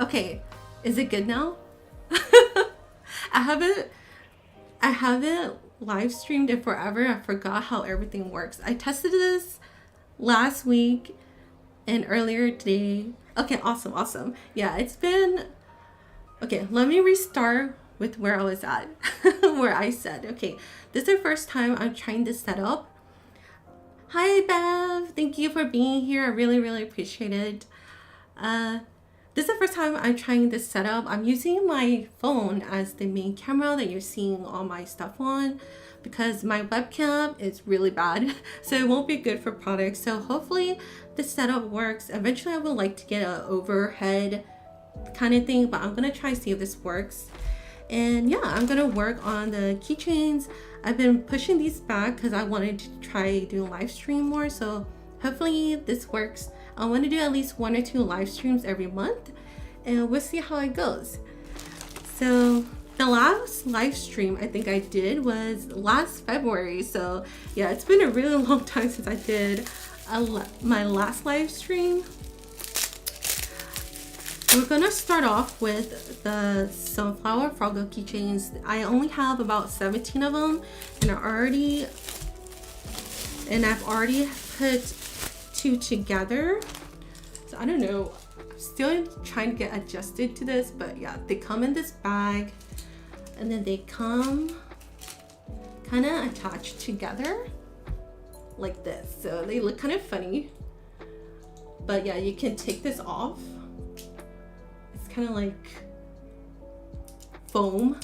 Okay, is it good now? I haven't live streamed it forever. I forgot how everything works. I tested this last week and earlier today. Okay, awesome. Yeah, it's been okay. Let me restart with where I was at. Where I said, okay, this is the first time I'm trying this setup. Hi Bev, thank you for being here. I really appreciate it. This is the first time I'm trying this setup. I'm using my phone as the main camera that you're seeing all my stuff on because my webcam is really bad, so it won't be good for products. So hopefully this setup works. Eventually I would like to get an overhead kind of thing, but I'm gonna try to see if this works. And yeah, I'm gonna work on the keychains. I've been pushing these back because I wanted to try doing live stream more, so hopefully this works. I want to do at least 1 or 2 live streams every month and we'll see how it goes. So the last live stream I think I did was last February. So yeah, it's been a really long time since I did my last live stream. We're gonna start off with the sunflower Froggle keychains. I only have about 17 of them and I've already put 2 together. So I don't know, I'm still trying to get adjusted to this, but yeah, they come in this bag and then they come kind of attached together like this. So they look kind of funny, but yeah, you can take this off. It's kind of like foam,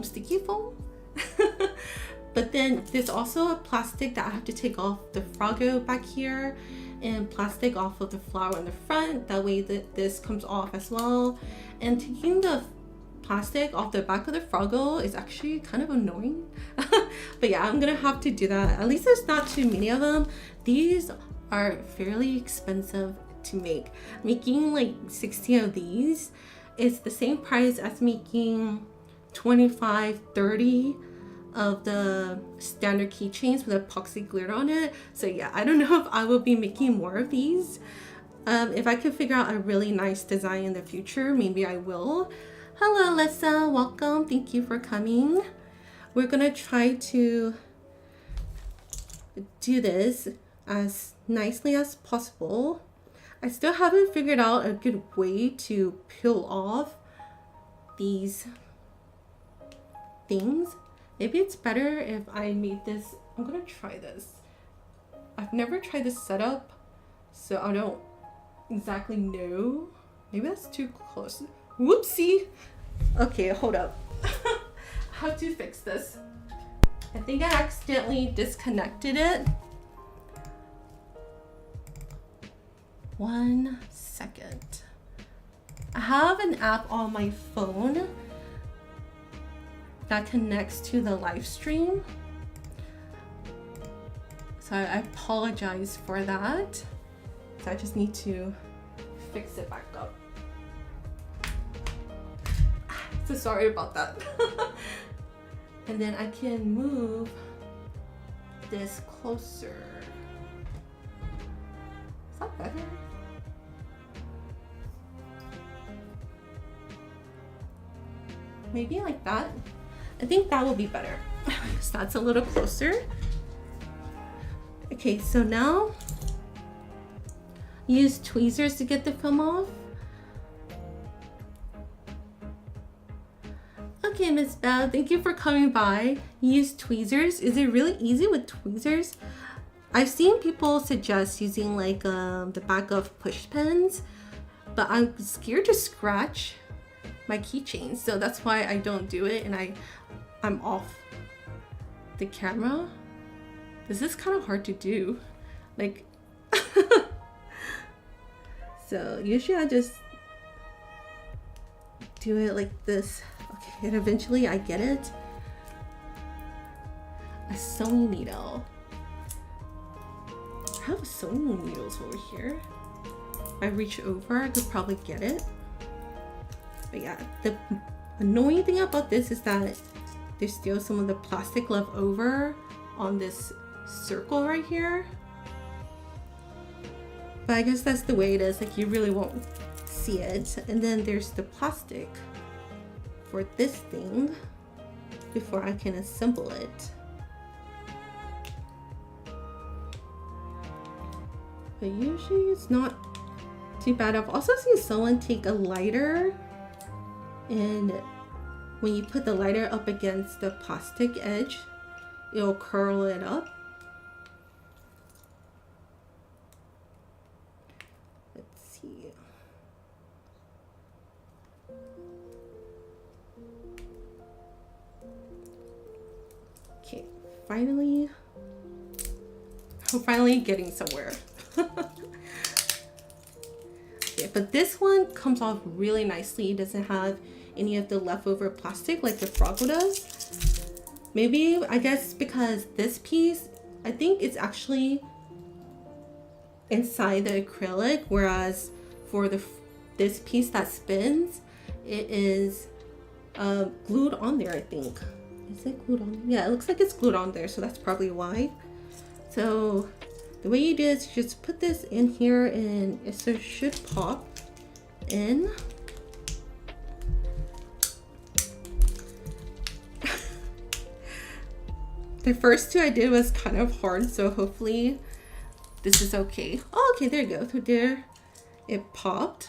sticky foam. But then there's also a plastic that I have to take off the Froggle back here and plastic off of the flower in the front. That way this comes off as well. And taking the plastic off the back of the Froggle is actually kind of annoying. But yeah, I'm gonna have to do that. At least there's not too many of them. These are fairly expensive to make. Making like 60 of these is the same price as making 25, 30 of the standard keychains with epoxy glitter on it. So yeah, I don't know if I will be making more of these. If I can figure out a really nice design in the future, maybe I will. Hello Alyssa, welcome, thank you for coming. We're gonna try to do this as nicely as possible. I still haven't figured out a good way to peel off these things. Maybe it's better if I made this. I'm gonna try this. I've never tried this setup, so I don't exactly know. Maybe that's too close. Whoopsie. Okay, hold up. How to fix this? I think I accidentally disconnected it. 1 second. I have an app on my phone that connects to the live stream. So I apologize for that. So I just need to fix it back up. So sorry about that. And then I can move this closer. Is that better? Maybe like that. I think that will be better. So that's a little closer. Okay, so now use tweezers to get the film off. Okay, Miss Belle, thank you for coming by. Use tweezers. Is it really easy with tweezers? I've seen people suggest using like the back of push pens. but I'm scared to scratch my keychains, so that's why I don't do it, and I'm off the camera. This is kind of hard to do, like so usually I just do it like this. Okay, and eventually I get it. A sewing needle. I have sewing needles over here. If I reach over, I could probably get it. But yeah, the annoying thing about this is that there's still some of the plastic left over on this circle right here. But I guess that's the way it is, like you really won't see it. And then there's the plastic for this thing before I can assemble it. But usually it's not too bad. I've also seen someone take a lighter, and when you put the lighter up against the plastic edge, it'll curl it up. Let's see. Okay, finally, I'm finally getting somewhere. Okay, but this one comes off really nicely. It doesn't have any of the leftover plastic like the Froggle does. Maybe, I guess because this piece, I think it's actually inside the acrylic, whereas for this piece that spins, it is glued on there, I think. Is it glued on? Yeah, it looks like it's glued on there, so that's probably why. So the way you do is you just put this in here, and it should pop in. The first two I did was kind of hard, so hopefully this is okay. Oh, okay, there you go. So there, it popped.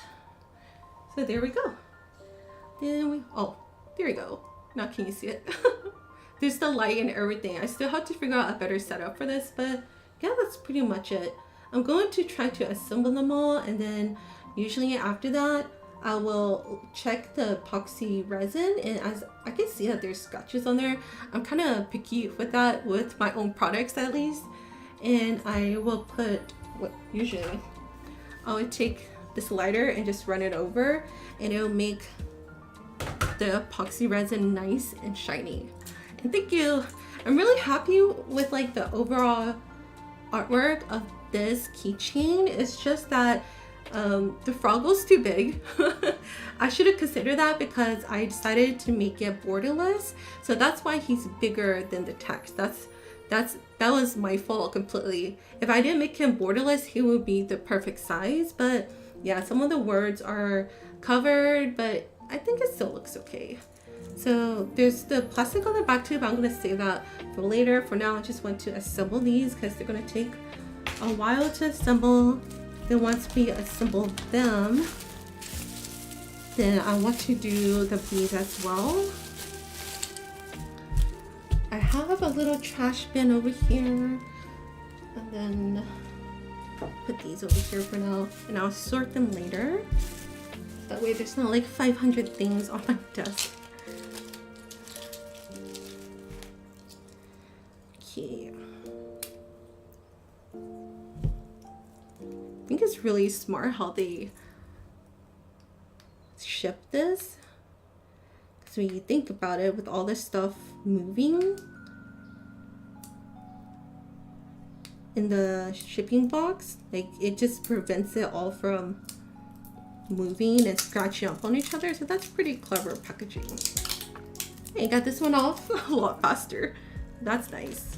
So there we go. Then oh, there you go. Now can you see it? There's the light and everything. I still have to figure out a better setup for this, but yeah, that's pretty much it. I'm going to try to assemble them all, and then usually after that, I will check the epoxy resin, and as I can see that there's scratches on there. I'm kind of picky with that, with my own products at least. And I will put, what usually, I would take this lighter and just run it over, and it'll make the epoxy resin nice and shiny. And thank you. I'm really happy with like the overall artwork of this keychain. It's just that the Froggle's too big. I should have considered that because I decided to make it borderless, so that's why he's bigger than the text. That was my fault completely. If I didn't make him borderless, he would be the perfect size. But yeah, some of the words are covered, but I think it still looks okay. So there's the plastic on the back too, but I'm gonna save that for later. For now, I just want to assemble these because they're gonna take a while to assemble. Then once we assemble them, then I want to do the beads as well. I have a little trash bin over here, and then put these over here for now, and I'll sort them later. That way there's not like 500 things on my desk. Okay. I think it's really smart how they ship this, because when you think about it, with all this stuff moving in the shipping box, like it just prevents it all from moving and scratching up on each other. So that's pretty clever packaging. Hey, got this one off a lot faster. That's nice.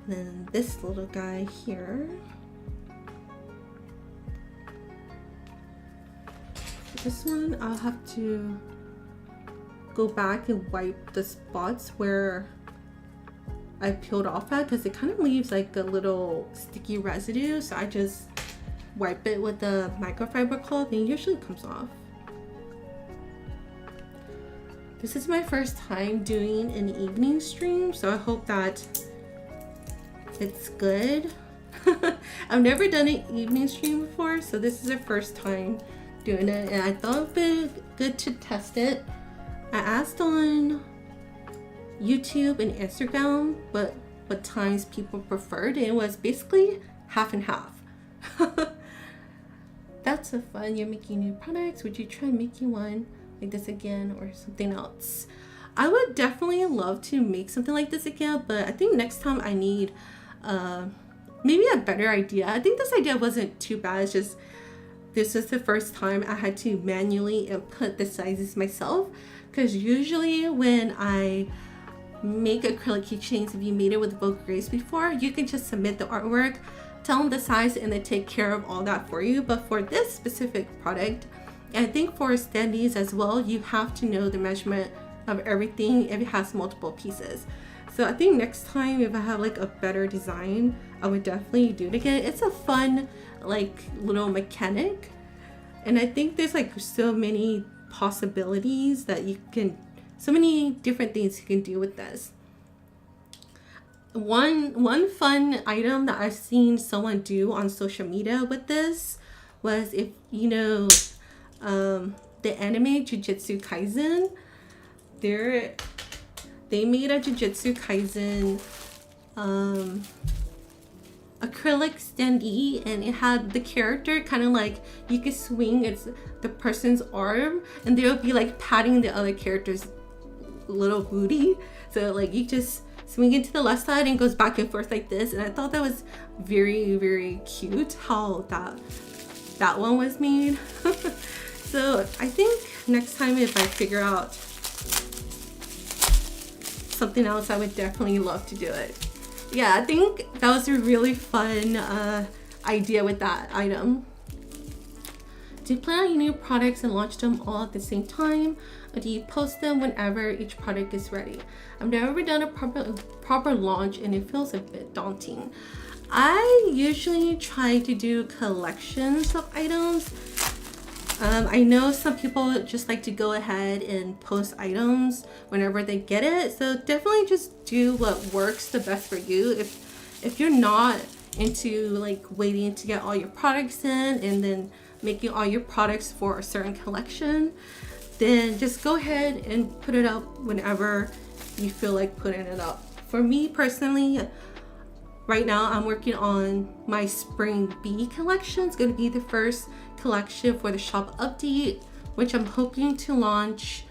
And then this little guy here. This one I'll have to go back and wipe the spots where I peeled off at, because it kind of leaves like a little sticky residue. So I just wipe it with the microfiber cloth, and it usually comes off. This is my first time doing an evening stream, so I hope that it's good. I've never done an evening stream before, so this is the first time doing it, and I thought it'd be good to test it. I asked on YouTube and Instagram what times people preferred, and it was basically half and half. That's so fun. You're making new products. Would you try making one like this again or something else? I would definitely love to make something like this again, but I think next time I need maybe a better idea. I think this idea wasn't too bad. It's just this is the first time I had to manually input the sizes myself, because usually when I make acrylic keychains, if you made it with Vogue Grace before, you can just submit the artwork, tell them the size, and they take care of all that for you. But for this specific product, and I think for standees as well, you have to know the measurement of everything if it has multiple pieces. So I think next time if I have like a better design, I would definitely do it again. It's a fun like little mechanic, and I think there's like so many possibilities that you can, so many different things you can do with this. One fun item that I've seen someone do on social media with this was, if you know the anime Jujutsu Kaisen, they made a Jujutsu Kaisen acrylic standee, and it had the character kind of like you could swing the person's arm, and they'll be like patting the other character's little booty. So like you just swing it to the left side and goes back and forth like this, and I thought that was very, very cute how that one was made. So I think next time if I figure out something else, I would definitely love to do it. Yeah, I think that was a really fun idea with that item. Do you plan on your new products and launch them all at the same time, or do you post them whenever each product is ready? I've never done a proper launch, and it feels a bit daunting. I usually try to do collections of items. I know some people just like to go ahead and post items whenever they get it, so definitely just do what works the best for you. If you're not into like waiting to get all your products in and then making all your products for a certain collection, then just go ahead and put it up whenever you feel like putting it up. For me personally, right now I'm working on my Spring Bee collection. It's going to be the first collection for the shop update, which I'm hoping to launch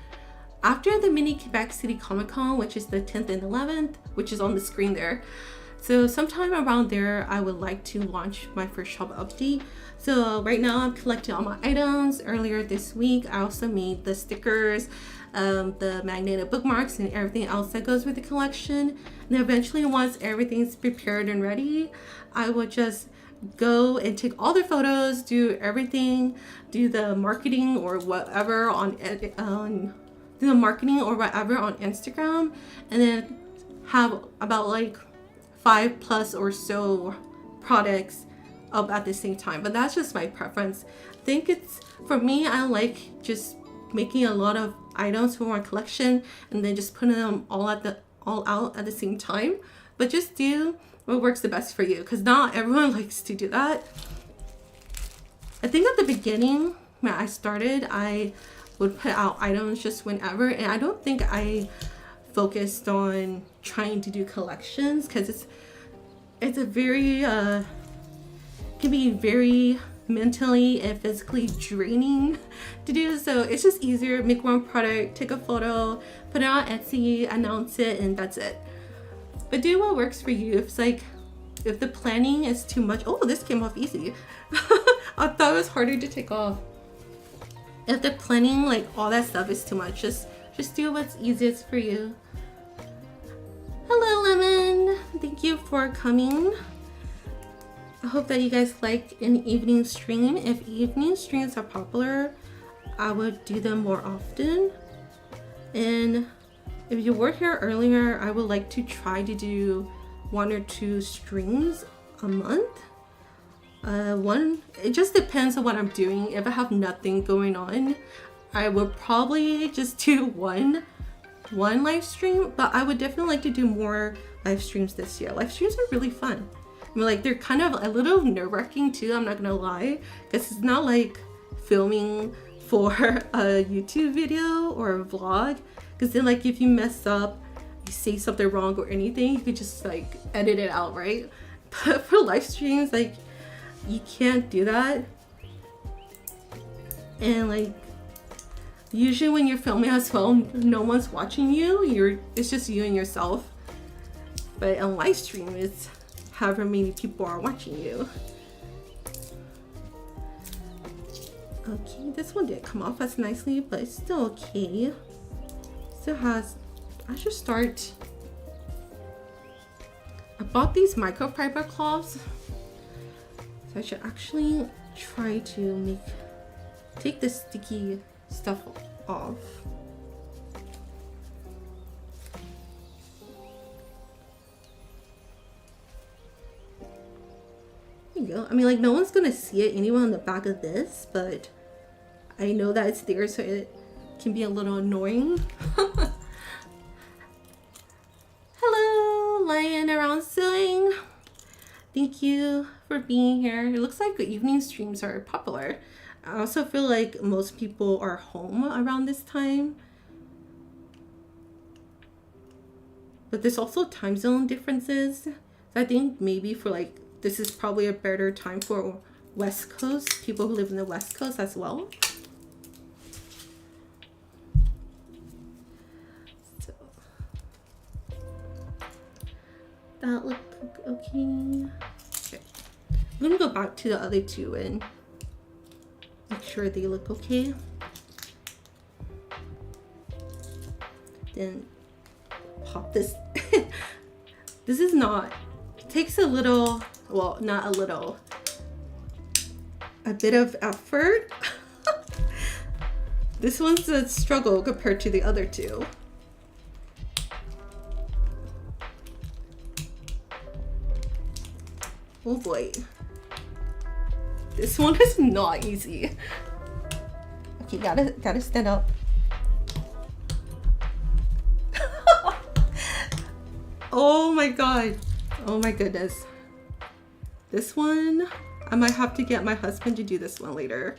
after the Mini Quebec City Comiccon, which is the 10th and 11th, which is on the screen there. So sometime around there, I would like to launch my first shop update. So right now I'm collecting all my items. Earlier this week, I also made the stickers, the magnetic bookmarks, and everything else that goes with the collection. And eventually, once everything's prepared and ready, I will just go and take all the photos, do everything, do the marketing or whatever on Instagram, and then have about like 5+ or so products up at the same time. But that's just my preference. I think it's, for me, I like just making a lot of items for my collection and then just putting them all out at the same time. But just do what works the best for you, because not everyone likes to do that. I think at the beginning when I started, I would put out items just whenever, and I don't think I focused on trying to do collections, because it's a very can be very mentally and physically draining to do. So it's just easier, make one product, take a photo, put it on Etsy, announce it, and that's it. But do what works for you. If it's like, if the planning is too much, oh, this came off easy. I thought it was harder to take off. If the planning, like all that stuff is too much, just do what's easiest for you. Hello, Lemon. Thank you for coming. I hope that you guys like an evening stream. If evening streams are popular, I would do them more often. And if you were here earlier, I would like to try to do 1 or 2 streams a month. It just depends on what I'm doing. If I have nothing going on, I would probably just do one live stream, but I would definitely like to do more live streams this year. Live streams are really fun. mean, like, they're kind of a little nerve-wracking too, I'm not gonna lie, because it's not like filming for a YouTube video or a vlog, because then, like, if you mess up, you say something wrong or anything, you could just like edit it out, right? But for live streams, like, you can't do that. And like, usually when you're filming as well, no one's watching you. It's just you and yourself. But on live stream, it's however many people are watching you. Okay, this one didn't come off as nicely, but it's still okay. Still has, I should start. I bought these microfiber cloths, so I should actually try to take the sticky stuff off. There you go. I mean, like, no one's gonna see it anyway on the back of this, but I know that it's there, so it can be a little annoying. Hello, lying around sewing. Thank you for being here. It looks like the evening streams are popular. I also feel like most people are home around this time. But there's also time zone differences. So I think maybe for like, this is probably a better time for West Coast, people who live in the West Coast as well. So that looked okay. Okay. I'm gonna go back to the other two and make sure they look okay. Then pop this. This is not, it takes a little, well, not a little, a bit of effort. This one's a struggle compared to the other two. Oh boy. This one is not easy. Okay, gotta stand up. Oh my god. Oh my goodness. This one, I might have to get my husband to do this one later.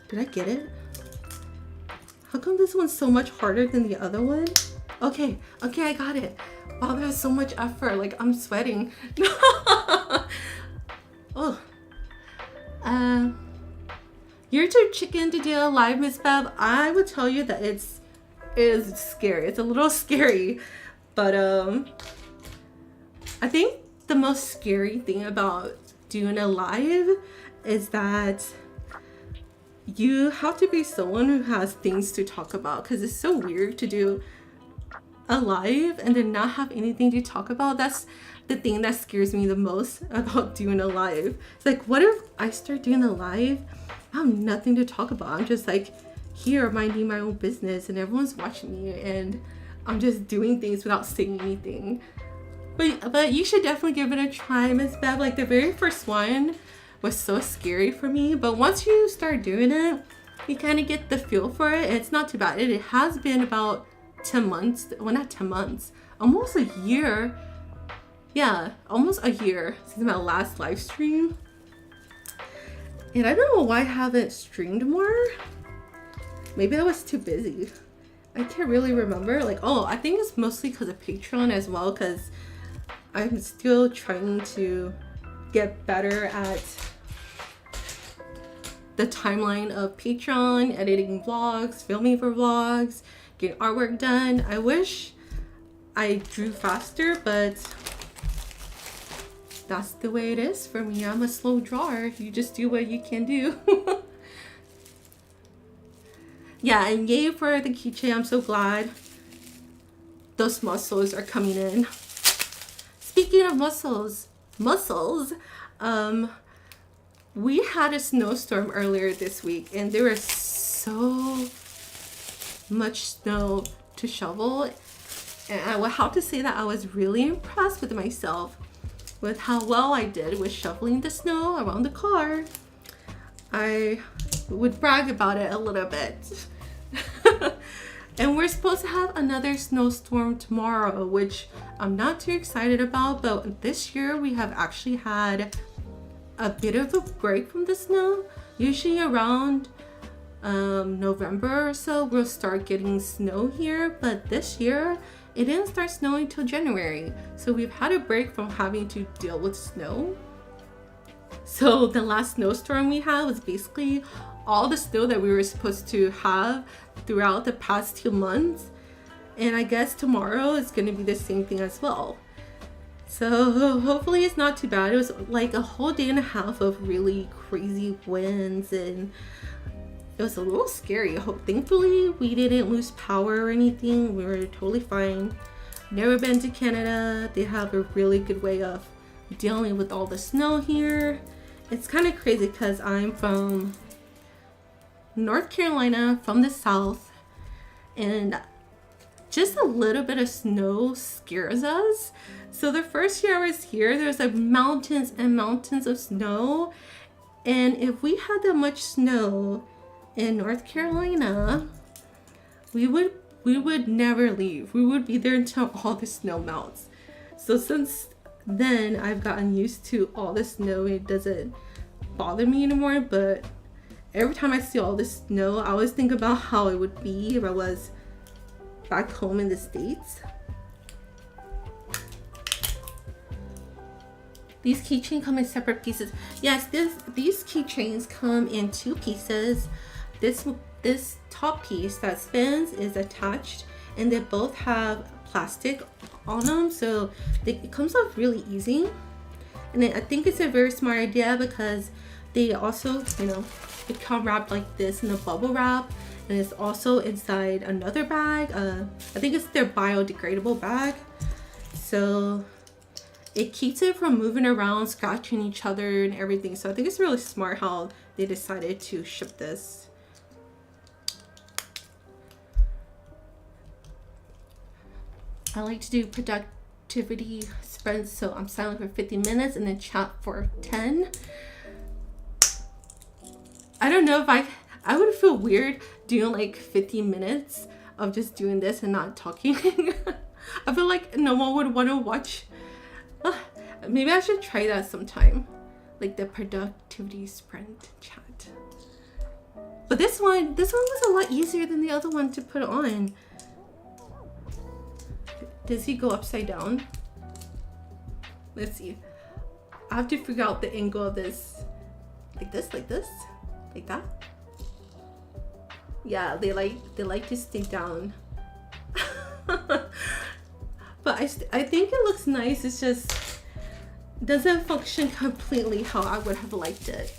Did I get it? How come this one's so much harder than the other one? Okay, I got it. Wow, there's so much effort. Like, I'm sweating. Oh. You're too chicken to do a live, Miss Bev. I would tell you that it is scary. It's a little scary, but I think the most scary thing about doing a live is that you have to be someone who has things to talk about, because it's so weird to do a live and then not have anything to talk about. That's the thing that scares me the most about doing a live. It's like, what if I start doing a live, I have nothing to talk about. I'm just like here minding my own business and everyone's watching me and I'm just doing things without saying anything. But you should definitely give it a try, Miss Bev. Like, the very first one was so scary for me, but once you start doing it, you kind of get the feel for it. It's not too bad. It has been about 10 months, well, not 10 months, almost a year. Yeah, almost a year since my last live stream. And I don't know why I haven't streamed more. Maybe I was too busy. I can't really remember. Like, oh, I think it's mostly because of Patreon as well, because I'm still trying to get better at the timeline of Patreon, editing vlogs, filming for vlogs, getting artwork done. I wish I drew faster, but that's the way it is for me. I'm a slow drawer. You just do what you can do. Yeah, and yay for the keychain. I'm so glad those muscles are coming in. Speaking of muscles, we had a snowstorm earlier this week and there was so much snow to shovel, and I will have to say that I was really impressed with myself with how well I did with shoveling the snow around the car. I would brag about it a little bit. And we're supposed to have another snowstorm tomorrow, which I'm not too excited about, but this year we have actually had a bit of a break from the snow. Usually around November or so we'll start getting snow here, but this year it didn't start snowing till January. So we've had a break from having to deal with snow. So the last snowstorm we had was basically all the snow that we were supposed to have throughout the past 2 months. And I guess tomorrow is going to be the same thing as well. So hopefully it's not too bad. It was like a whole day and a half of really crazy winds, and it was a little scary. Thankfully we didn't lose power or anything. We were totally fine. Never been to Canada. They have a really good way of dealing with all the snow here. It's kind of crazy because I'm from North Carolina, from the south, and just a little bit of snow scares us. So the first year I was here, there's like mountains and mountains of snow, and if we had that much snow in North Carolina, we would never leave. We would be there until all the snow melts. So since then I've gotten used to all the snow. It doesn't bother me anymore, but every time I see all this snow, I always think about how it would be if I was back home in the States. These keychains come in separate pieces. Yes, these keychains come in 2 pieces. This top piece that spins is attached, and they both have plastic on them, so it comes off really easy. And I think it's a very smart idea because they also, it come wrapped like this in a bubble wrap, and it's also inside another bag. I think it's their biodegradable bag, so it keeps it from moving around, scratching each other and everything. So I think it's really smart how they decided to ship this. I like to do productivity sprints, so I'm silent for 50 minutes and then chat for 10. I don't know if I would feel weird doing like 50 minutes of just doing this and not talking. I feel like no one would want to watch. Maybe I should try that sometime, like the productivity sprint chat. But this one was a lot easier than the other one to put on. Does he go upside down? Let's see. I have to figure out the angle of this. Like this, like this, like that. Yeah, they like to stay down. But I think it looks nice. It's just doesn't function completely how I would have liked it.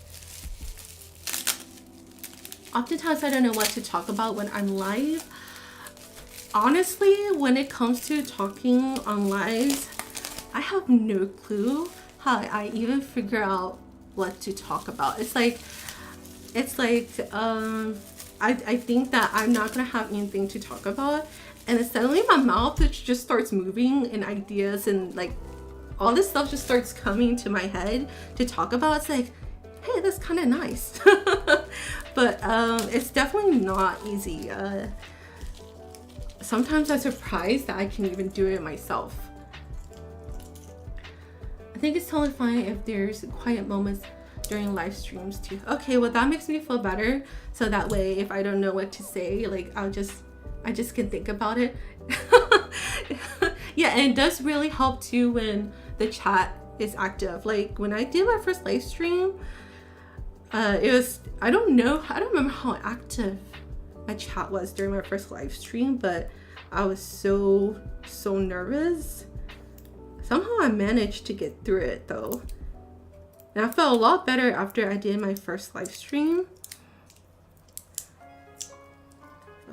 Oftentimes I don't know what to talk about when I'm live. Honestly, when it comes to talking on lives, I have no clue how I even figure out what to talk about. It's like I think that I'm not gonna have anything to talk about, and then suddenly my mouth just starts moving and ideas and like all this stuff just starts coming to my head to talk about. It's like, hey, that's kind of nice. But it's definitely not easy. Sometimes I'm surprised that I can even do it myself. I think it's totally fine if there's quiet moments during live streams too. Okay, well that makes me feel better. So that way, if I don't know what to say, like I just can think about it. Yeah, and it does really help too when the chat is active. Like when I did my first live stream, it was, I don't remember how active my chat was during my first live stream, but I was so nervous. Somehow I managed to get through it though. And I felt a lot better after I did my first live stream.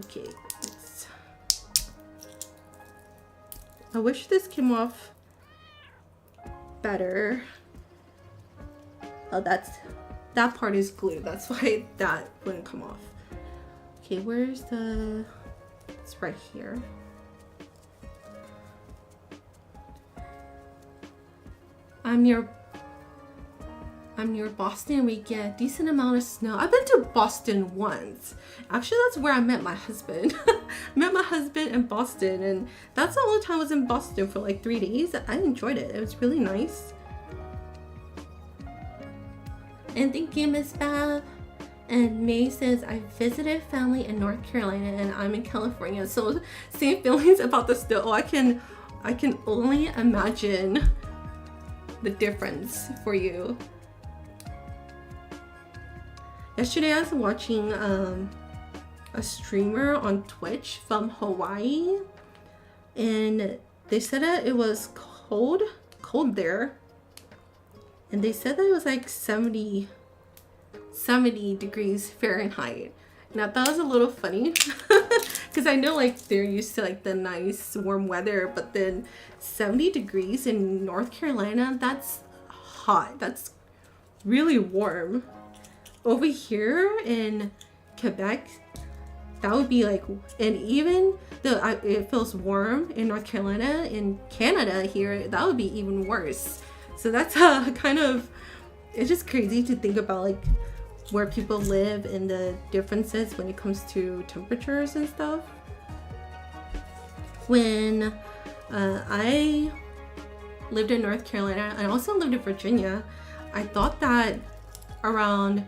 Okay, I wish this came off better. Oh, that part is glue. That's why that wouldn't come off. Okay, where's it's right here. I'm near I'm near Boston, we get a decent amount of snow. I've been to Boston once. Actually, that's where I met my husband. Met my husband in Boston, and that's the only time I was in Boston for like 3 days. I enjoyed it. It was really nice. And thank you, Miss Bev. And May says, I visited family in North Carolina and I'm in California. So same feelings about the snow. I can only imagine the difference for you. Yesterday I was watching a streamer on Twitch from Hawaii, and they said that it was cold there, and they said that it was like 70 degrees Fahrenheit. And I thought it was a little funny because I know like they're used to like the nice warm weather, but then 70 degrees in North Carolina, that's hot. That's really warm. Over here in Quebec, that would be like, and even though it feels warm in North Carolina, in Canada here, that would be even worse. So that's kind of, it's just crazy to think about like where people live and the differences when it comes to temperatures and stuff. When I lived in North Carolina, I also lived in Virginia, I thought that around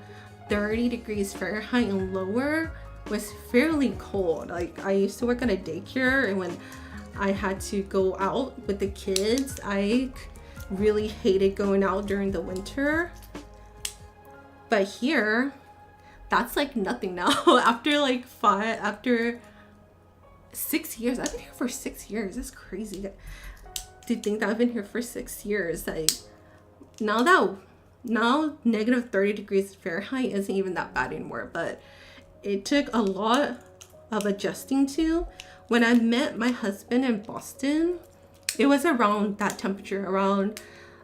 30 degrees Fahrenheit and lower was fairly cold. Like I used to work at a daycare, and when I had to go out with the kids, I really hated going out during the winter. But here, that's like nothing now. After 6 years, I've been here for 6 years. It's crazy to think that I've been here for 6 years. Like now negative 30 degrees Fahrenheit isn't even that bad anymore, but it took a lot of adjusting to. When I met my husband in Boston, it was around that temperature, around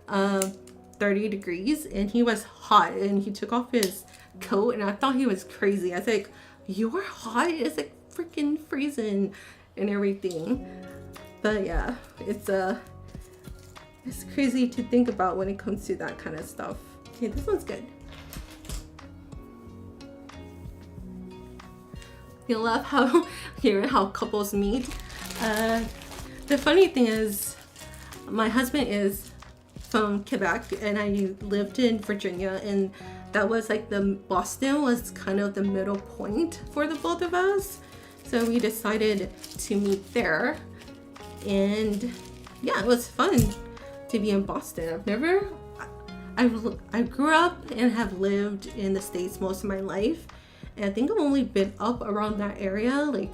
30 degrees, and he was hot, and he took off his coat, and I thought he was crazy. I was like, you're hot? It's like freaking freezing and everything. But yeah, it's crazy to think about when it comes to that kind of stuff. Okay, this one's good. You love hearing how couples meet. The funny thing is, my husband is from Quebec and I lived in Virginia, and that was like Boston was kind of the middle point for the both of us. So we decided to meet there, and yeah, it was fun to be in Boston. I grew up and have lived in the States most of my life, and I think I've only been up around that area like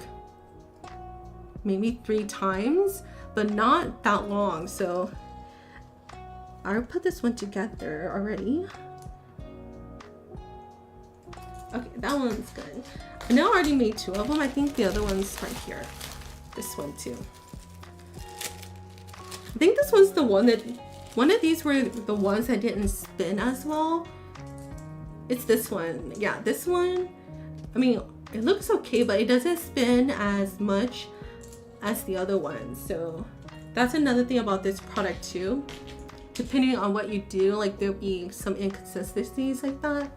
maybe 3 times, but not that long. So I'll put this one together already. Okay, that one's good. I know I already made 2 of them. I think the other one's right here. This one too. I think this one's the one that, one of these were the ones that didn't spin as well. It's this one. Yeah, this one. I mean, it looks okay, but it doesn't spin as much as the other ones. So that's another thing about this product too. Depending on what you do, like there'll be some inconsistencies like that.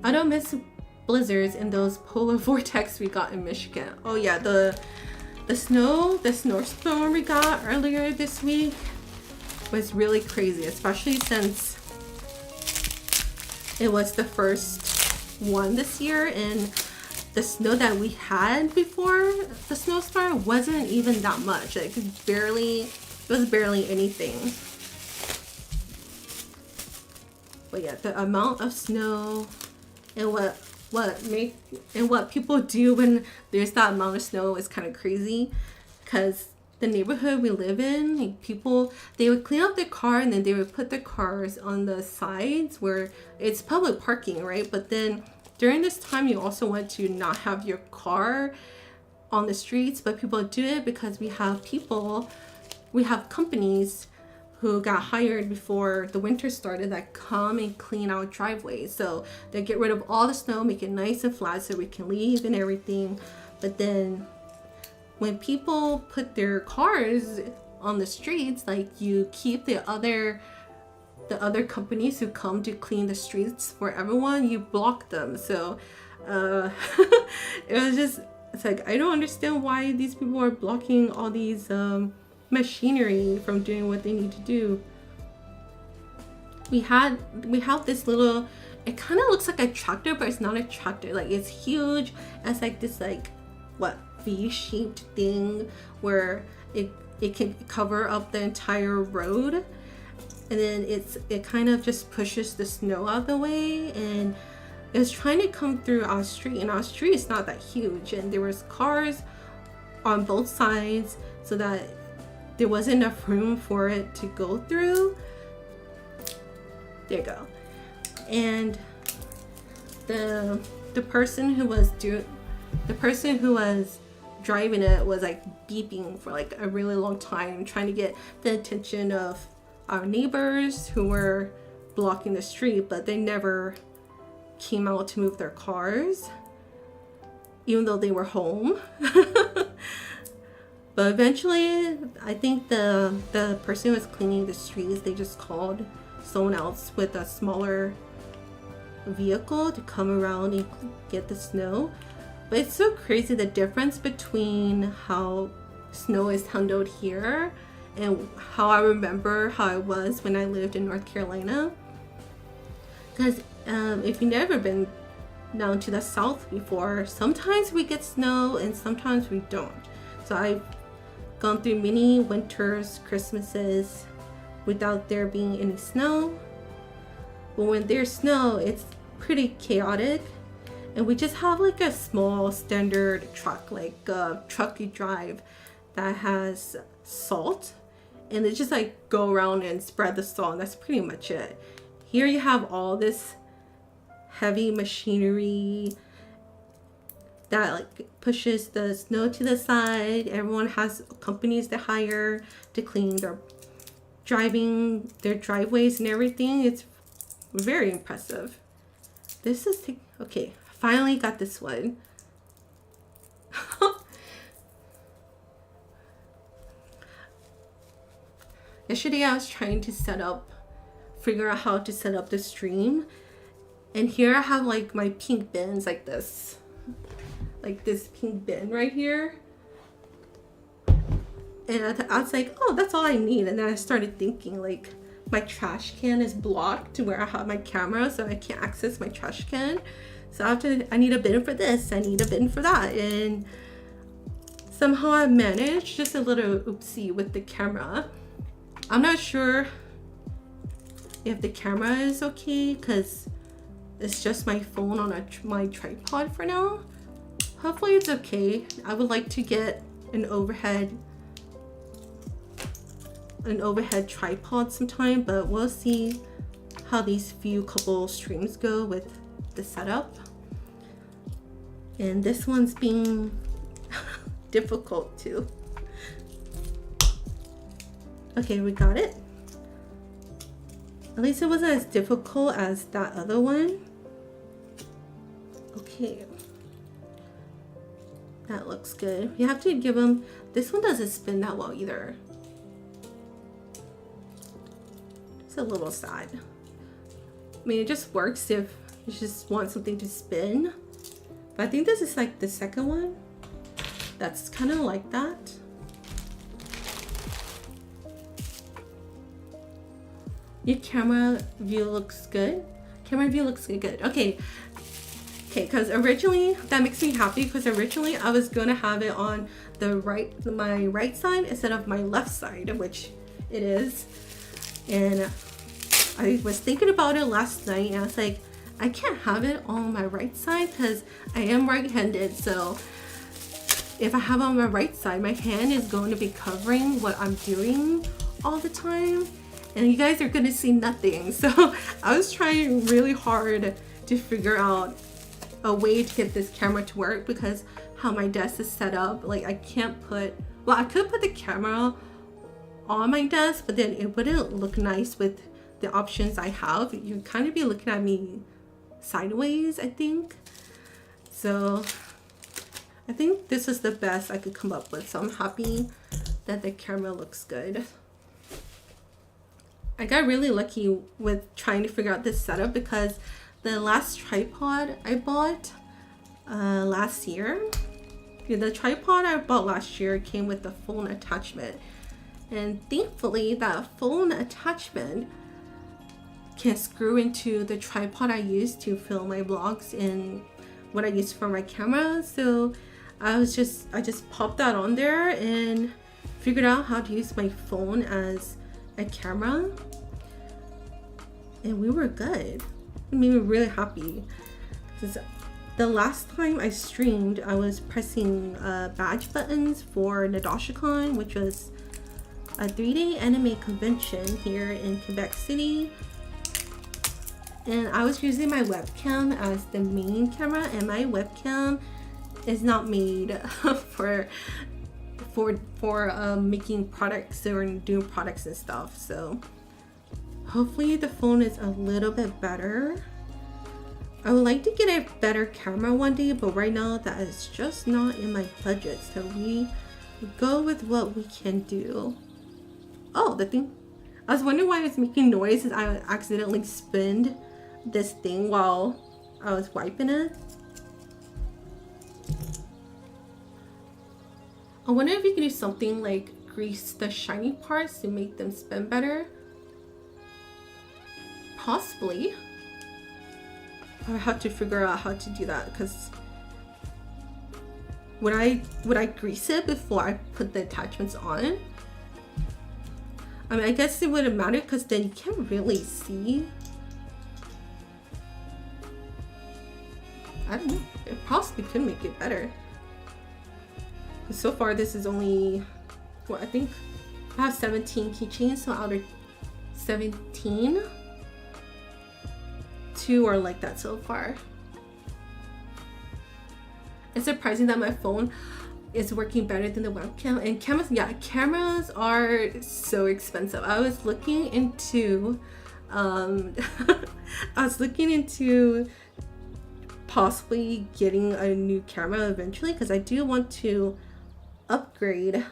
I don't miss blizzards in those polar vortex we got in Michigan. Oh yeah, the snowstorm we got earlier this week was really crazy, especially since it was the first one this year, and the snow that we had before the snowstorm wasn't even that much. Like it was barely anything. But yeah, the amount of snow and what people do when there's that amount of snow is kind of crazy. Because the neighborhood we live in, like people, they would clean up their car and then they would put their cars on the sides where it's public parking, right? But then during this time, you also want to not have your car on the streets, but people do it because we have companies who got hired before the winter started that come and clean our driveways. So they get rid of all the snow, make it nice and flat so we can leave and everything. But then when people put their cars on the streets, like you keep the other the other companies who come to clean the streets for everyone, you block them. So it was just, it's like, I don't understand why these people are blocking all these machinery from doing what they need to do. We have this little, it kind of looks like a tractor, but it's not a tractor. Like, it's huge. It's like this, like, what, V-shaped thing where it can cover up the entire road, and then it kind of just pushes the snow out of the way, and it's trying to come through our street, and our street is not that huge, and there was cars on both sides, so that there wasn't enough room for it to go through. There you go. And the person who was driving it was like beeping for like a really long time, trying to get the attention of our neighbors who were blocking the street, but they never came out to move their cars, even though they were home. But eventually, I think the person who was cleaning the streets, they just called someone else with a smaller vehicle to come around and get the snow. But it's so crazy the difference between how snow is handled here and how I remember how it was when I lived in North Carolina. Because if you've never been down to the south before, sometimes we get snow and sometimes we don't. So I've gone through many winters, Christmases without there being any snow. But when there's snow, it's pretty chaotic. And we just have like a small standard truck, like a truck you drive that has salt, and it just like go around and spread the salt, and that's pretty much it. Here you have all this heavy machinery that like pushes the snow to the side. Everyone has companies to hire to clean their driveways and everything. It's very impressive. This is okay. Finally got this one. Yesterday I was trying to figure out how to set up the stream, and here I have like my pink bins like this pink bin right here, and I was like, oh, that's all I need. And then I started thinking, like, my trash can is blocked to where I have my camera, so I can't access my trash can. So I need a bin for this, I need a bin for that, and somehow I managed. Just a little oopsie with the camera. I'm not sure if the camera is okay because it's just my phone on my tripod for now. Hopefully it's okay. I would like to get an overhead tripod sometime, but we'll see how these couple streams go with the setup. And this one's being difficult too. Okay, we got it. At least it wasn't as difficult as that other one. Okay, that looks good. You have to give them, this one doesn't spin that well either. It's a little sad. I mean, it just works if you just want something to spin. But I think this is like the second one that's kind of like that. Your camera view looks good. Camera view looks good. Okay, because originally, that makes me happy, because originally I was gonna have it on my right side instead of my left side, which it is. And I was thinking about it last night, and I was like, I can't have it on my right side because I am right-handed. So if I have it on my right side, my hand is going to be covering what I'm doing all the time, and you guys are going to see nothing. So I was trying really hard to figure out a way to get this camera to work, because how my desk is set up, like I can't put, well, I could put the camera on my desk, but then it wouldn't look nice with the options I have. You'd kind of be looking at me sideways, I think. So I think this is the best I could come up with. So I'm happy that the camera looks good. I got really lucky with trying to figure out this setup, because the last tripod I bought last year, the tripod I bought last year came with the phone attachment, and thankfully that phone attachment can screw into the tripod I use to film my vlogs and what I use for my camera. So I just popped that on there and figured out how to use my phone as a camera, and we were good. It made me really happy, because the last time I streamed, I was pressing badge buttons for NadashiCon, which was a 3-day anime convention here in Quebec City. And I was using my webcam as the main camera, and my webcam is not made for making products or doing products and stuff. So hopefully the phone is a little bit better. I would like to get a better camera one day, but right now that is just not in my budget. So we go with what we can do. Oh, the thing. I was wondering why it's making noise, and I accidentally spinned this thing while I was wiping it. I wonder if you can do something like grease the shiny parts to make them spin better. Possibly. I have to figure out how to do that, because would I grease it before I put the attachments on? I mean, I guess it wouldn't matter, because then you can't really see. I don't know. It possibly could make it better. So far, this is only, what, I think I have 17 keychains, so out of 17, 2 are like that so far. It's surprising that my phone is working better than the webcam. And cameras, yeah, cameras are so expensive. I was looking into, possibly getting a new camera eventually, because I do want to upgrade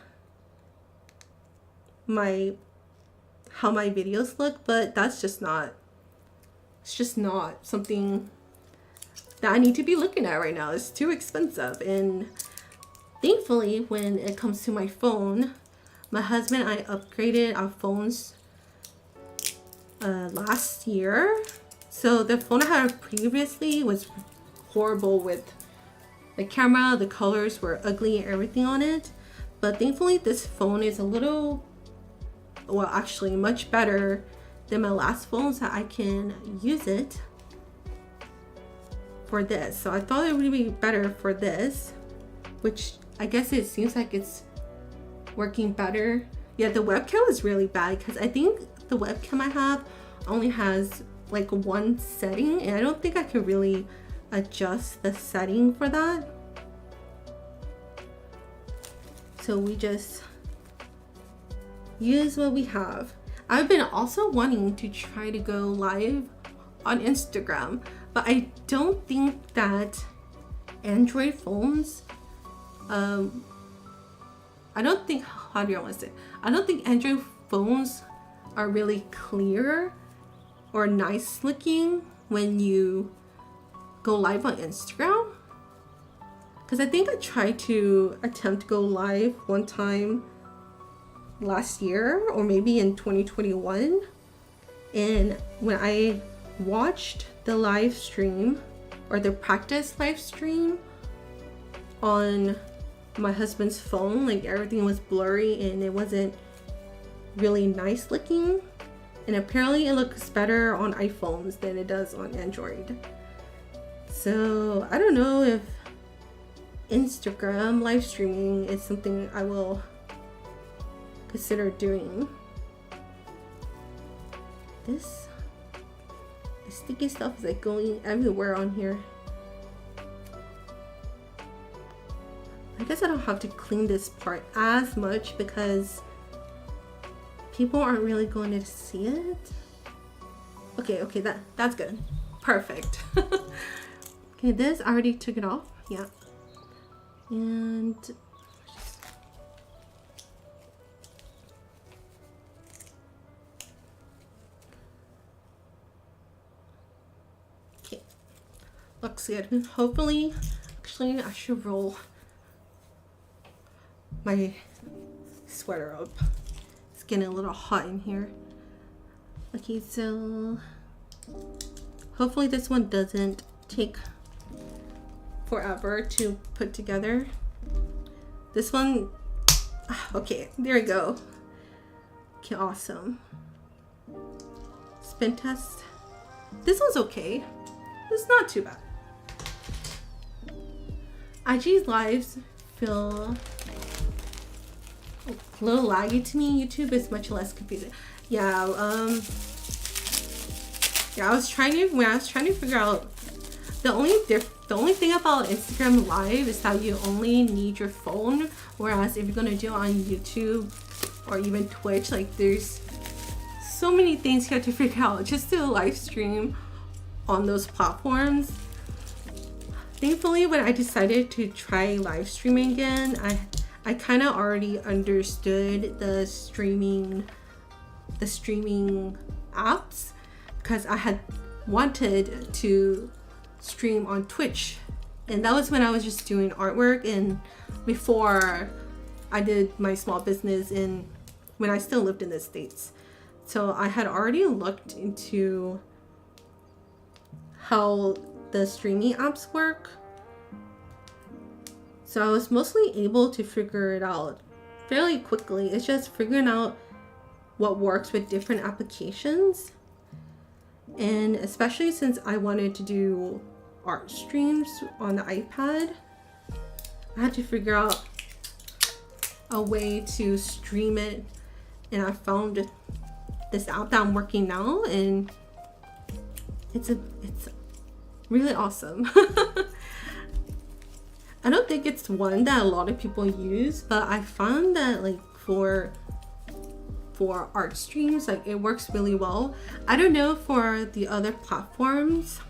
how my videos look, but that's just not, it's just not something that I need to be looking at right now. It's too expensive. And thankfully, when it comes to my phone, my husband and I upgraded our phones last year. So the phone I had previously was horrible with the camera, the colors were ugly and everything on it. But thankfully this phone is a little, well, actually much better than my last phone, so I can use it for this. So I thought it would be better for this, which I guess it seems like it's working better. Yeah, the webcam is really bad, because I think the webcam I have only has like one setting, and I don't think I could really adjust the setting for that. So we just use what we have. I've been also wanting to try to go live on Instagram, but I don't think that Android phones, I don't think, how do I want to say? I don't think Android phones are really clear or nice looking when you go live on Instagram. Because I think I tried to attempt to go live one time last year, or maybe in 2021, and when I watched the live stream, or the practice live stream on my husband's phone, like everything was blurry and it wasn't really nice looking, and apparently it looks better on iPhones than it does on Android. So I don't know if Instagram live streaming is something I will consider doing. This sticky stuff is like going everywhere on here. I guess I don't have to clean this part as much because people aren't really going to see it. Okay, that's good. Perfect. Okay, this I already took it off. Yeah. And looks good. Hopefully, actually I should roll my sweater up. It's getting a little hot in here. Okay, so hopefully this one doesn't take forever to put together. This one, okay, there we go. Okay, awesome. Spin test. This one's okay. It's not too bad. IG's lives feel a little laggy to me. YouTube is much less confusing. Yeah, yeah, I was trying to figure out the only thing about Instagram Live is that you only need your phone, whereas if you're gonna do it on YouTube or even Twitch, like there's so many things you have to figure out just to live stream on those platforms. Thankfully, when I decided to try live streaming again, I kind of already understood the streaming apps, because I had wanted to stream on Twitch, and that was when I was just doing artwork and before I did my small business when I still lived in the States. So I had already looked into how the streaming apps work, so I was mostly able to figure it out fairly quickly. It's just figuring out what works with different applications, and especially since I wanted to do art streams on the iPad, I had to figure out a way to stream it, and I found this app that I'm working now, and it's really awesome. I don't think it's one that a lot of people use, but I found that like for art streams, like it works really well. I don't know for the other platforms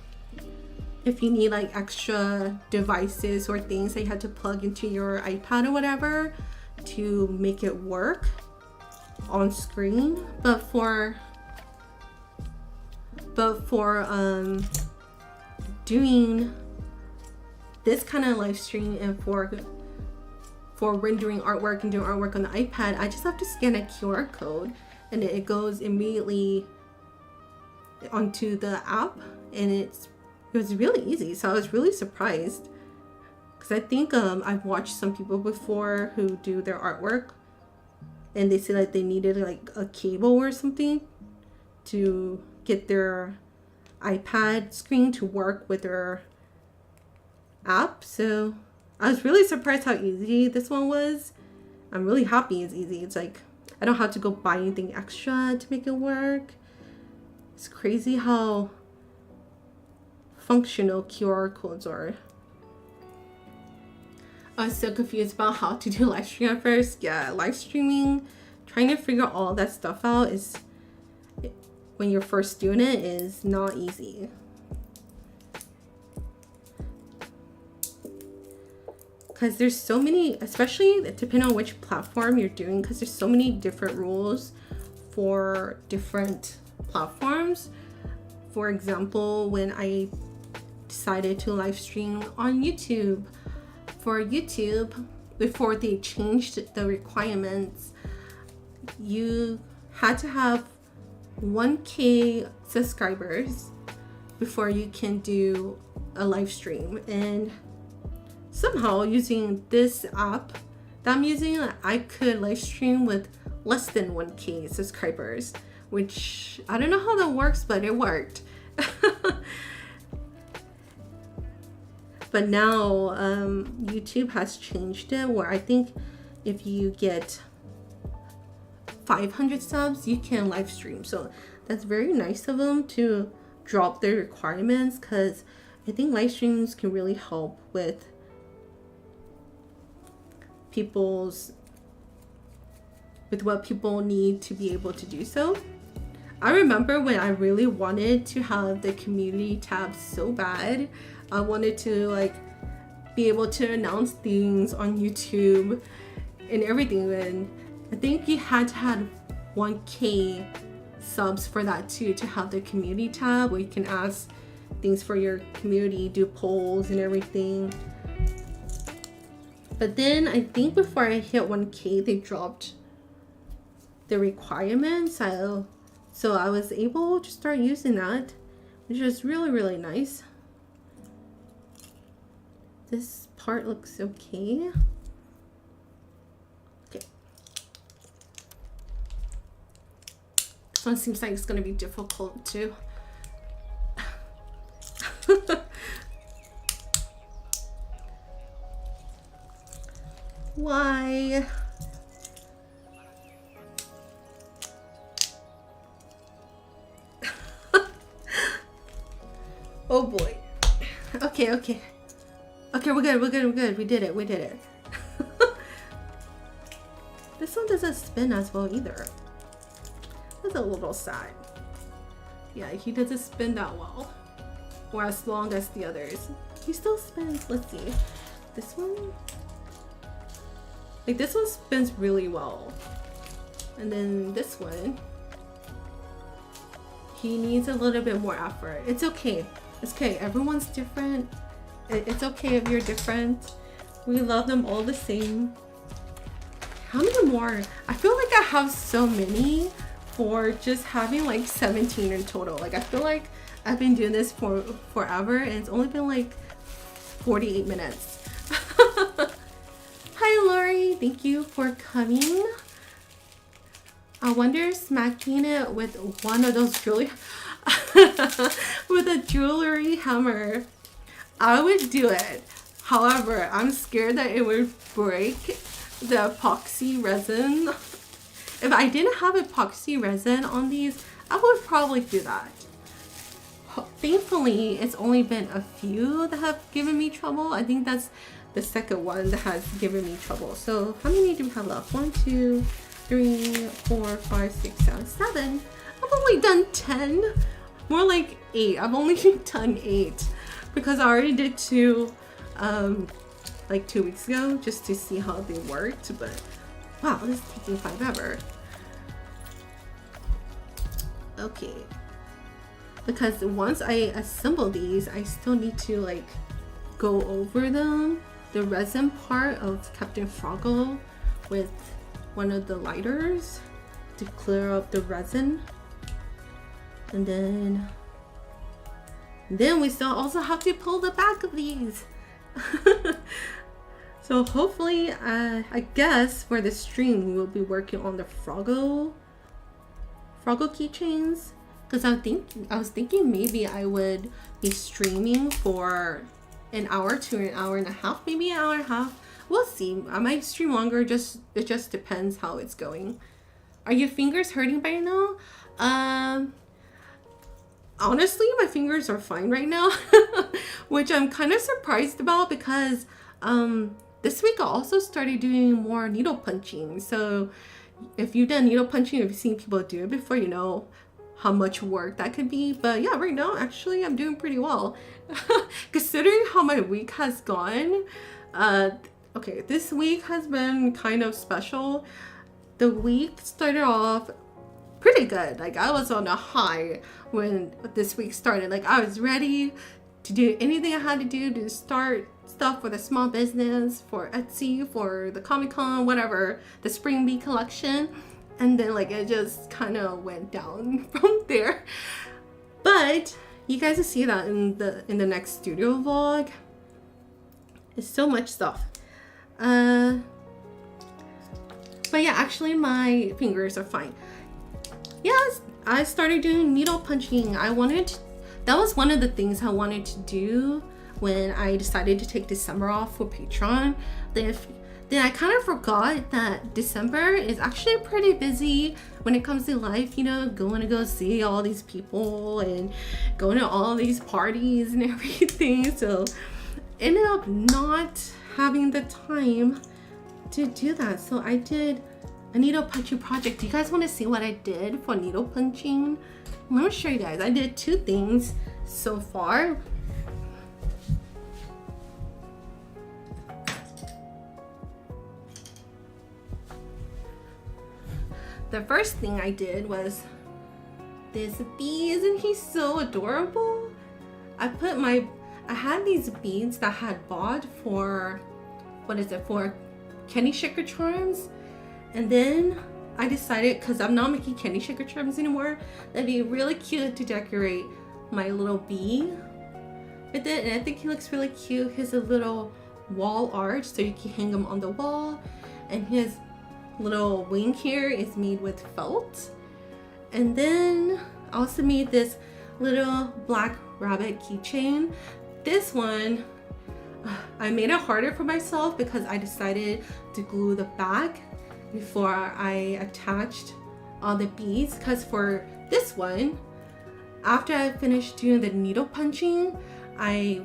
if you need like extra devices or things that you had to plug into your iPad or whatever to make it work on screen, but for doing this kind of live stream and for rendering artwork and doing artwork on the iPad, I just have to scan a QR code and it goes immediately onto the app, and it was really easy. So I was really surprised, because I think I've watched some people before who do their artwork and they say like they needed like a cable or something to get their iPad screen to work with their app. So I was really surprised how easy this one was. I'm really happy it's easy. It's like I don't have to go buy anything extra to make it work. It's crazy how functional QR codes are. I was so confused about how to do live stream at first. Yeah, live streaming, trying to figure all that stuff out is, when you're first doing it, is not easy. Because there's so many, especially depending on which platform you're doing, because there's so many different rules for different platforms. For example, when I decided to live stream on YouTube, for YouTube, before they changed the requirements, you had to have 1K subscribers before you can do a live stream. And somehow using this app that I'm using, I could live stream with less than 1K subscribers, which I don't know how that works, but it worked. But now YouTube has changed it, where I think if you get 500 subs, you can live stream. So that's very nice of them to drop their requirements, because I think live streams can really help with what people need to be able to do so. I remember when I really wanted to have the community tab so bad. I wanted to like be able to announce things on YouTube and everything, and I think you had to have 1K subs for that too, to have the community tab where you can ask things for your community, do polls and everything. But then I think before I hit 1K, they dropped the requirements. So I was able to start using that, which is really, really nice. This part looks okay. Okay. This one seems like it's gonna be difficult too. Why? Oh boy. Okay, okay. Okay, we're good, we're good, we're good. We did it, we did it. This one doesn't spin as well either. That's a little sad. Yeah, he doesn't spin that well. Or as long as the others. He still spins. Let's see. This one? Like this one spins really well. And then this one, he needs a little bit more effort. It's okay. It's okay. Everyone's different. It's okay if you're different. We love them all the same. How many more? I feel like I have so many for just having like 17 in total. Like I feel like I've been doing this for forever and it's only been like 48 minutes. Hi Lori, thank you for coming. I wonder smacking it with one of those jewelry with a jewelry hammer. I would do it. However, I'm scared that it would break the epoxy resin. If I didn't have epoxy resin on these, I would probably do that. Thankfully, it's only been a few that have given me trouble. I think that's the second one that has given me trouble. So how many do we have left? 1, 2, 3, 4, 5, 6, 7, 7. I've only done 10. More like 8. I've only done 8 because I already did 2 like 2 weeks ago just to see how they worked. But wow, this is taking forever. Okay. Because once I assemble these, I still need to like go over them, the resin part of Captain Froggle with one of the lighters to clear up the resin. And then we still also have to pull the back of these. So hopefully, I guess for the stream, we'll be working on the Froggle keychains. Because I was thinking maybe I would be streaming for an hour to an hour and a half, maybe an hour and a half. We'll see. I might stream longer. It just depends how it's going. Are your fingers hurting by now? Honestly, my fingers are fine right now, which I'm kind of surprised about because this week I also started doing more needle punching. So if you've done needle punching, if you've seen people do it before, you know how much work that could be. But yeah, right now actually I'm doing pretty well considering how my week has gone. Okay, this week has been kind of special. The week started off pretty good. Like I was on a high when this week started. Like I was ready to do anything I had to do to start stuff for the small business, for Etsy, for the Comic-Con, whatever, the Spring Bee collection. And then like it just kind of went down from there. But you guys will see that in the next studio vlog. It's so much stuff. But yeah, actually my fingers are fine. Yes, I started doing needle punching. That was one of the things I wanted to do when I decided to take December off for Patreon. Then I kind of forgot that December is actually pretty busy when it comes to life, you know, going to go see all these people and going to all these parties and everything. So ended up not having the time to do that. So I did a needle punching project. Do you guys want to see what I did for needle punching? Let me show you guys. I did 2 things so far. The first thing I did was this bees, and he's so adorable. I had these beads that I had bought for, for candy shaker charms. And then I decided, because I'm not making candy shaker charms anymore, that'd be really cute to decorate my little bee with it. And I think he looks really cute. He has a little wall art, so you can hang him on the wall. And his little wing here is made with felt. And then I also made this little black rabbit keychain. This one, I made it harder for myself because I decided to glue the back before I attached all the beads. Because for this one, after I finished doing the needle punching, I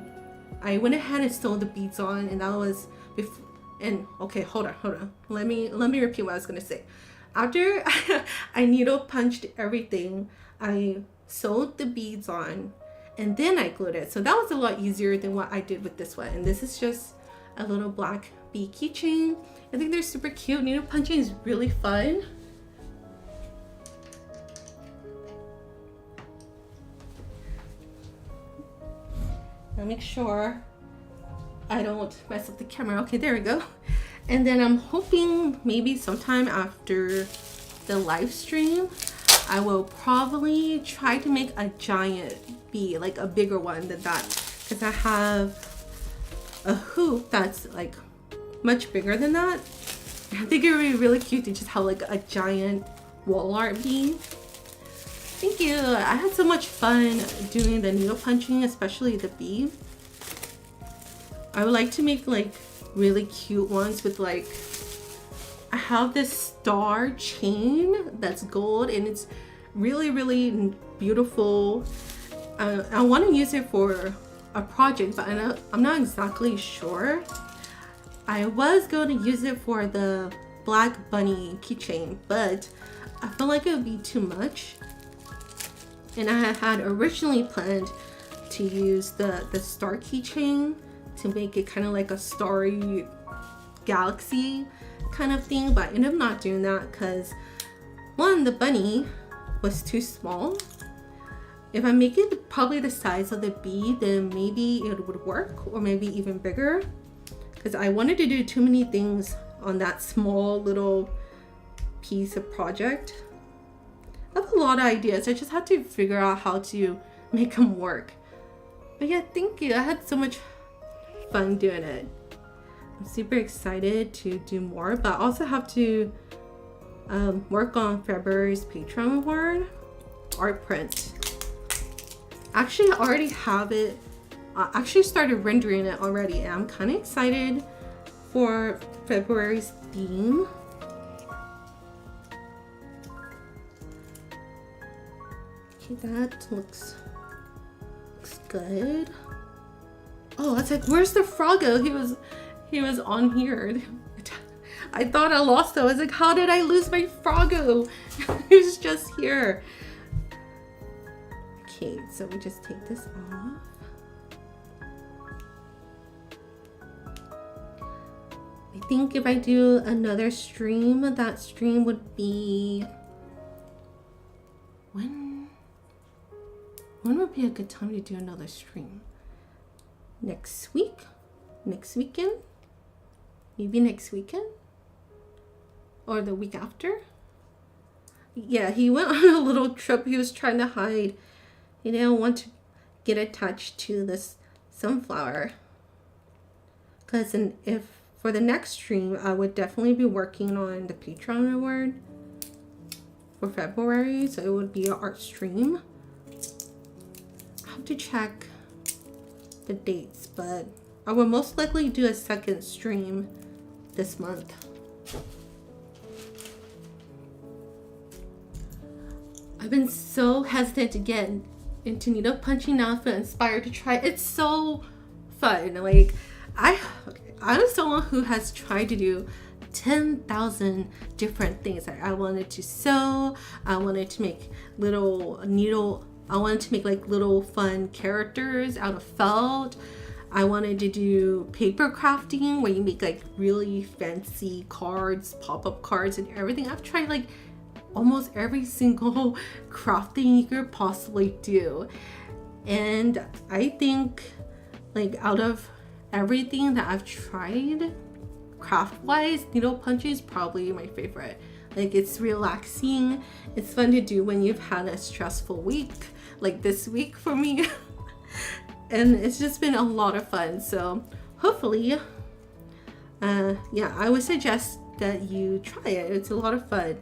went ahead and sewed the beads on, and that was before. And okay, hold on. Let me repeat what I was gonna say. After I needle punched everything, I sewed the beads on, and then I glued it. So that was a lot easier than what I did with this one. And this is just a little black bee keychain. I think they're super cute. Needle punching is really fun. I'll make sure I don't mess up the camera. Okay, there we go. And then I'm hoping maybe sometime after the live stream, I will probably try to make a giant bee, like a bigger one than that, because I have a hoop that's like much bigger than that. I think it would be really cute to just have like a giant wall art bee. Thank you. I had so much fun doing the needle punching, especially the bee. I would like to make like really cute ones with like, I have this star chain that's gold and it's really, really beautiful. I want to use it for a project, but I'm not exactly sure. I was going to use it for the black bunny keychain, but I feel like it would be too much. And I had originally planned to use the star keychain to make it kind of like a starry galaxy kind of thing, but I ended up not doing that because one, the bunny was too small. If I make it probably the size of the bee, then maybe it would work, or maybe even bigger, because I wanted to do too many things on that small little piece of project. I have a lot of ideas. I just have to figure out how to make them work. But yeah, thank you. I had so much fun doing it. I'm super excited to do more, but I also have to work on February's Patreon award art print. Actually, I already have it. I actually started rendering it already, and I'm kind of excited for February's theme. Okay, that looks good. Oh, I was like, where's the Froggo? He was on here. I thought I lost him. I was like, how did I lose my Froggo? He was just here. Okay, so we just take this off. I think if I do another stream, that stream would be when would be a good time to do another stream? Next week? Next weekend? Maybe next weekend? Or the week after? Yeah, he went on a little trip. He was trying to hide. He didn't want to get attached to this sunflower. Because if for the next stream, I would definitely be working on the Patreon award for February. So it would be an art stream. I have to check the dates, but I will most likely do a second stream this month. I've been so hesitant to get into needle punching. Now I feel inspired to try. It's so fun. Like I'm someone who has tried to do 10,000 different things. I wanted to sew. I wanted to make I wanted to make like little fun characters out of felt. I wanted to do paper crafting where you make like really fancy cards, pop-up cards and everything. I've tried like almost every single crafting you could possibly do. And I think like out of everything that I've tried, craft wise, needle punching is probably my favorite. Like, it's relaxing, it's fun to do when you've had a stressful week, like this week for me. And it's just been a lot of fun. So hopefully, yeah, I would suggest that you try it. It's a lot of fun.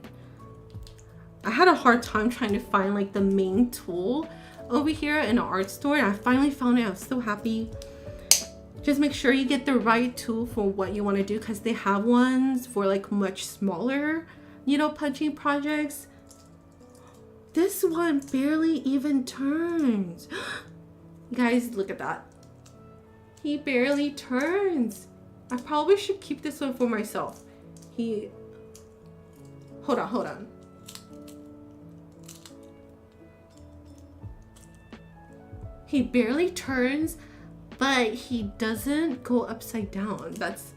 I had a hard time trying to find like the main tool over here in an art store, and I finally found it. I was so happy. Just make sure you get the right tool for what you want to do, because they have ones for like much smaller needle punching projects. This one barely even turns. Guys, look at that. He barely turns. I probably should keep this one for myself. Hold on. He barely turns, but he doesn't go upside down. That's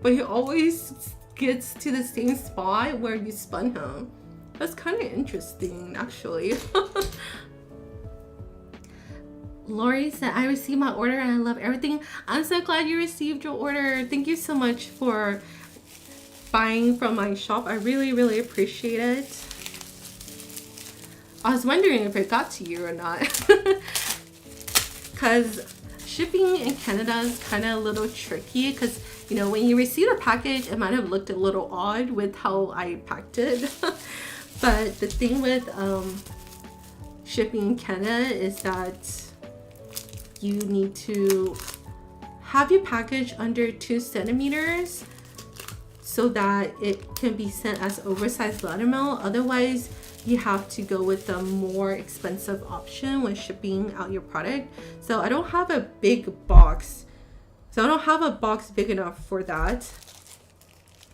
but he always gets to the same spot where you spun him. That's kind of interesting, actually. Lori said, I received my order and I love everything. I'm so glad you received your order. Thank you so much for buying from my shop. I really, really appreciate it. I was wondering if it got to you or not. Because shipping in Canada is kind of a little tricky, because, you know, when you receive a package, it might have looked a little odd with how I packed it. But the thing with shipping in Canada is that you need to have your package under 2 centimeters so that it can be sent as oversized letter mail. Otherwise, you have to go with the more expensive option when shipping out your product. So I don't have a big box. So I don't have a box big enough for that.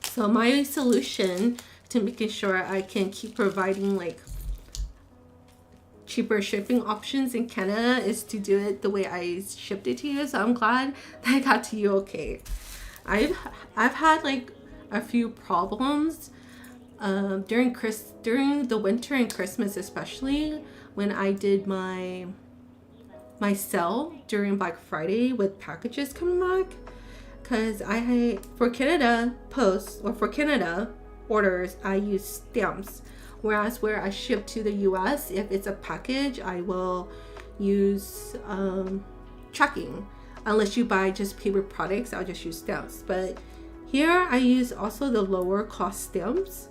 So my solution to making sure I can keep providing like cheaper shipping options in Canada is to do it the way I shipped it to you. So I'm glad that I got to you okay. I've had like a few problems during the winter and Christmas, especially when I did my sale during Black Friday with packages coming back, because for Canada posts or for Canada orders I use stamps, whereas where I ship to the US, if it's a package, I will use tracking. Unless you buy just paper products, I'll just use stamps. But here I use also the lower cost stamps.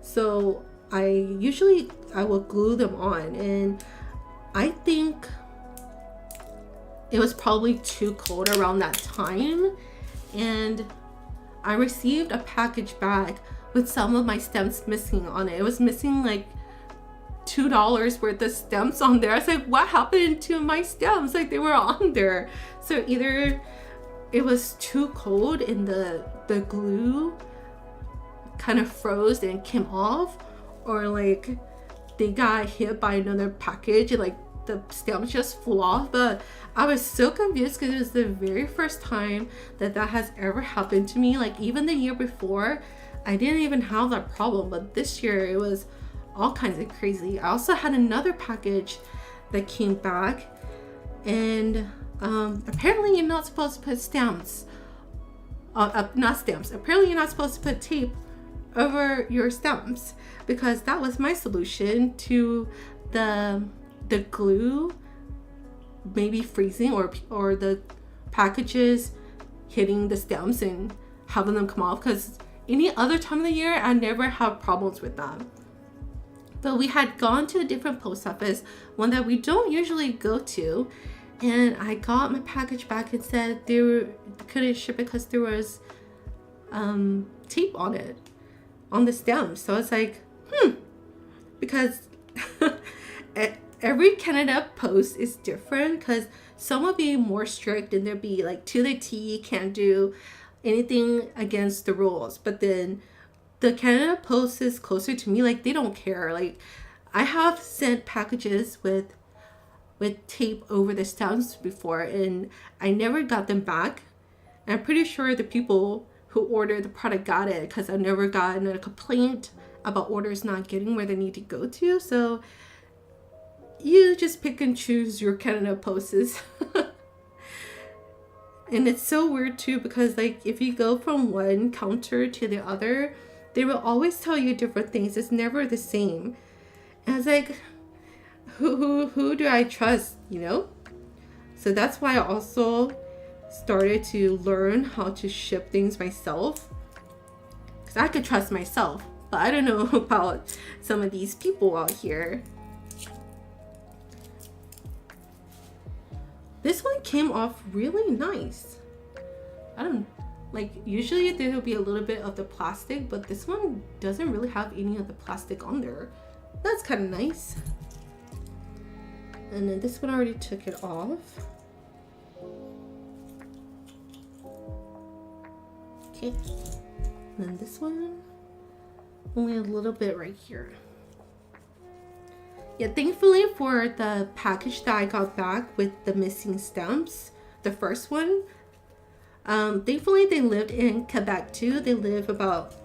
So I will glue them on, and I think it was probably too cold around that time, and I received a package back with some of my stamps missing on it. It was missing like $2 worth of stamps on there. I was like, what happened to my stamps? Like, they were on there. So either it was too cold and the glue kind of froze and came off, or like they got hit by another package and like the stamps just flew off. But I was so confused because it was the very first time that has ever happened to me. Like, even the year before, I didn't even have that problem, but this year it was all kinds of crazy. I also had another package that came back, and apparently you're not supposed to put stamps, not stamps. Apparently you're not supposed to put tape over your stamps, because that was my solution to the glue maybe freezing or the packages hitting the stamps and having them come off, because any other time of the year I never have problems with that. But we had gone to a different post office, one that we don't usually go to, and I got my package back and said they couldn't ship it because there was tape on it, on the stamp. So it's like, because every Canada post is different, because some will be more strict and they'll be like to the T, can't do anything against the rules. But then the Canada post is closer to me, like they don't care. Like, I have sent packages with tape over the stamps before, and I never got them back. And I'm pretty sure the people who ordered the product got it, because I've never gotten a complaint about orders not getting where they need to go to. So you just pick and choose your Canada posts. And it's so weird too, because like if you go from one counter to the other, they will always tell you different things. It's never the same. And it's like, who do I trust, you know? So that's why I also started to learn how to ship things myself, because I could trust myself, but I don't know about some of these people out here. This one came off really nice. I don't like, usually there will be a little bit of the plastic, but this one doesn't really have any of the plastic on there. That's kind of nice. And then this one, I already took it off. Okay. And then this one, only a little bit right here. Yeah, thankfully for the package that I got back with the missing stamps, the first one, thankfully they lived in Quebec too. They live about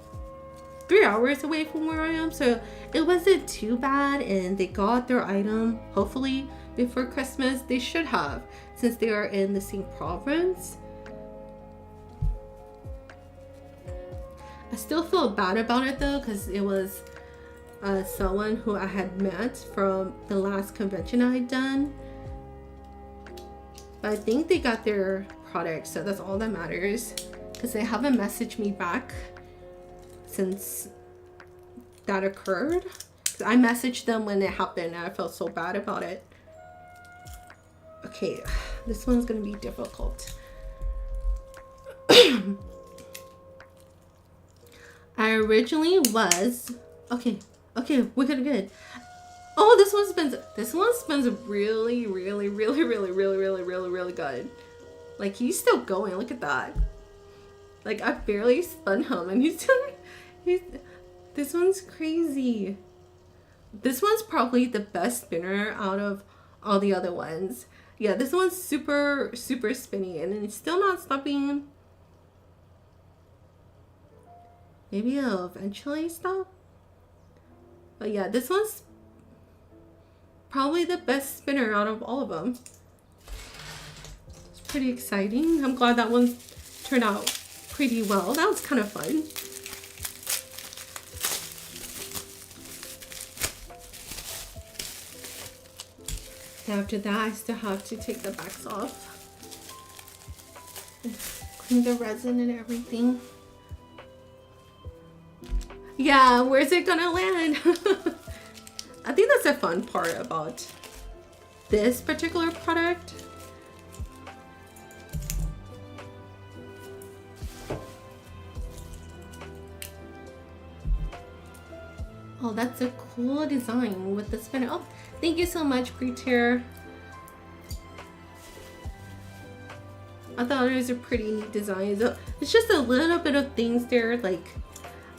3 hours away from where I am, so it wasn't too bad, and they got their item hopefully before Christmas. They should have, since they are in the same province. I still feel bad about it though, because it was someone who I had met from the last convention I had done. But I think they got their product, so that's all that matters, because they haven't messaged me back since that occurred. I messaged them when it happened and I felt so bad about it. Okay, this one's gonna be difficult. I originally was okay, we're good. Oh, this one spins really good. Like, he's still going. Look at that. Like, I barely spun him and he's this one's crazy. This one's probably the best spinner out of all the other ones. Yeah, this one's super spinny, and it's still not stopping. Maybe it'll eventually stop. But yeah, this one's probably the best spinner out of all of them. It's pretty exciting. I'm glad that one turned out pretty well. That was kind of fun. After that, I still have to take the backs off and clean the resin and everything. Yeah, where's it gonna land? I think that's the fun part about this particular product. Oh, that's a cool design with the spinner. Oh, thank you so much, Pre-Tier. I thought it was a pretty neat design. So it's just a little bit of things there, like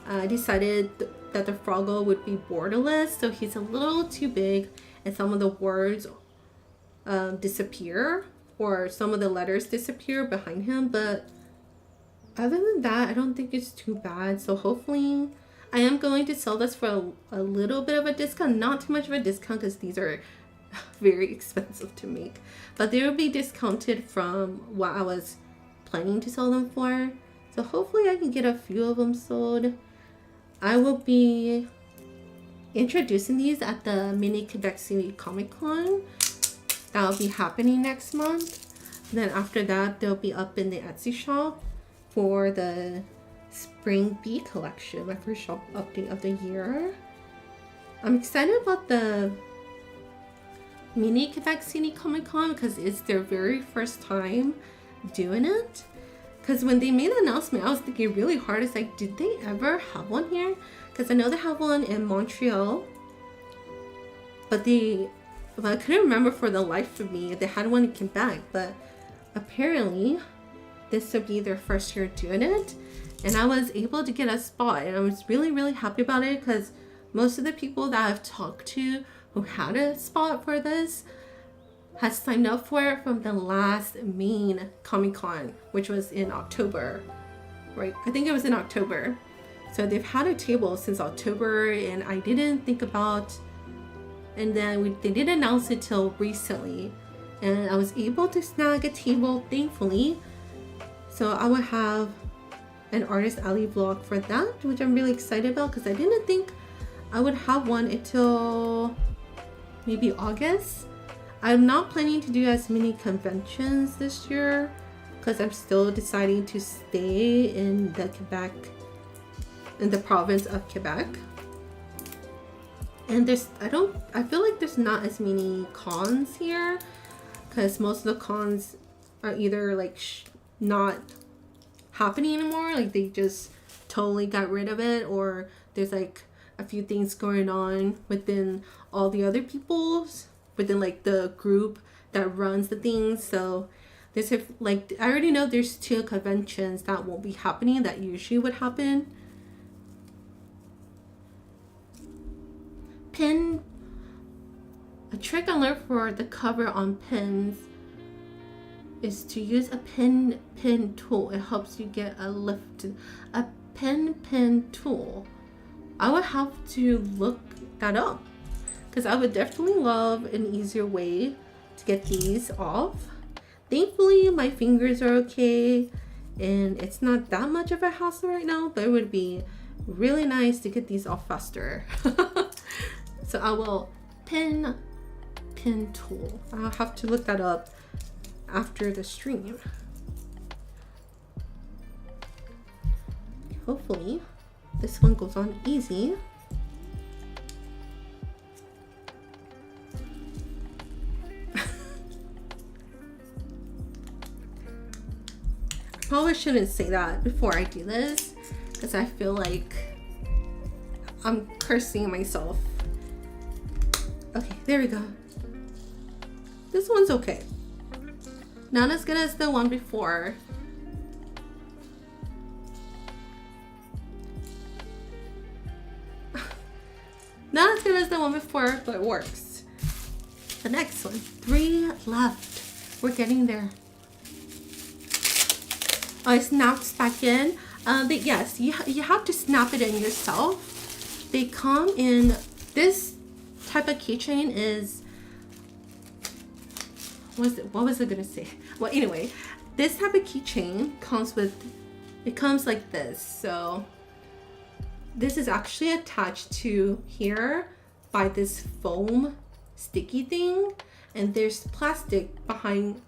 I decided that the Froggle would be borderless, so he's a little too big and some of the words disappear, or some of the letters disappear behind him, but other than that, I don't think it's too bad. So hopefully I am going to sell this for a little bit of a discount, not too much of a discount because these are very expensive to make, but they will be discounted from what I was planning to sell them for. So hopefully I can get a few of them sold. I will be introducing these at the Mini Quebec City Comiccon. That will be happening next month. And then after that, they'll be up in the Etsy shop for the Spring Bee collection, my first shop update of the year. I'm excited about the Mini Quebec City Comiccon because it's their very first time doing it. Because when they made the announcement, I was thinking really hard. It's like, did they ever have one here? Because I know they have one in Montreal, but I couldn't remember for the life of me if they had one in Quebec. But apparently, this will be their first year doing it, and I was able to get a spot, and I was really happy about it because most of the people that I've talked to who had a spot for this had signed up for it from the last main Comic Con, which was in October, right? I think it was in October. So they've had a table since October, and I didn't think about, and then they didn't announce it till recently, and I was able to snag a table, thankfully. So I will have an Artist Alley vlog for that, which I'm really excited about, because I didn't think I would have one until maybe August. I'm not planning to do as many conventions this year because I'm still deciding to stay in the province of Quebec. And I feel like there's not as many cons here, because most of the cons are either like not happening anymore, like they just totally got rid of it, or there's like a few things going on within all the other people's, within like the group that runs the things. So there's like, I already know there's 2 conventions that won't be happening that usually would happen. Pin, a trick I learned for the cover on pins is to use a pin tool. It helps you get a lift. A pin tool. I would have to look that up, because I would definitely love an easier way to get these off. Thankfully my fingers are okay and it's not that much of a hassle right now, but it would be really nice to get these off faster. So I will pin tool. I'll have to look that up after the stream. Hopefully this one goes on easy. Probably shouldn't say that before I do this, because I feel like I'm cursing myself. Okay, there we go. This one's okay. Not as good as the one before. Not as good as the one before, but it works. The next one, 3 left. We're getting there. Oh, it snaps back in. Yes, you have to snap it in yourself. They come in, this type of keychain is, what was I gonna say? Well, anyway, this type of keychain comes like this. So this is actually attached to here by this foam sticky thing, and there's plastic on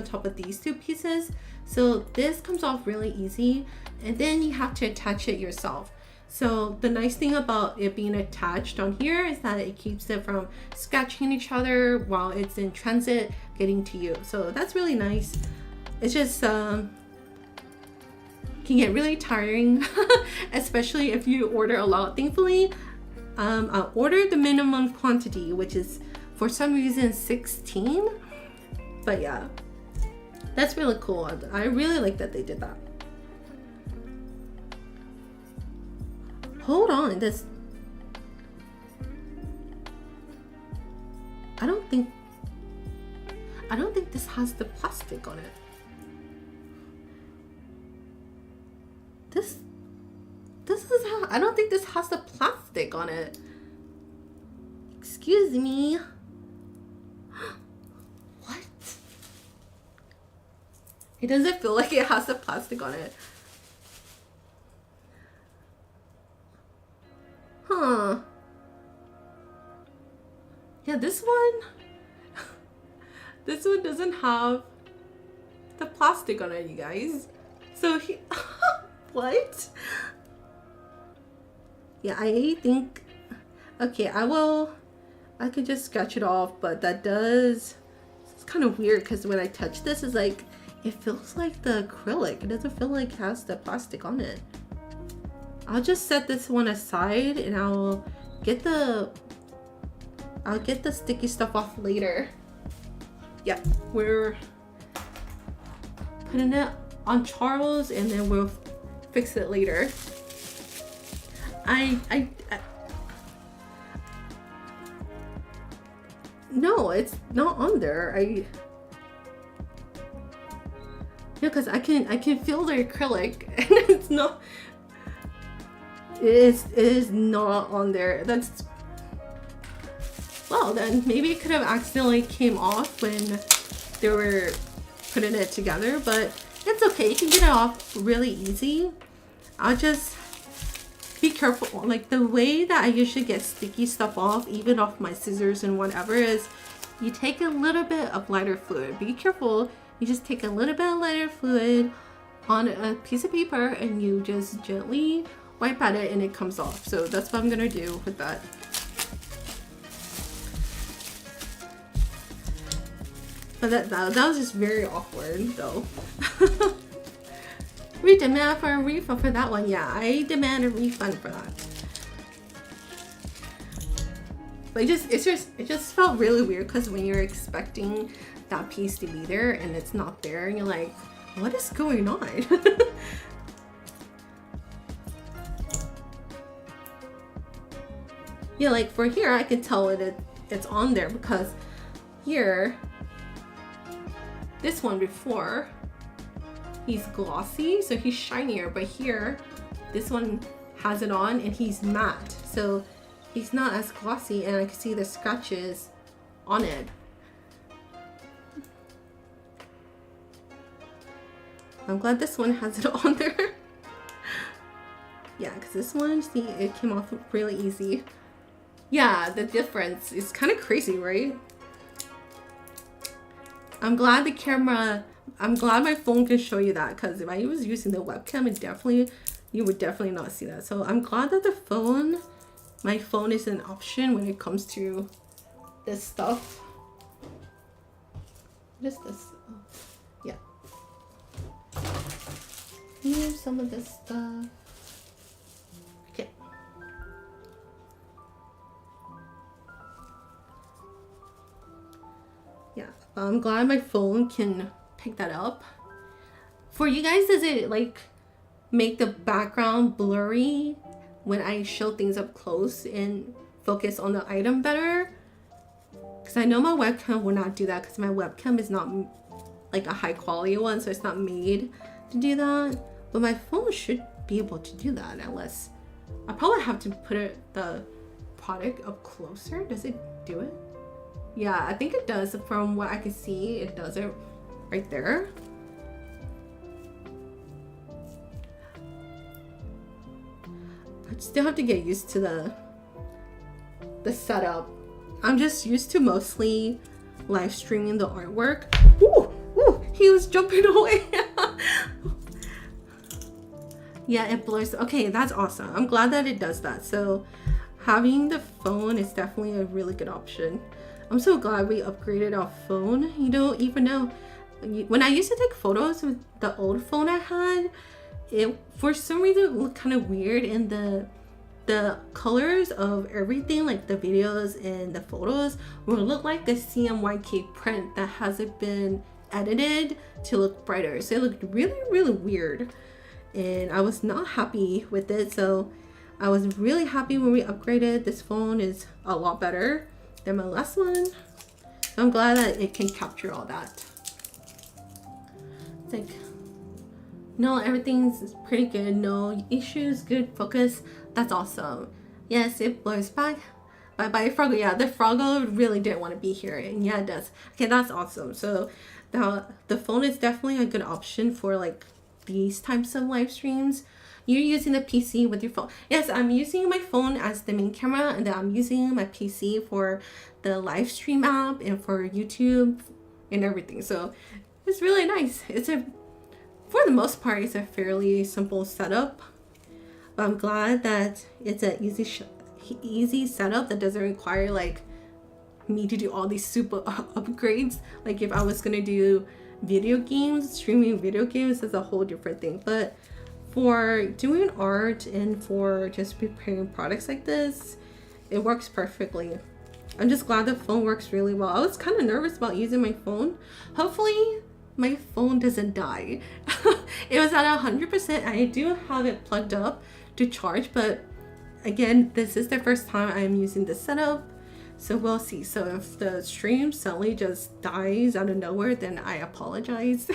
top of these 2 pieces. So this comes off really easy, and then you have to attach it yourself. So the nice thing about it being attached on here is that it keeps it from scratching each other while it's in transit getting to you. So that's really nice. It's just can get really tiring, especially if you order a lot. Thankfully, I ordered the minimum quantity, which is for some reason 16. But yeah, that's really cool. I really like that they did that. Hold on, this, I don't think this has the plastic on it. This is how, I don't think this has the plastic on it. Excuse me. What? It doesn't feel like it has the plastic on it. Huh. Yeah, this one doesn't have the plastic on it, you guys. So what? Yeah, I think, okay, I could just scratch it off, but it's kind of weird because when I touch this, it's like, it feels like the acrylic. It doesn't feel like it has the plastic on it. I'll just set this one aside and I'll get the sticky stuff off later. Yeah, we're putting it on Charles and then we'll fix it later. No, it's not on there. Yeah, because I can feel the acrylic and it's not. It is not on there. That's, well, then maybe it could have accidentally came off when they were putting it together, but it's okay. You can get it off really easy. I'll just be careful. Like the way that I usually get sticky stuff off, even off my scissors and whatever, is you take a little bit of lighter fluid. Be careful. You just take a little bit of lighter fluid on a piece of paper and you just gently wipe at it and it comes off. So that's what I'm gonna do with that. But that was just very awkward though. We demand for a refund for that one. Yeah, I demand a refund for that. But it just felt really weird because when you're expecting that piece to be there and it's not there and you're like, what is going on? Yeah, like for here I can tell it's on there because here, this one before, he's glossy, so he's shinier, but here, this one has it on and he's matte, so he's not as glossy and I can see the scratches on it. I'm glad this one has it on there. Yeah, because this one, see, it came off really easy. Yeah, the difference is kind of crazy, right? I'm glad my phone can show you that, because if I was using the webcam, you would definitely not see that. So I'm glad that my phone is an option when it comes to this stuff. What is this? Oh, yeah. Here's some of this stuff. Okay. Yeah, I'm glad my phone can pick that up. For you guys, does it like make the background blurry when I show things up close and focus on the item better? Because I know my webcam will not do that, because my webcam is not like a high quality one, so it's not made to do that. But my phone should be able to do that, unless I probably have to put the product up closer. Does it do it? Yeah, I think it does. From what I can see, it does it right there. I still have to get used to the setup. I'm just used to mostly live streaming the artwork. Ooh, ooh, he was jumping away. Yeah, it blurs. Okay, that's awesome. I'm glad that it does that. So having the phone is definitely a really good option. I'm so glad we upgraded our phone. You don't even know. When I used to take photos with the old phone I had, it for some reason looked kind of weird, and the colors of everything, like the videos and the photos, will look like the CMYK print that hasn't been edited to look brighter. So it looked really, really weird, and I was not happy with it. So I was really happy when we upgraded. This phone is a lot better than my last one. So I'm glad that it can capture all that. It's like, no, everything's pretty good. No issues, good focus. That's awesome. Yes, it blurs back. Bye Froggle. Yeah, the Froggle really didn't want to be here, and yeah, it does. Okay, that's awesome. So the phone is definitely a good option for like these types of live streams. You're using the PC with your phone. Yes, I'm using my phone as the main camera, and then I'm using my PC for the live stream app and for YouTube and everything. So it's really nice. For the most part, it's a fairly simple setup. But I'm glad that it's an easy setup that doesn't require like me to do all these super upgrades. Like if I was gonna do video games, streaming video games is a whole different thing. But for doing art and for just preparing products like this, it works perfectly. I'm just glad the phone works really well. I was kind of nervous about using my phone. Hopefully my phone doesn't die. It was at 100%. I do have it plugged up to charge, but again, this is the first time I'm using this setup, so we'll see. So if the stream suddenly just dies out of nowhere, then I apologize.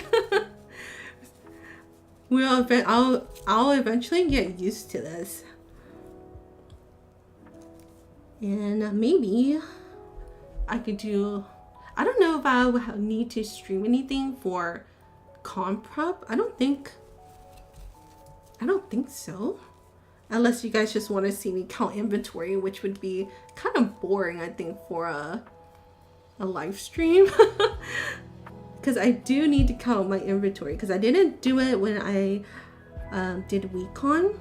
I'll eventually get used to this. And maybe I could do, I don't know if I would need to stream anything for con prep. I don't think so. Unless you guys just want to see me count inventory, which would be kind of boring, I think, for a live stream. Because I do need to count my inventory, because I didn't do it when I did WeCon.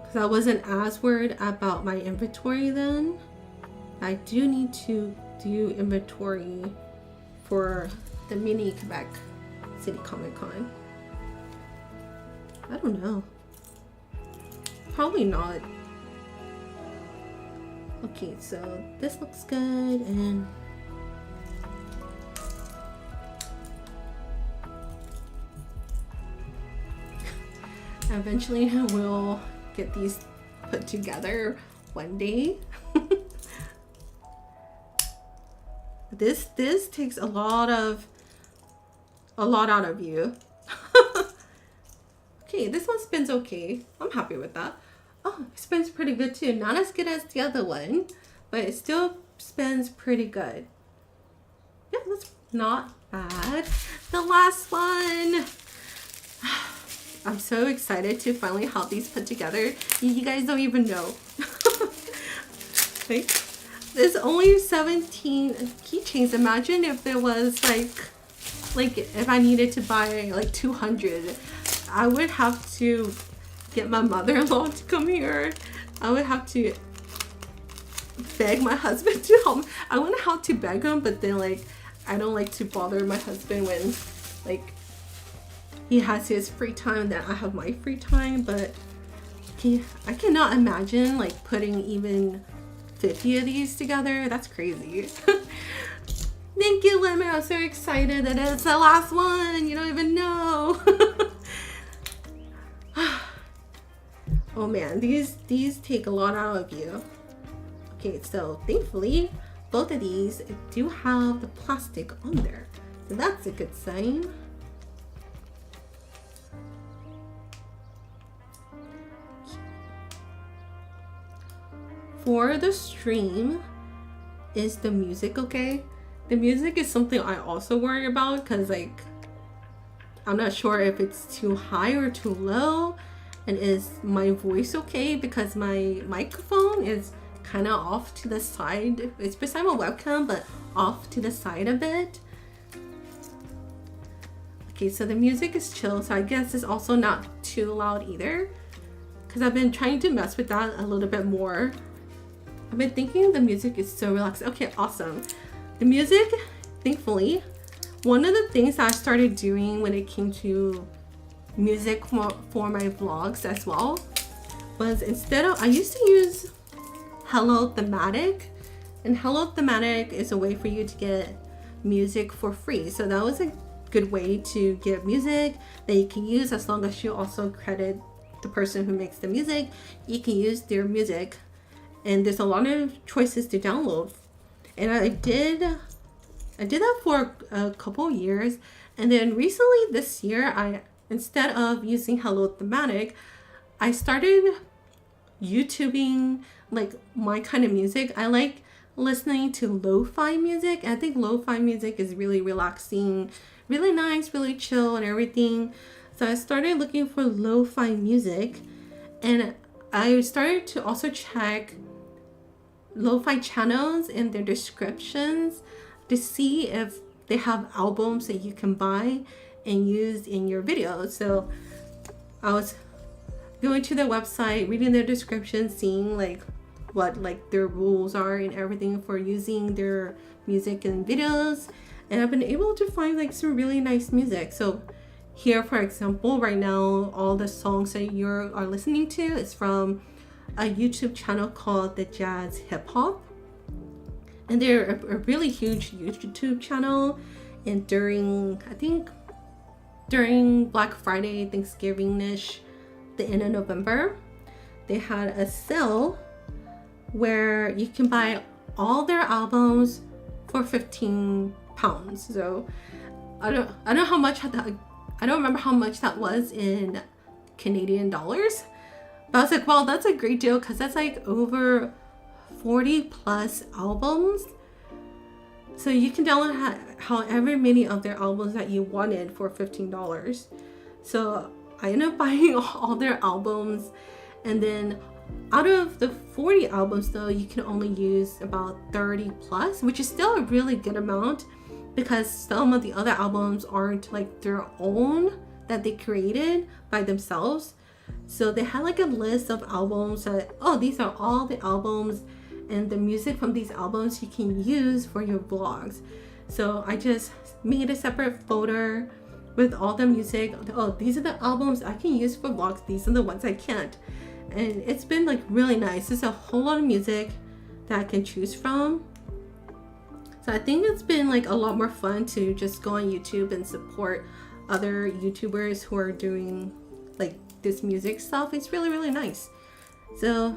Because I wasn't as worried about my inventory then. I do need to do inventory for the Mini Quebec City Comiccon. I don't know. Probably not. Okay, so this looks good, and eventually we'll get these put together one day. This takes a lot out of you. Okay, this one spins okay. I'm happy with that. Oh, it spins pretty good too. Not as good as the other one, but it still spins pretty good. Yeah, that's not bad. The last one. I'm so excited to finally have these put together. You guys don't even know. Like, there's only 17 keychains. Imagine if there was like if I needed to buy like 200. I would have to get my mother-in-law to come here. I would have to beg my husband to help. I wouldn't have to beg him, but then like I don't like to bother my husband when like he has his free time, then I have my free time. But I cannot imagine like putting even 50 of these together. That's crazy. Thank you, Lemon. I'm so excited that it's the last one. You don't even know. Oh man, these take a lot out of you. Okay, so thankfully both of these do have the plastic on there, so that's a good sign. For the stream, is the music okay? The music is something I also worry about, because like I'm not sure if it's too high or too low. And is my voice okay? Because my microphone is kind of off to the side. It's beside my webcam, but off to the side a bit. Okay, so the music is chill, so I guess it's also not too loud either, because I've been trying to mess with that a little bit more. I've been thinking the music is so relaxed. Okay, awesome. The music, thankfully, one of the things that I started doing when it came to music for my vlogs as well was, instead of, I used to use Hello Thematic, and Hello Thematic is a way for you to get music for free. So that was a good way to get music that you can use, as long as you also credit the person who makes the music. You can use their music, and there's a lot of choices to download. And I did that for a couple years, and then recently this year, instead of using Hello Thematic, I started YouTubing like my kind of music. I like listening to lo-fi music. I think lo-fi music is really relaxing, really nice, really chill and everything. So I started looking for lo-fi music, and I started to also check lo-fi channels and their descriptions to see if they have albums that you can buy and use in your videos. So I was going to their website, reading their description, seeing like what like their rules are and everything for using their music and videos, and I've been able to find like some really nice music. So here, for example, right now all the songs that you are listening to is from a YouTube channel called the Jazz Hop, and they're a really huge YouTube channel. And during Black Friday, Thanksgiving-ish, the end of November, they had a sale where you can buy all their albums for £15. So I don't remember how much that was in Canadian dollars, But I was like, wow, that's a great deal because that's like over 40 plus albums. So you can download however many of their albums that you wanted for $15. So I ended up buying all their albums, and then out of the 40 albums though, you can only use about 30 plus, which is still a really good amount because some of the other albums aren't like their own that they created by themselves. So they had like a list of albums that, oh, these are all the albums and the music from these albums you can use for your vlogs. So I just made a separate folder with all the music. Oh, these are the albums I can use for vlogs, these are the ones I can't. And it's been like really nice. There's a whole lot of music that I can choose from. So I think it's been like a lot more fun to just go on YouTube and support other YouTubers who are doing like this music stuff. It's really, really nice. So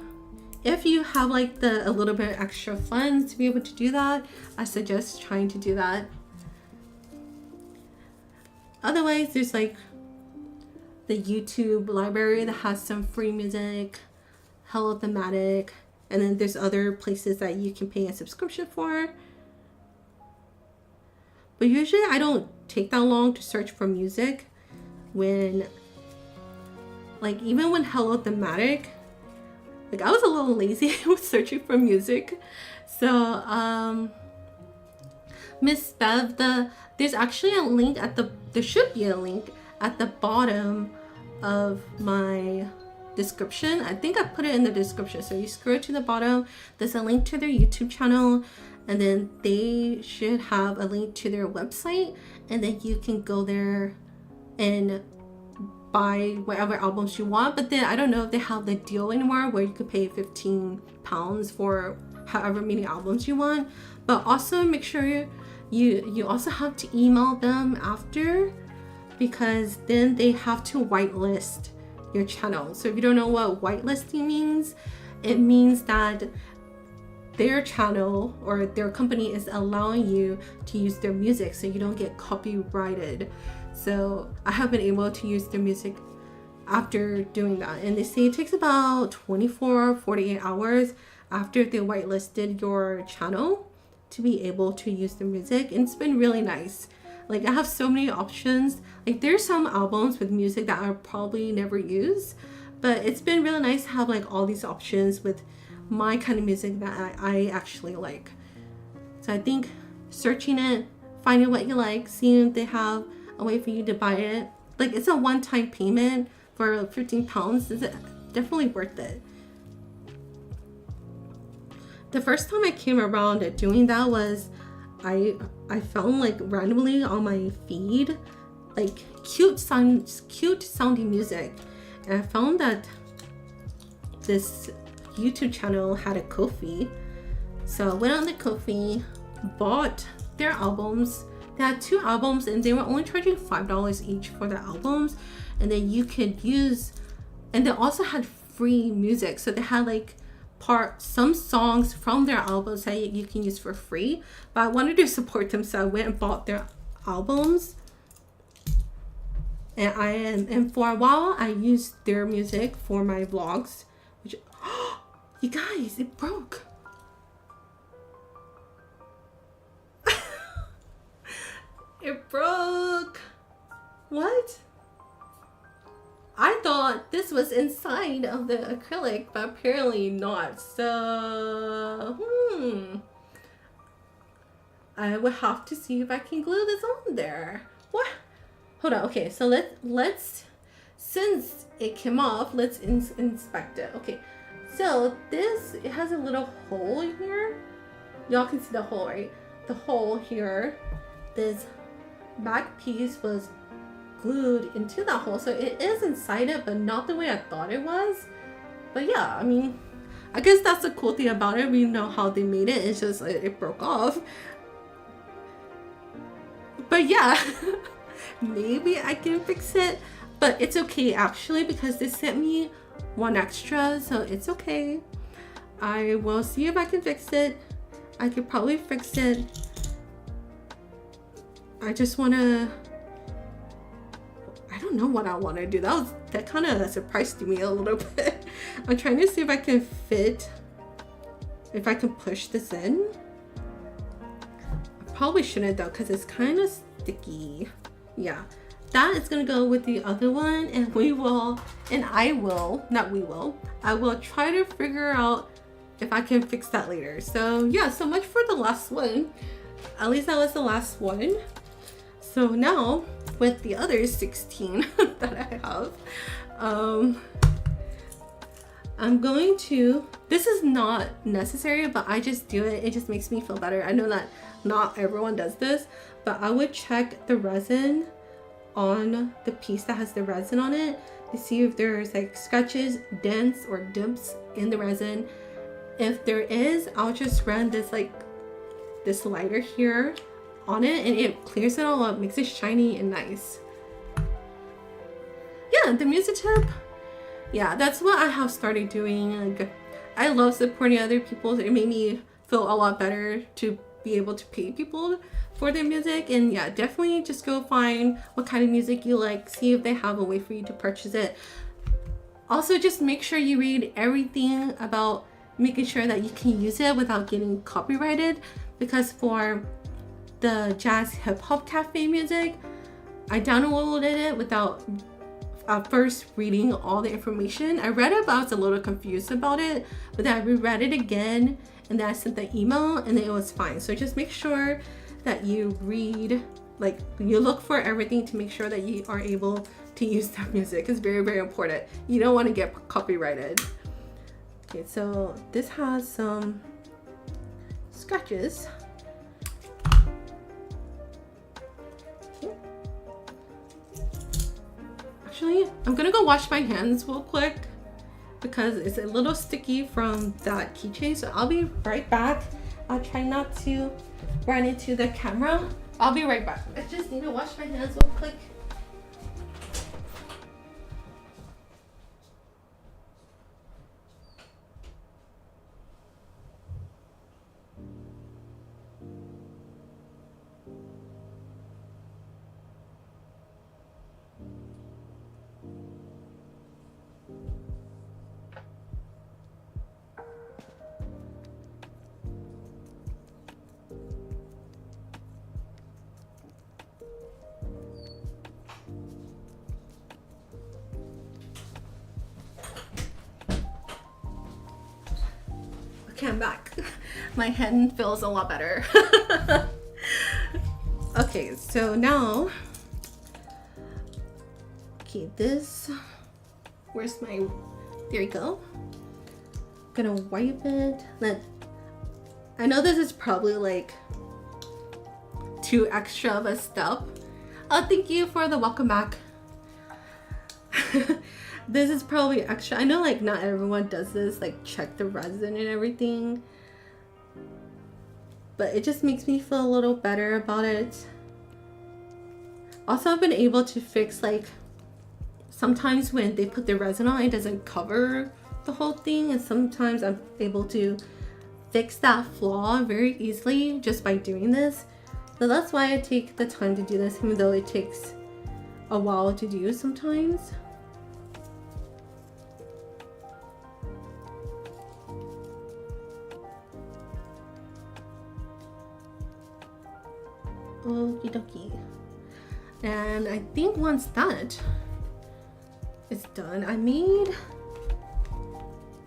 if you have like a little bit extra funds to be able to do that, I suggest trying to do that. Otherwise, there's like the YouTube library that has some free music, Hello Thematic, and then there's other places that you can pay a subscription for. But usually I don't take that long to search for music when, like, even when Hello Thematic, like I was a little lazy with searching for music. So Miss Bev, there's actually a link at there should be a link at the bottom of my description. I think I put it in the description. So you scroll to the bottom, there's a link to their YouTube channel, and then they should have a link to their website, and then you can go there and buy whatever albums you want. But then I don't know if they have the deal anymore where you could pay £15 for however many albums you want. But also make sure you also have to email them after, because then they have to whitelist your channel. So if you don't know what whitelisting means, it means that their channel or their company is allowing you to use their music so you don't get copyrighted. So I have been able to use their music after doing that, and they say it takes about 48 hours after they whitelisted your channel to be able to use the music. And it's been really nice. Like I have so many options. Like there's some albums with music that I'll probably never use, but it's been really nice to have like all these options with my kind of music that I actually like. So I think searching it, finding what you like, seeing if they have a way for you to buy it, like it's a one-time payment for £15, is definitely worth it. The first time I came around at doing that was I found like randomly on my feed like cute sounding music, and I found that this YouTube channel had a Ko-fi. So I went on the Ko-fi, bought their albums. They had 2 albums and they were only charging $5 each for the albums, and then you could use, and they also had free music. So they had like some songs from their albums that you can use for free, but I wanted to support them, so I went and bought their albums. And for a while I used their music for my vlogs, which you guys, it broke. It broke. What? I thought this was inside of the acrylic, but apparently not. So, I will have to see if I can glue this on there. What? Hold on. Okay, so let's since it came off, let's inspect it. Okay, so it has a little hole here. Y'all can see the hole, right? The hole here. This back piece was glued into that hole, so it is inside it, but not the way I thought it was. But yeah, I mean, I guess that's the cool thing about it. We know how they made it. It's just it broke off. But yeah, maybe I can fix it, but it's okay actually, because they sent me one extra, so it's okay. I will see if I can fix it. I could probably fix it. I just want to, I don't know what I want to do. That kind of surprised me a little bit. I'm trying to see if I can fit, if I can push this in. I probably shouldn't though, because it's kind of sticky. Yeah, that is gonna go with the other one, and I will try to figure out if I can fix that later. So yeah, so much for the last one. At least that was the last one. So now with the other 16 that I have, I'm going to, this is not necessary, but I just do it. It just makes me feel better. I know that not everyone does this, but I would check the resin on the piece that has the resin on it to see if there's like scratches, dents, or dips in the resin. If there is, I'll just run this lighter here on it, and it clears it all up, makes it shiny and nice. Yeah, the music tip, yeah, that's what I have started doing. Like, I love supporting other people. It made me feel a lot better to be able to pay people for their music. And yeah, definitely just go find what kind of music you like, see if they have a way for you to purchase it. Also, just make sure you read everything about making sure that you can use it without getting copyrighted, because for the Jazz Hop Café music, I downloaded it without first reading all the information. I read it, but I was a little confused about it, but then I reread it again, and then I sent the email, and then it was fine. So just make sure that you read, like, you look for everything to make sure that you are able to use that music. It's very, very important. You don't want to get copyrighted. Okay, so this has some scratches. Actually, I'm gonna go wash my hands real quick because it's a little sticky from that keychain. So I'll be right back. I'll try not to run into the camera. I'll be right back. I just need to wash my hands real quick. Okay, I'm back. My hand feels a lot better. Okay, so now, okay, this, where's my, there you go. I'm gonna wipe it. I know this is probably like too extra of a step. Oh, thank you for the welcome back. This is probably extra. I know like not everyone does this, like check the resin and everything, but it just makes me feel a little better about it. Also, I've been able to fix, like, sometimes when they put the resin on, it doesn't cover the whole thing, and sometimes I'm able to fix that flaw very easily just by doing this. So that's why I take the time to do this, even though it takes a while to do sometimes. Okie dokie. And I think once that is done, I made,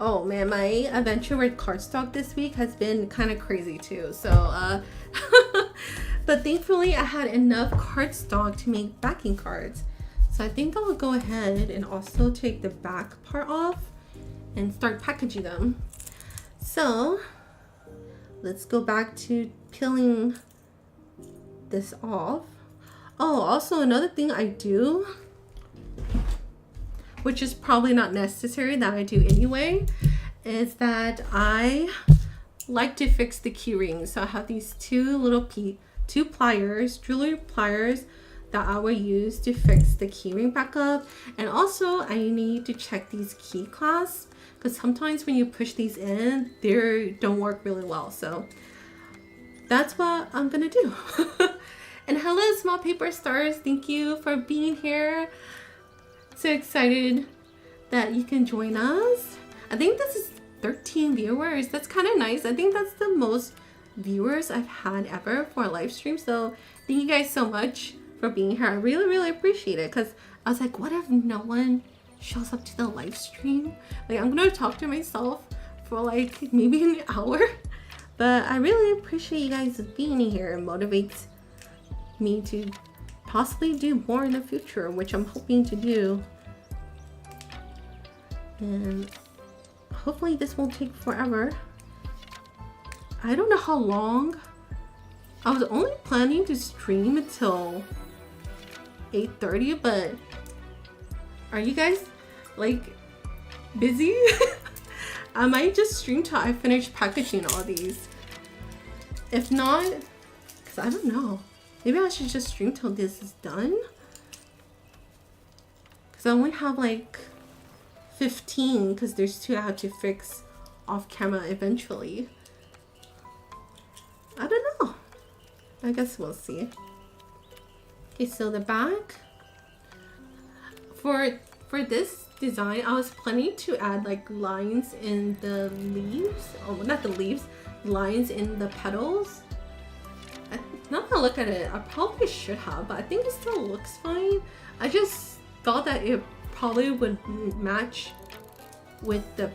oh man, my adventure with cardstock this week has been kind of crazy too. So, but thankfully I had enough cardstock to make backing cards. So I think I'll go ahead and also take the back part off and start packaging them. So let's go back to peeling this off. Oh, also another thing I do, which is probably not necessary, that I do anyway, is that I like to fix the key rings. So I have these two pliers, jewelry pliers, that I will use to fix the key ring back up. And also I need to check these key clasps, because sometimes when you push these in, they don't work really well. So that's what I'm gonna do. And hello, small paper stars. Thank you for being here. So excited that you can join us. I think this is 13 viewers. That's kind of nice. I think that's the most viewers I've had ever for a live stream. So thank you guys so much for being here. I really appreciate it, because I was like, what if no one shows up to the live stream? Like, I'm gonna talk to myself for like maybe an hour. But I really appreciate you guys being here. It motivates me to possibly do more in the future, which I'm hoping to do. And hopefully this won't take forever. I don't know how long. I was only planning to stream until 8:30, but are you guys like busy? I might just stream till I finish packaging all these. If not, because I don't know. Maybe I should just stream till this is done. Because I only have like 15, because there's 2 I have to fix off camera eventually. I don't know. I guess we'll see. Okay, so the back. For this design, I was planning to add like lines in the leaves. Oh, not the leaves. Lines in the petals. Now that I look at it, I probably should have, but I think it still looks fine. I just thought that it probably would match with the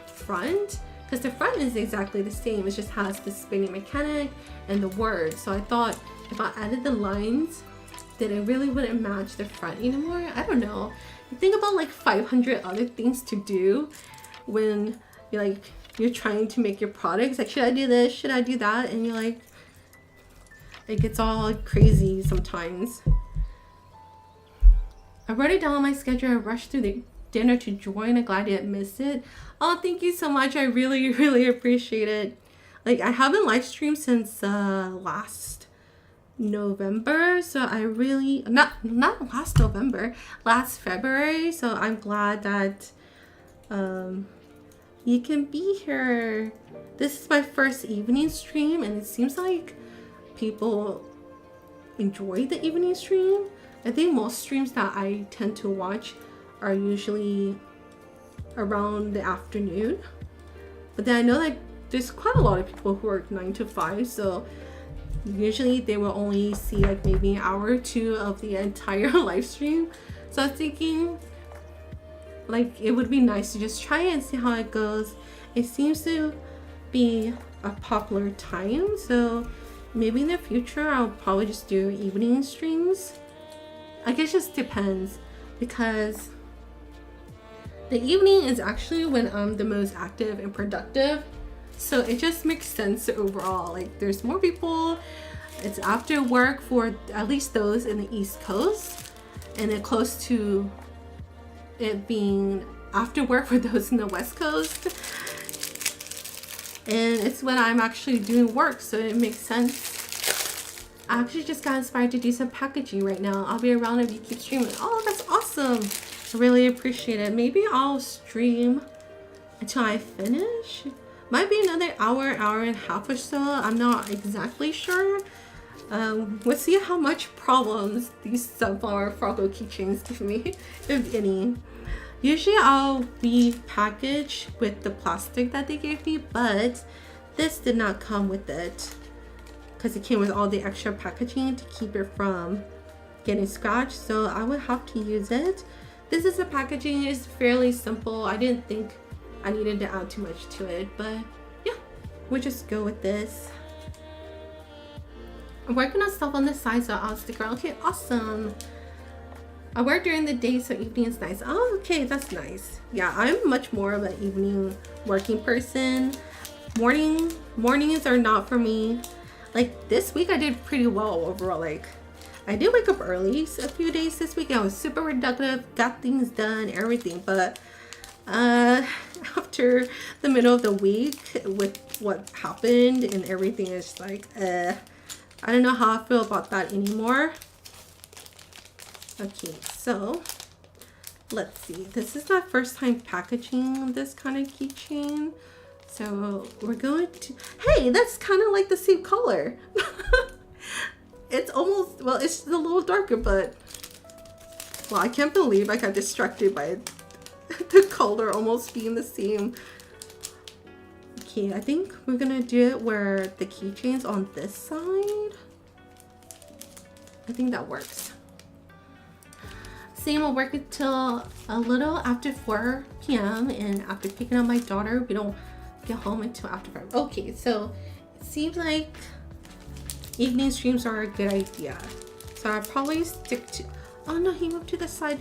front, because the front is exactly the same. It just has the spinning mechanic and the word. So I thought if I added the lines, then it really wouldn't match the front anymore. I don't know. You think about like 500 other things to do when you're trying to make your products. Like, should I do this? Should I do that? And you're like, it gets all crazy sometimes. I wrote it down on my schedule. I rushed through the dinner to join. I'm glad I didn't miss it. Oh, thank you so much. I really appreciate it. Like, I haven't live streamed since last November. So I really, not last November, last February. So I'm glad that you can be here. This is my first evening stream, and it seems like people enjoy the evening stream. I think most streams that I tend to watch are usually around the afternoon. But then I know like there's quite a lot of people who work 9 to 5, so usually they will only see like maybe an hour or 2 of the entire live stream. So I was thinking like it would be nice to just try it and see how it goes. It seems to be a popular time, so maybe in the future I'll probably just do evening streams. I guess it just depends, because the evening is actually when I'm the most active and productive. So it just makes sense overall. Like, there's more people. It's after work for at least those in the East Coast, and then close to it being after work for those in the West Coast. And it's when I'm actually doing work, so it makes sense. I actually just got inspired to do some packaging right now. I'll be around if you keep streaming. Oh, that's awesome. I really appreciate it. Maybe I'll stream until I finish. Might be another hour and a half or so. I'm not exactly sure. We'll see how much problems these sunflower froggo keychains give me, if any. Usually I'll repackage with the plastic that they gave me, but this did not come with it because it came with all the extra packaging to keep it from getting scratched. So I would have to use it. This is the packaging. It's fairly simple. I didn't think I needed to add too much to it, but yeah, we'll just go with this. I'm working on stuff on the side, so I'll stick around. Okay, awesome. I work during the day, so evening is nice. Oh, okay, that's nice. Yeah, I'm much more of an evening working person. Mornings are not for me. Like this week I did pretty well overall. Like I did wake up early a few days this week. I was super productive, got things done, everything. But after the middle of the week with what happened and everything, is like I don't know how I feel about that anymore. Okay, so let's see. This is my first time packaging this kind of keychain. So we're going to, hey, that's kind of like the same color. It's almost, well, it's a little darker, but, well, I can't believe I got distracted by the color almost being the same. Okay, I think we're gonna do it where the keychain's on this side. I think that works. Same will work until a little after 4 p.m. and after picking up my daughter, we don't get home until after 5. Okay, so it seems like evening streams are a good idea. So I'll probably stick to, oh no, he moved to the side.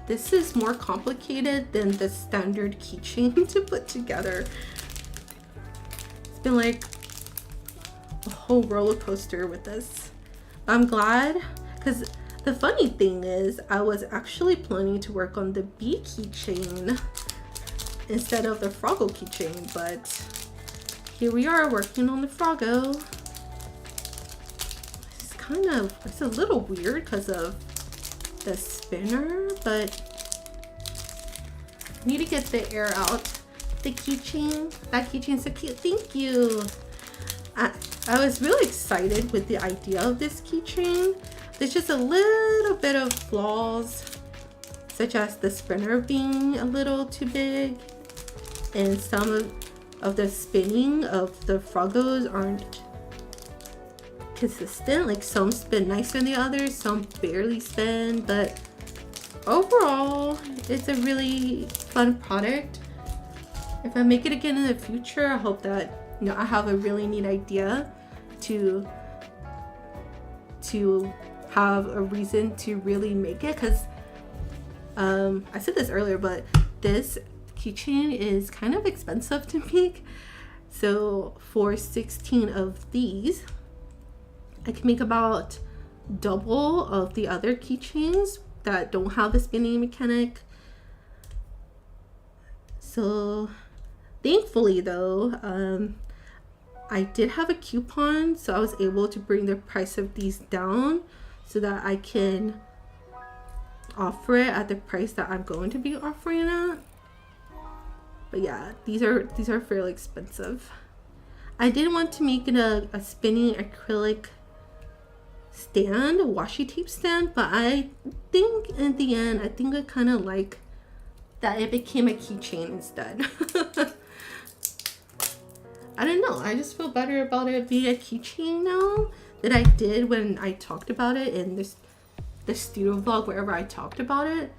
This is more complicated than the standard keychain to put together. It's been like a whole roller coaster with this. I'm glad, because the funny thing is I was actually planning to work on the bee keychain instead of the Froggo keychain, but here we are working on the Froggo. It's a little weird because of the spinner, but I need to get the air out. The keychain, that keychain's so cute. Thank you. I was really excited with the idea of this keychain. There's just a little bit of flaws, such as the spinner being a little too big, and some of the spinning of the Froggos aren't consistent. Like some spin nicer than the others, some barely spin, but overall it's a really fun product. If I make it again in the future, I hope that, you know, I have a really neat idea to have a reason to really make it, because I said this earlier, but this keychain is kind of expensive to make. So for 16 of these, I can make about double of the other keychains that don't have the spinning mechanic. So thankfully though, I did have a coupon, so I was able to bring the price of these down so that I can offer it at the price that I'm going to be offering it at. But yeah, these are fairly expensive. I did want to make it a spinning acrylic stand, a washi tape stand, but I think in the end, I think I kind of like that it became a keychain instead. I don't know, I just feel better about it being a keychain now than I did when I talked about it in this studio vlog, wherever I talked about it.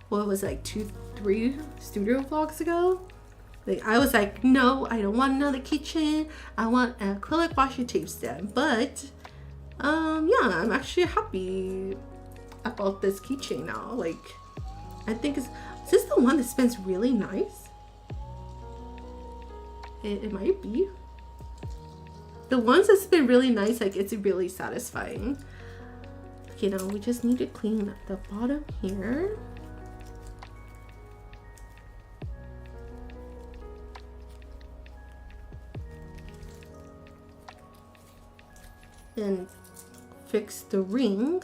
What was it, like 2-3 studio vlogs ago? Like I was like, no, I don't want another keychain, I want an acrylic washi tape stand. But yeah, I'm actually happy about this keychain now. Like I think is this the one that spins really nice? It might be. The ones that spin really nice, like it's really satisfying. Okay, now we just need to clean the bottom here. And fix the ring.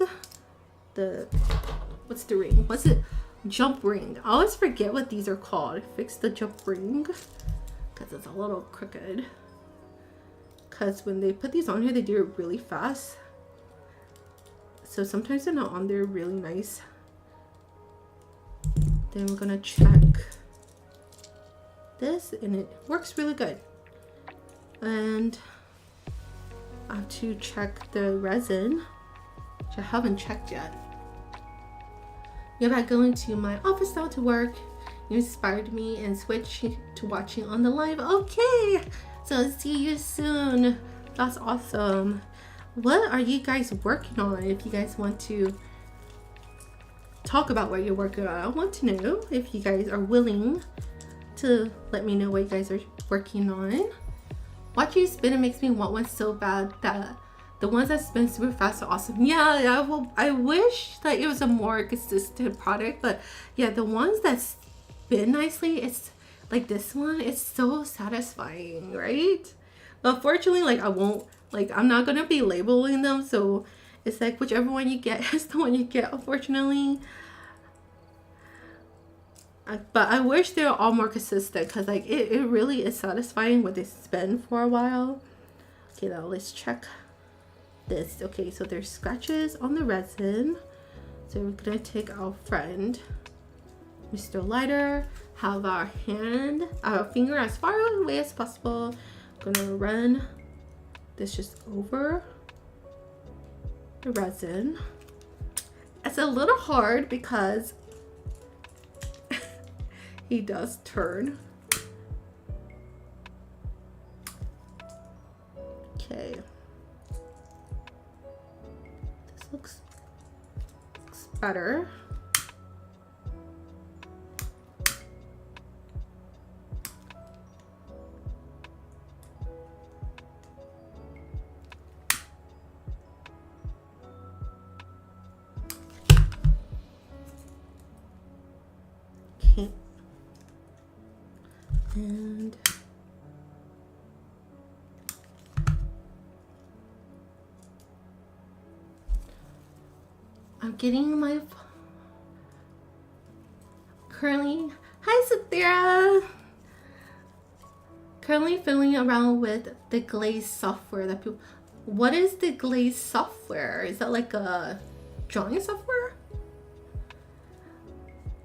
What's the ring? What's it? Jump ring. I always forget what these are called. Fix the jump ring because it's a little crooked. Because when they put these on here, they do it really fast. So sometimes they're not on there really nice. Then we're gonna check this, and it works really good. And I have to check the resin, which I haven't checked yet. If I go into my office now to work, you inspired me and switch to watching on the live. Okay, so see you soon. That's awesome. What are you guys working on? If you guys want to talk about what you're working on, I want to know if you guys are willing to let me know what you guys are working on. Watching you spin, it makes me want one so bad. That the ones that spin super fast are awesome. Yeah, I wish that it was a more consistent product, but yeah, the ones that spin nicely, it's like this one, it's so satisfying, right? But fortunately, like I'm not gonna be labeling them, so it's like whichever one you get is the one you get, unfortunately. But I wish they were all more consistent, because like it really is satisfying when they spin for a while. Okay, now let's check this. Okay, so there's scratches on the resin, so we're gonna take our friend Mr. Lighter, have our finger as far away as possible. I'm gonna run this just over the resin. It's a little hard because he does turn. Okay. This looks better. Okay. And I'm getting my currently, hi Cynthia, currently fiddling around with the glaze software that people, what is the glaze software? Is that like a drawing software?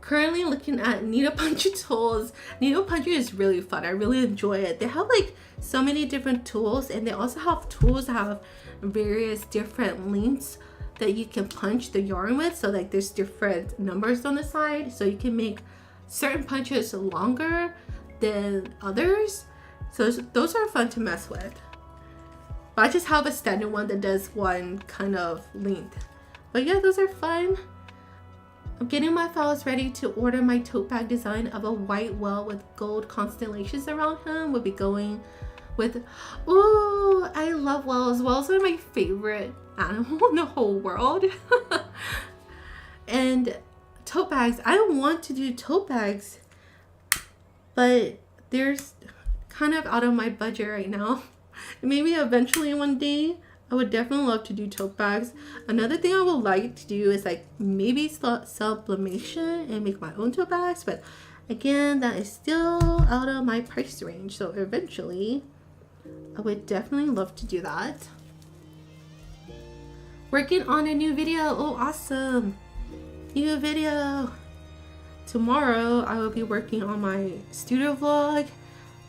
Currently looking at needle puncher tools. Needle puncher is really fun. I really enjoy it. They have like so many different tools, and they also have tools that have various different lengths that you can punch the yarn with. So like there's different numbers on the side, so you can make certain punches longer than others. So those are fun to mess with. But I just have a standard one that does one kind of length. But yeah, those are fun. I'm getting my files ready to order my tote bag design of a white whale with gold constellations around him. We'll be going with, ooh, I love whales. Whales are my favorite animal in the whole world. And tote bags, I want to do tote bags, but there's kind of out of my budget right now. Maybe eventually one day I would definitely love to do tote bags. Another thing I would like to do is like maybe sublimation and make my own tote bags, but again, that is still out of my price range. So eventually I would definitely love to do that. Working on a new video. Oh, awesome. New video. Tomorrow I will be working on my studio vlog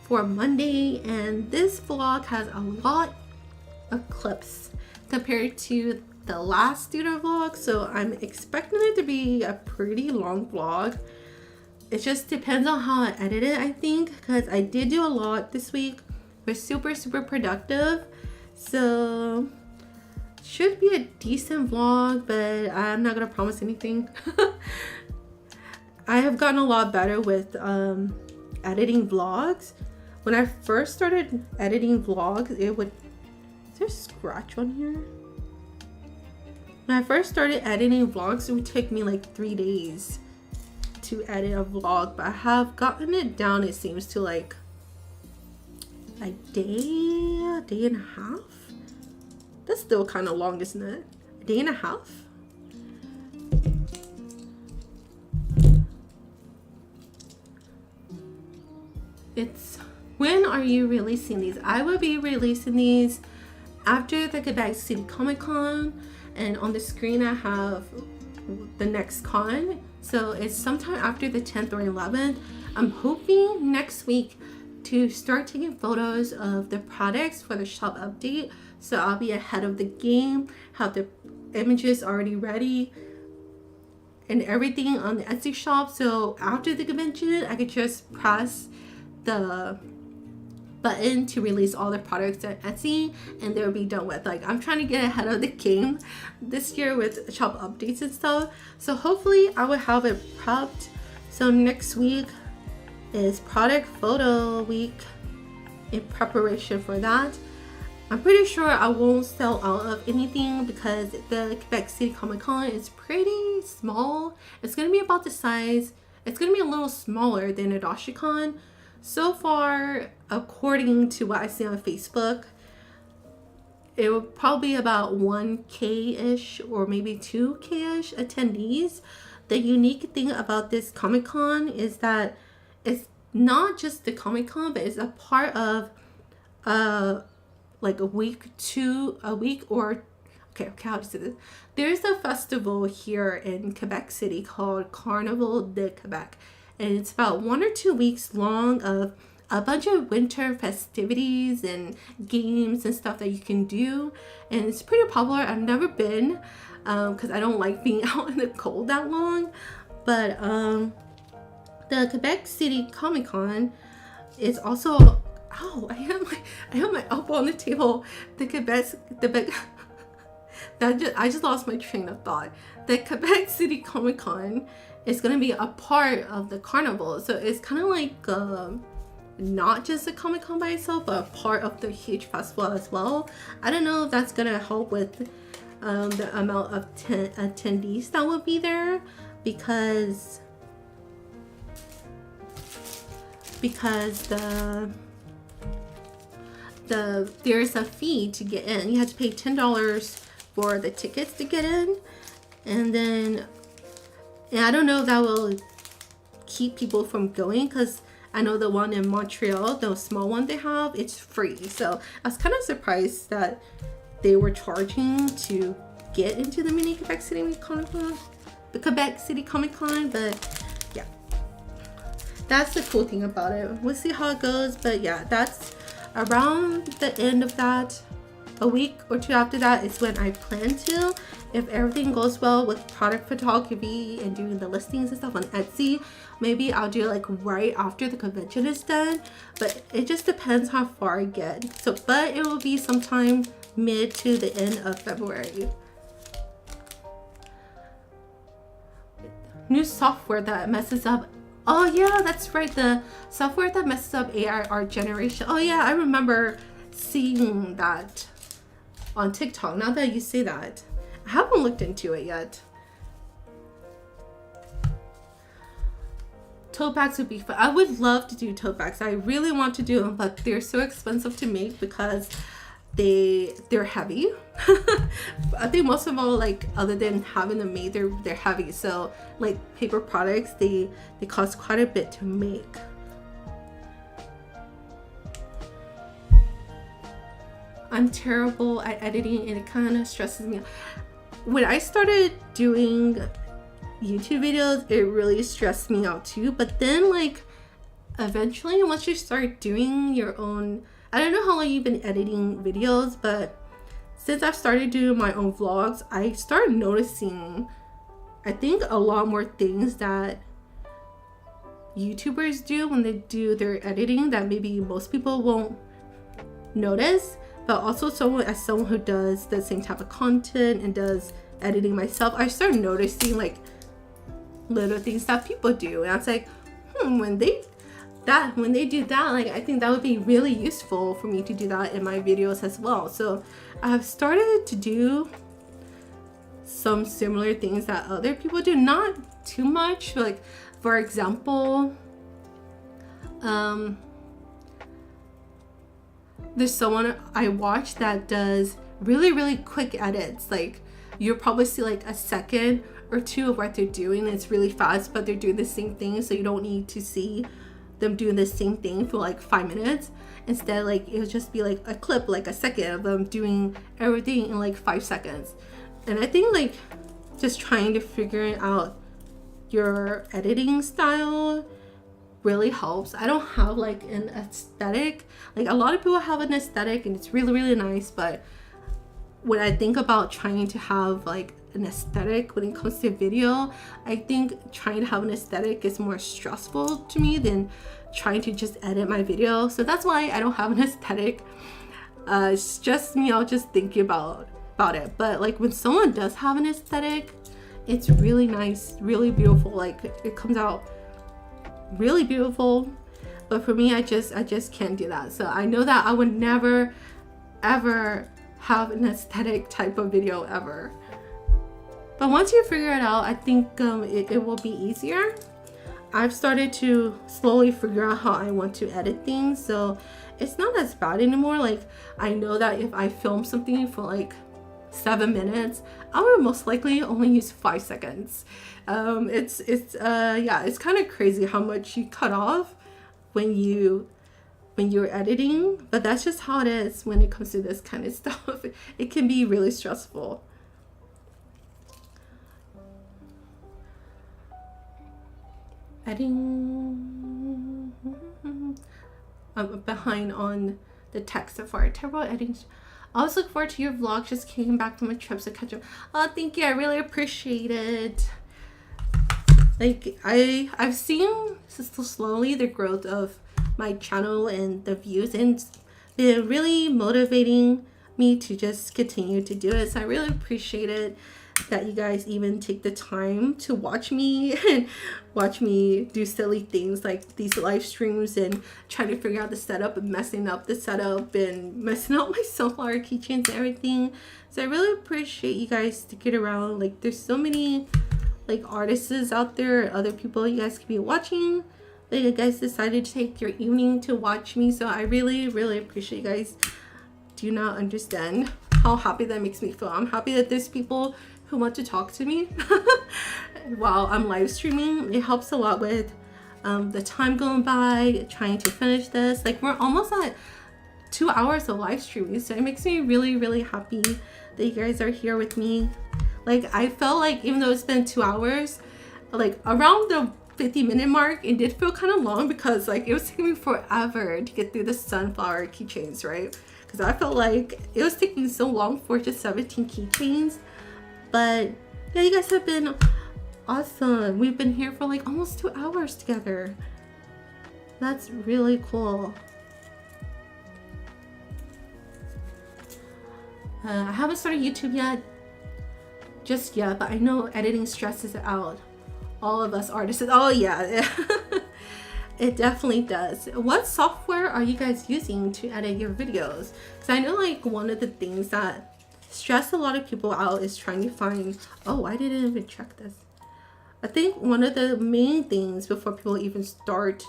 for Monday, and this vlog has a lot of clips compared to the last studio vlog, so I'm expecting it to be a pretty long vlog. It just depends on how I edit it, I think, because I did do a lot this week. We're super productive, so should be a decent vlog, but I'm not gonna promise anything. I have gotten a lot better with editing vlogs. When I first started editing vlogs, it would, is there a scratch on here? When I first started editing vlogs, it would take me like 3 days to edit a vlog, but I have gotten it down, it seems, to like a day and a half. That's still kind of long, isn't it? A day and a half? It's, when are you releasing these? I will be releasing these after the Quebec City Comiccon, and on the screen I have the next con, so it's sometime after the 10th or 11th. I'm hoping next week to start taking photos of the products for the shop update, so I'll be ahead of the game, have the images already ready and everything on the Etsy shop, so after the convention I could just press the button to release all the products on Etsy and they'll be done with. Like, I'm trying to get ahead of the game this year with shop updates and stuff, so hopefully I will have it prepped. So next week is product photo week in preparation for that. I'm pretty sure I won't sell out of anything because the Quebec City Comiccon is pretty small. It's going to be about the size, it's going to be a little smaller than a Dashicon. So far, according to what I see on Facebook, it will probably be about 1K-ish or maybe 2K-ish attendees. The unique thing about this Comic-Con is that it's not just the Comic-Con, but it's a part of like a week or okay, how to say this? There's a festival here in Quebec City called Carnival de Quebec, and it's about 1 or 2 weeks long of a bunch of winter festivities and games and stuff that you can do, and it's pretty popular. I've never been because I don't like being out in the cold that long, but the Quebec City Comiccon is also, I have my elbow on the table. I just lost my train of thought. The Quebec City Comiccon is going to be a part of the carnival, so it's kind of like not just a Comic Con by itself, but a part of the huge festival as well. I don't know if that's going to help with the amount of attendees that will be there, because there's a fee to get in. You have to pay $10 for the tickets to get in, and I don't know if that will keep people from going, because I know the one in Montreal, the small one they have, it's free. So I was kind of surprised that they were charging to get into the Mini Quebec City Comiccon, the Quebec City Comiccon, but yeah, that's the cool thing about it. We'll see how it goes, but yeah, that's around the end of that. A week or two after that is when I plan to, if everything goes well with product photography and doing the listings and stuff on Etsy, maybe I'll do like right after the convention is done, but it just depends how far I get. So, but it will be sometime mid to the end of February. New software that messes up. Oh yeah, that's right, the software that messes up AI art generation. Oh yeah, I remember seeing that on TikTok. Now that you say that, I haven't looked into it yet. Tote bags would be fun. I would love to do tote bags. I really want to do them, but they're so expensive to make because they're heavy. I think most of all, like, other than having them made, they're heavy. So like paper products, they cost quite a bit to make. I'm terrible at editing and it kind of stresses me out. When I started doing YouTube videos, it really stressed me out too. But then, like, eventually, once you start doing your own, I don't know how long you've been editing videos, but since I've started doing my own vlogs, I started noticing, I think, a lot more things that YouTubers do when they do their editing that maybe most people won't notice. But also, as someone who does the same type of content and does editing myself, I started noticing like little things that people do, and I was like, when they do that, like, I think that would be really useful for me to do that in my videos as well. So I've started to do some similar things that other people do, not too much. Like, for example, there's someone I watch that does really quick edits. Like, you'll probably see like a second or two of what they're doing. It's really fast, but they're doing the same thing, so you don't need to see them doing the same thing for like 5 minutes. Instead, like, it'll just be like a clip, like a second of them doing everything in like 5 seconds. And I think, like, just trying to figure out your editing style really helps. I don't have like an aesthetic. Like, a lot of people have an aesthetic and it's really nice, but when I think about trying to have like an aesthetic when it comes to video, I think trying to have an aesthetic is more stressful to me than trying to just edit my video. So that's why I don't have an aesthetic. It's just me out just thinking about it. But like, when someone does have an aesthetic, it's really nice, really beautiful. Like, it comes out really beautiful. But for me, I just can't do that. So I know that I would never ever have an aesthetic type of video ever. But once you figure it out, I think it will be easier. I've started to slowly figure out how I want to edit things, so it's not as bad anymore. Like, I know that if I film something for like 7 minutes, I would most likely only use 5 seconds. It's kind of crazy how much you cut off when you when you're editing, but that's just how it is when it comes to this kind of stuff. It can be really stressful. Editing. I'm behind on the text so far. Terrible editing. I always look forward to your vlog. Just came back from a trip, so catch up. Oh, thank you. I really appreciate it. Like I've seen slowly the growth of my channel and the views, and it's been really motivating me to just continue to do it. So I really appreciate it that you guys even take the time to watch me and watch me do silly things like these live streams and trying to figure out the setup and messing up the setup and messing up my sunflower keychains and everything. So I really appreciate you guys sticking around. Like there's so many like artists out there, other people you guys could be watching, that you guys decided to take your evening to watch me. So I really appreciate you guys. Do not understand how happy that makes me feel. I'm happy that there's people who want to talk to me while I'm live streaming. It helps a lot with the time going by, trying to finish this. Like we're almost at 2 hours of live streaming, so it makes me really happy that you guys are here with me. Like I felt like even though it's been 2 hours, like around the 50-minute mark, it did feel kind of long because like it was taking me forever to get through the sunflower keychains, right? Because I felt like it was taking so long for just 17 keychains. But yeah, you guys have been awesome. We've been here for like almost 2 hours together. That's really cool. I haven't started YouTube yet, just yet, but I know editing stresses out all of us artists. Oh yeah, it definitely does. What software are you guys using to edit your videos? Because I know like one of the things that stress a lot of people out is trying to find, oh, I didn't even check this. I think one of the main things before people even start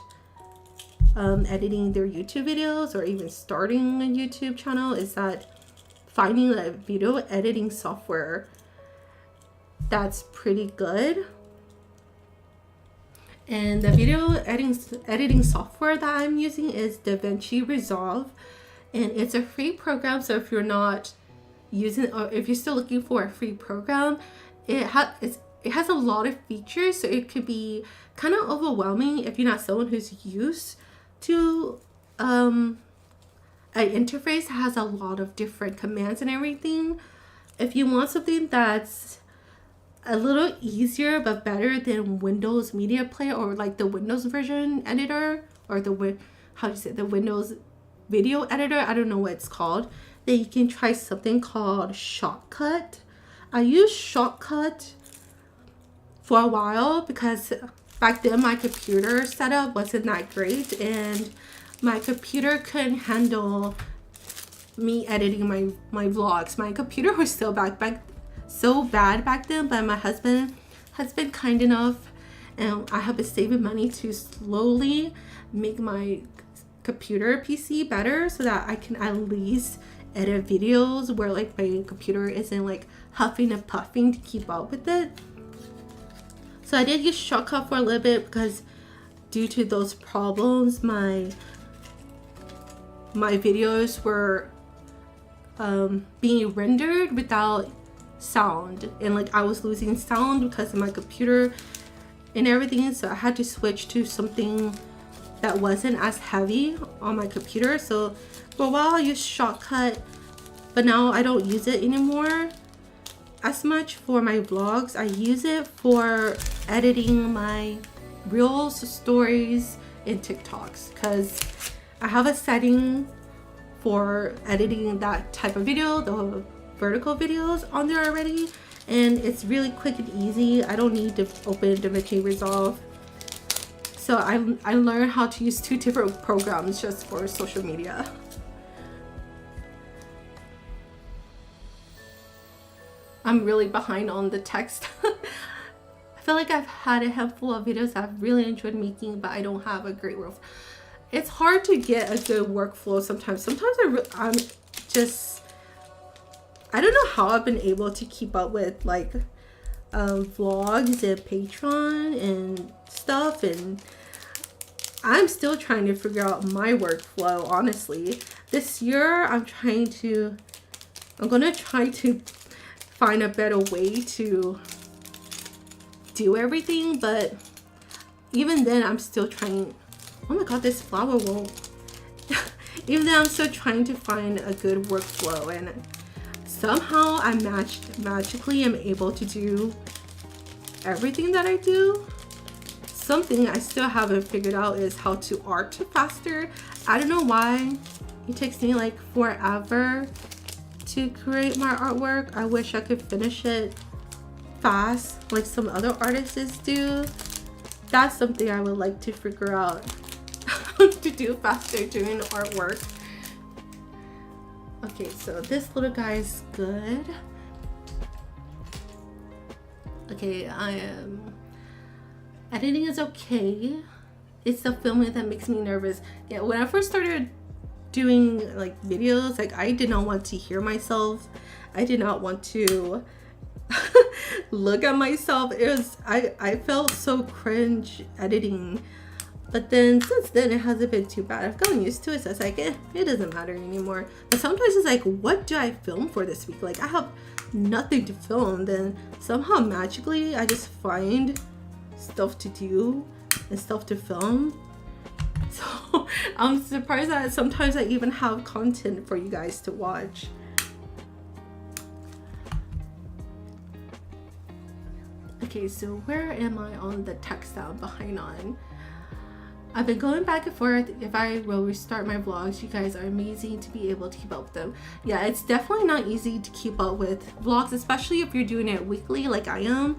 editing their YouTube videos or even starting a YouTube channel is that finding a video editing software that's pretty good. And the video editing software that I'm using is Davinci Resolve, and it's a free program. So if you're not using, or if you're still looking for a free program, it has a lot of features, so it could be kind of overwhelming if you're not someone who's used to an interface that has a lot of different commands and everything. If you want something that's a little easier but better than Windows Media Player or like the Windows version editor, or the Windows video editor, I don't know what it's called, then you can try something called Shotcut. I used Shotcut for a while because back then my computer setup wasn't that great and my computer couldn't handle me editing my vlogs. My computer was so bad back then, but my husband has been kind enough, and I have been saving money to slowly make my computer PC better so that I can at least edit videos where like my computer isn't like huffing and puffing to keep up with it. So I did use Shotcut for a little bit because due to those problems, my videos were being rendered without sound, and like I was losing sound because of my computer and everything, so I had to switch to something that wasn't as heavy on my computer. So for a while I used Shotcut, but now I don't use it anymore as much for my vlogs. I use it for editing my reels, stories, and TikToks because I have a setting for editing that type of video, the vertical videos on there already, and it's really quick and easy. I don't need to open DaVinci Resolve. So I learned how to use 2 different programs just for social media. I'm really behind on the text. I feel like I've had a handful of videos I've really enjoyed making, but I don't have a great workflow. It's hard to get a good workflow sometimes. I'm just, I don't know how I've been able to keep up with like vlogs and Patreon and stuff, and I'm still trying to figure out my workflow, honestly. This year, I'm gonna try to find a better way to do everything, but even then, I'm still trying. Oh my god, this flower won't. Even then, I'm still trying to find a good workflow, and somehow I magically am able to do everything that I do. Something I still haven't figured out is how to art faster. I don't know why it takes me like forever to create my artwork. I wish I could finish it fast like some other artists do. That's something I would like to figure out to do faster doing artwork. Okay, so this little guy is good. Okay, editing is okay. It's the filming that makes me nervous. Yeah, when I first started doing like videos, like I did not want to hear myself. I did not want to look at myself. I felt so cringe editing. But then since then it hasn't been too bad. I've gotten used to it, so it's like it doesn't matter anymore. But sometimes it's like, what do I film for this week? Like I have nothing to film, then somehow magically I just find stuff to do and stuff to film. So I'm surprised that sometimes I even have content for you guys to watch. Okay, so where am I on the text that I'm behind on? I've been going back and forth. If I will restart my vlogs, you guys are amazing to be able to keep up with them. Yeah, it's definitely not easy to keep up with vlogs, especially if you're doing it weekly like I am.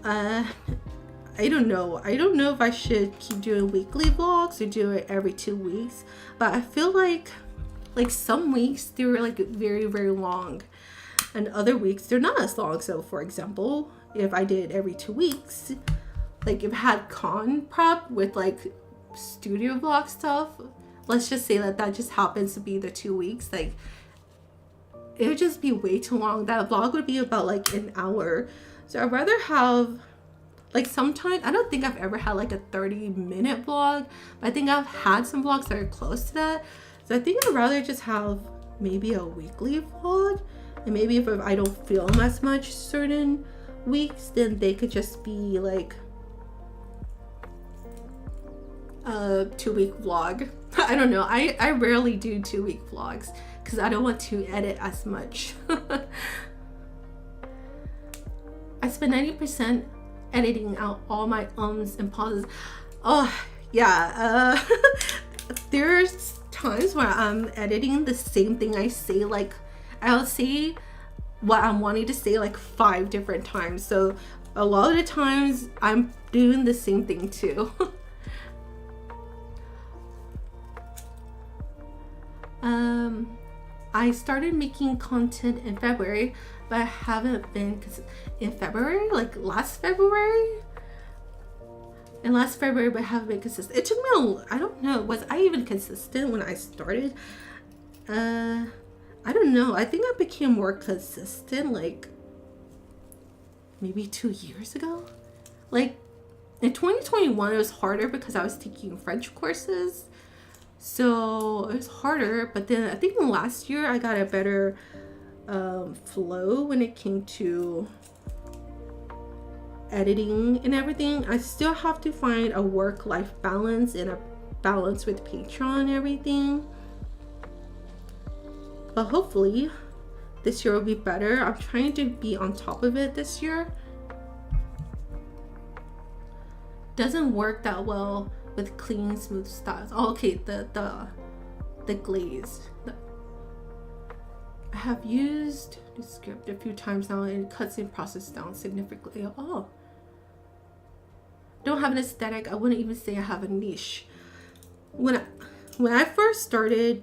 I don't know if I should keep doing weekly vlogs or do it every 2 weeks, but I feel like some weeks they're like very, very long and other weeks they're not as long. So for example, if I did every 2 weeks, like if I had con prep with like studio vlog stuff, let's just say that just happens to be the 2 weeks, like it would just be way too long. That vlog would be about like an hour. So I'd rather have like, sometimes I don't think I've ever had like a 30-minute vlog, but I think I've had some vlogs that are close to that. So I think I'd rather just have maybe a weekly vlog, and maybe if I don't film as much certain weeks, then they could just be like a 2-week vlog. I don't know. I rarely do 2-week vlogs because I don't want to edit as much. I spend 90% editing out all my ums and pauses. Oh yeah, there's times where I'm editing the same thing I say, like I'll say what I'm wanting to say like 5 different times. So a lot of the times I'm doing the same thing too. I started making content in February, but I haven't been, because in February, like last February, but I haven't been consistent. It took me I don't know, was I even consistent when I started? I don't know. I think I became more consistent like maybe 2 years ago. Like in 2021 it was harder because I was taking French courses, so it was harder. But then I think last year I got a better flow when it came to editing and everything. I still have to find a work-life balance and a balance with Patreon and everything, but hopefully this year will be better. I'm trying to be on top of it this year. Doesn't work that well with clean, smooth styles. Oh, okay, the glaze. I have used the script a few times now, and it cuts the process down significantly. Oh, don't have an aesthetic. I wouldn't even say I have a niche. When I first started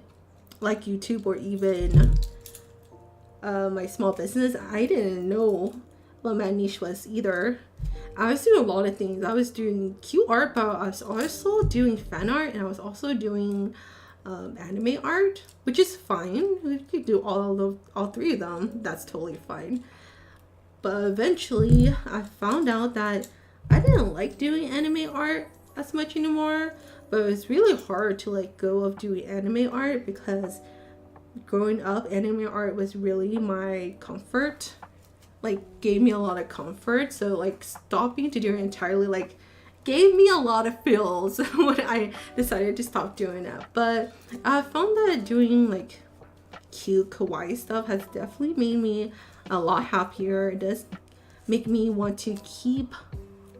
like YouTube or even my small business, I didn't know what my niche was either. I was doing a lot of things. I was doing cute art, but I was also doing fan art, and I was also doing anime art, which is fine. You could do all 3 of them. That's totally fine. But eventually I found out that I didn't like doing anime art. as much anymore, but it's really hard to let go of doing anime art because growing up, anime art was really my comfort, like gave me a lot of comfort. So like stopping to do it entirely like gave me a lot of feels when I decided to stop doing it. But I found that doing like cute kawaii stuff has definitely made me a lot happier. It does make me want to keep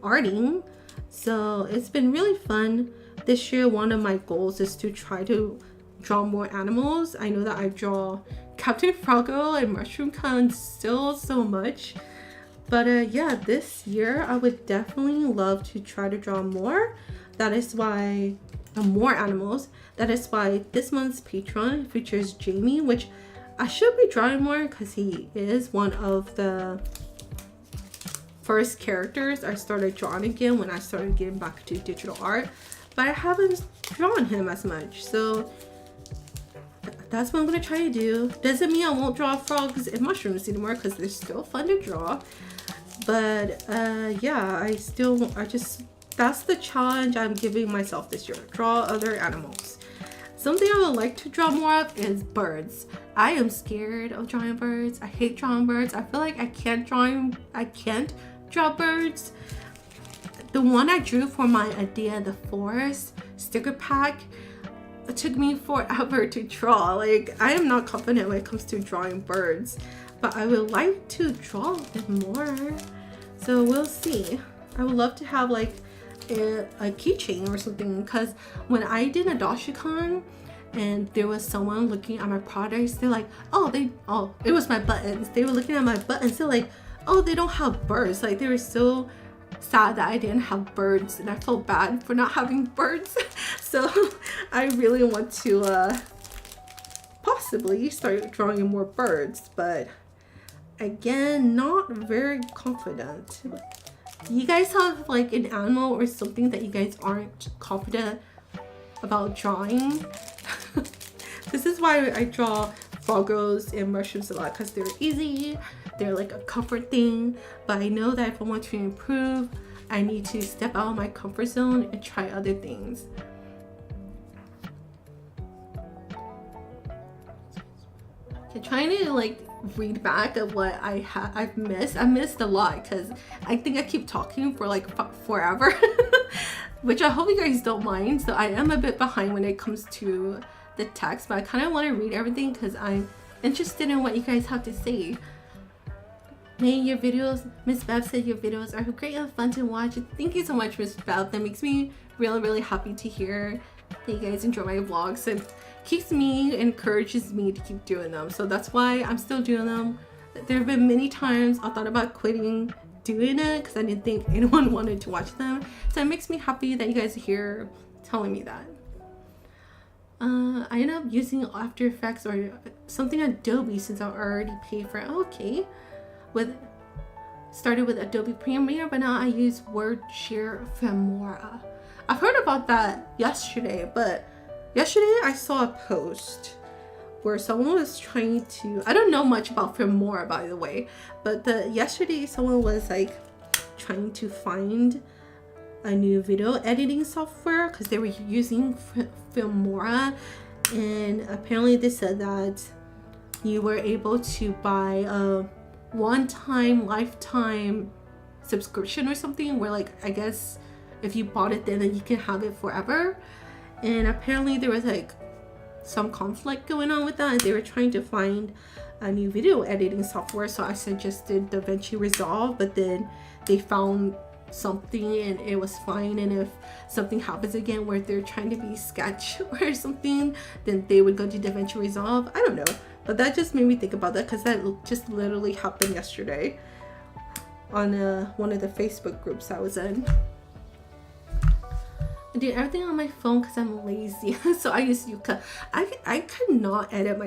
arting, so it's been really fun. This year one of my goals is to try to draw more animals. I know that I draw Captain Froggo and Mushroom Con still so much, but yeah, this year I would definitely love to try to draw more. That is why more animals. That is why this month's Patreon features Jamie, which I should be drawing more because he is one of the first characters I started drawing again when I started getting back to digital art, but I haven't drawn him as much, so that's what I'm gonna try to do. Doesn't mean I won't draw frogs and mushrooms anymore because they're still fun to draw, but yeah, that's the challenge I'm giving myself this year: draw other animals. Something I would like to draw more of is birds. I am scared of drawing birds. I hate drawing birds. I feel like I can't draw birds. The one I drew for my A Day in the Forest sticker pack, it took me forever to draw. Like, I am not confident when it comes to drawing birds, but I would like to draw them more. So we'll see. I would love to have like a keychain or something, because when I did a DashiCon and there was someone looking at my products, they're like, it was my buttons. They were looking at my buttons. They're like, oh, they don't have birds. Like, they were so sad that I didn't have birds, and I felt bad for not having birds. So I really want to possibly start drawing more birds, but again, not very confident. Do you guys have like an animal or something that you guys aren't confident about drawing? This is why I draw froggos and mushrooms a lot, because they're easy, they're like a comfort thing. But I know that if I want to improve, I need to step out of my comfort zone and try other things. Okay, trying to like read back of what I've missed. I missed a lot because I think I keep talking for like forever, which I hope you guys don't mind. So I am a bit behind when it comes to the text, but I kind of want to read everything because I'm interested in what you guys have to say. May your videos, Miss Bev said your videos are great and fun to watch. Thank you so much, Miss Bev. That makes me really happy to hear that you guys enjoy my vlogs. It keeps me, encourages me to keep doing them. So that's why I'm still doing them. There have been many times I thought about quitting doing it because I didn't think anyone wanted to watch them. So it makes me happy that you guys are here telling me that. I ended up using After Effects or something Adobe since I already paid for it. Okay. Started with Adobe Premiere, but now I use WordShare Filmora. I've heard about that yesterday, but yesterday I saw a post where someone was trying to, I don't know much about Filmora, by the way, but yesterday someone was like trying to find a new video editing software because they were using Filmora, and apparently they said that you were able to buy a one-time lifetime subscription or something, where like I guess if you bought it then you can have it forever. And apparently there was like some conflict going on with that, and they were trying to find a new video editing software. So I suggested Davinci Resolve, but then they found something and it was fine. And if something happens again where they're trying to be sketch or something, then they would go to Davinci Resolve. I don't know, but that just made me think about that because that just literally happened yesterday on one of the Facebook groups I was in. I did everything on my phone because I'm lazy. So I use Yuka. I could not edit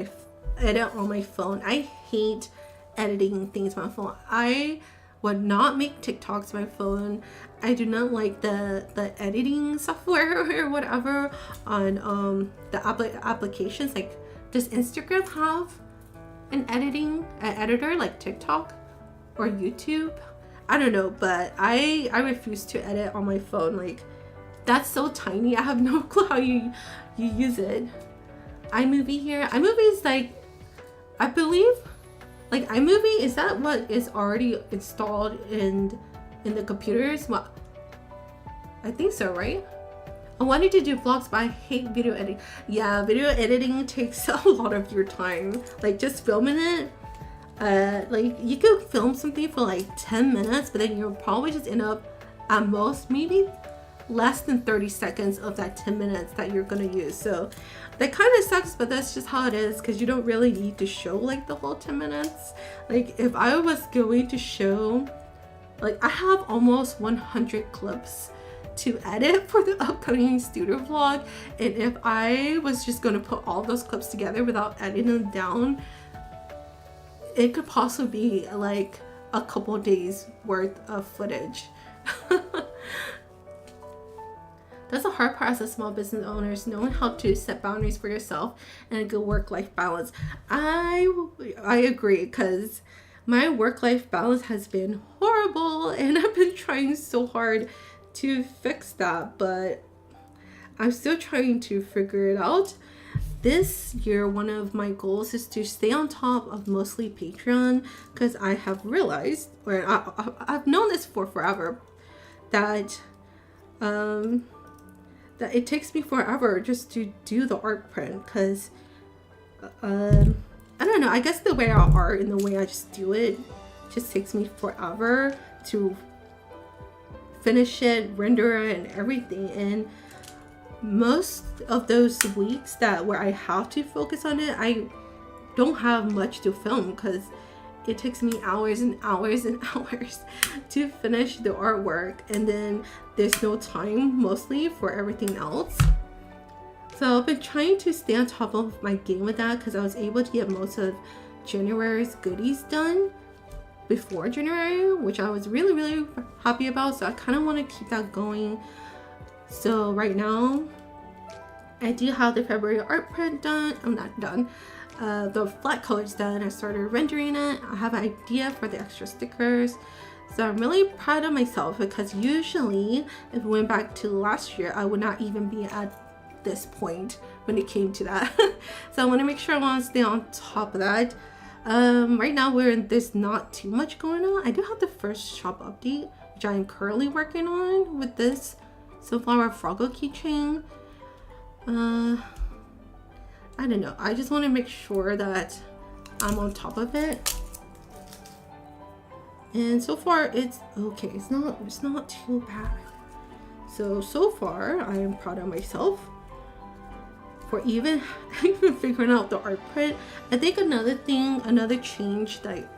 on my phone. I hate editing things on my phone. I would not make TikToks on my phone. I do not like the editing software or whatever on the applications. Like, does Instagram have an editor like TikTok or YouTube? I don't know, but I refuse to edit on my phone. Like, That's so tiny. I have no clue how you use it. iMovie here. iMovie is like, I believe, like iMovie, is that what is already installed in the computers? Well, I think so, right? I wanted to do vlogs, but I hate video editing. Yeah, video editing takes a lot of your time. Like just filming it, like you could film something for like 10 minutes, but then you'll probably just end up at most maybe less than 30 seconds of that 10 minutes that you're gonna use. So that kind of sucks, but that's just how it is, because you don't really need to show like the whole 10 minutes. Like if I was going to show, like I have almost 100 clips to edit for the upcoming studio vlog, and if I was just going to put all those clips together without editing them down, it could possibly be like a couple days worth of footage. That's a hard part as a small business owner, is knowing how to set boundaries for yourself and a good work-life balance. I agree, because my work-life balance has been horrible, and I've been trying so hard to fix that, but I'm still trying to figure it out. This year, one of my goals is to stay on top of mostly Patreon, because I have realized, or I've known this for forever, that that it takes me forever just to do the art print, because I don't know, I guess the way I art and the way I just do it just takes me forever to finish it, render it, and everything. And most of those weeks where I have to focus on it, I don't have much to film, because it takes me hours and hours and hours to finish the artwork, and then there's no time mostly for everything else. So I've been trying to stay on top of my game with that, because I was able to get most of January's goodies done before January, which I was really happy about. So I kind of want to keep that going. So right now I do have the February art print done. I'm not done. The flat color's done. I started rendering it. I have an idea for the extra stickers. So I'm really proud of myself, because usually if we went back to last year, I would not even be at this point when it came to that. So I want to make sure I want to stay on top of that. Right now there's not too much going on. I do have the first shop update, which I am currently working on with this Sunflower Froggle keychain. I don't know, I just want to make sure that I'm on top of it. And so far it's okay. It's not too bad. So far I am proud of myself for even figuring out the art print. I think another change that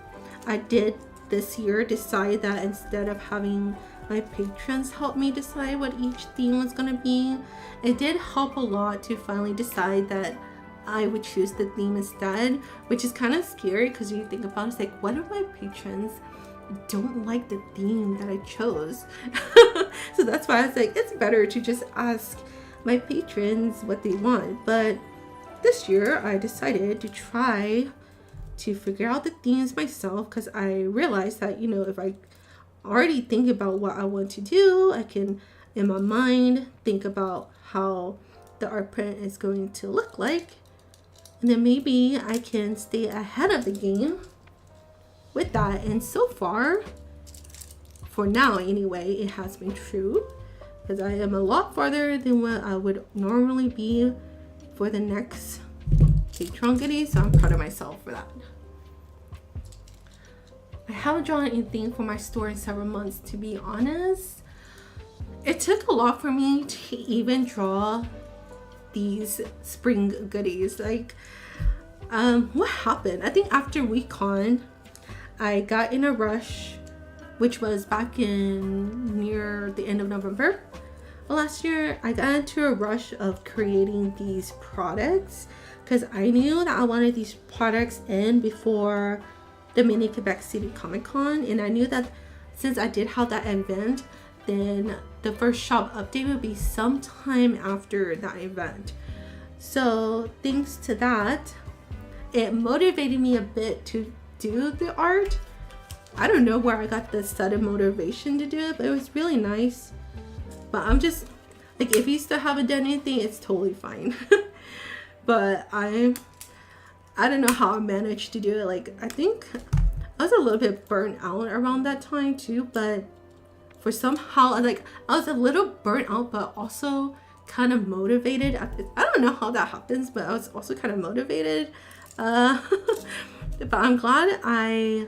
I did this year, decide that instead of having my patrons help me decide what each theme was gonna be, it did help a lot to finally decide that I would choose the theme instead, which is kind of scary, because you think about it, it's like, what if my patrons don't like the theme that I chose? So that's why I was like, it's better to just ask my patrons what they want. But this year I decided to try to figure out the themes myself, because I realized that, you know, if I already think about what I want to do, I can in my mind think about how the art print is going to look like, and then maybe I can stay ahead of the game with that. And so far, for now anyway, it has been true, because I am a lot farther than what I would normally be for the next Patreon goodie, so I'm proud of myself for that. I haven't drawn anything for my store in several months, to be honest. It took a lot for me to even draw these spring goodies. Like, what happened? I think after WeCon, I got in a rush, which was back in near the end of November last year. I got into a rush of creating these products, because I knew that I wanted these products in before the Mini Quebec City Comiccon, and I knew that since I did have that event, then the first shop update would be sometime after that event. So thanks to that, it motivated me a bit to do the art. I don't know where I got the sudden motivation to do it, but it was really nice. But Like if you still haven't done anything, it's totally fine. But I don't know how I managed to do it. Like I think I was a little bit burnt out around that time too, but for somehow like I was a little burnt out but also kind of motivated. I don't know how that happens, but I was also kind of motivated. But I'm glad I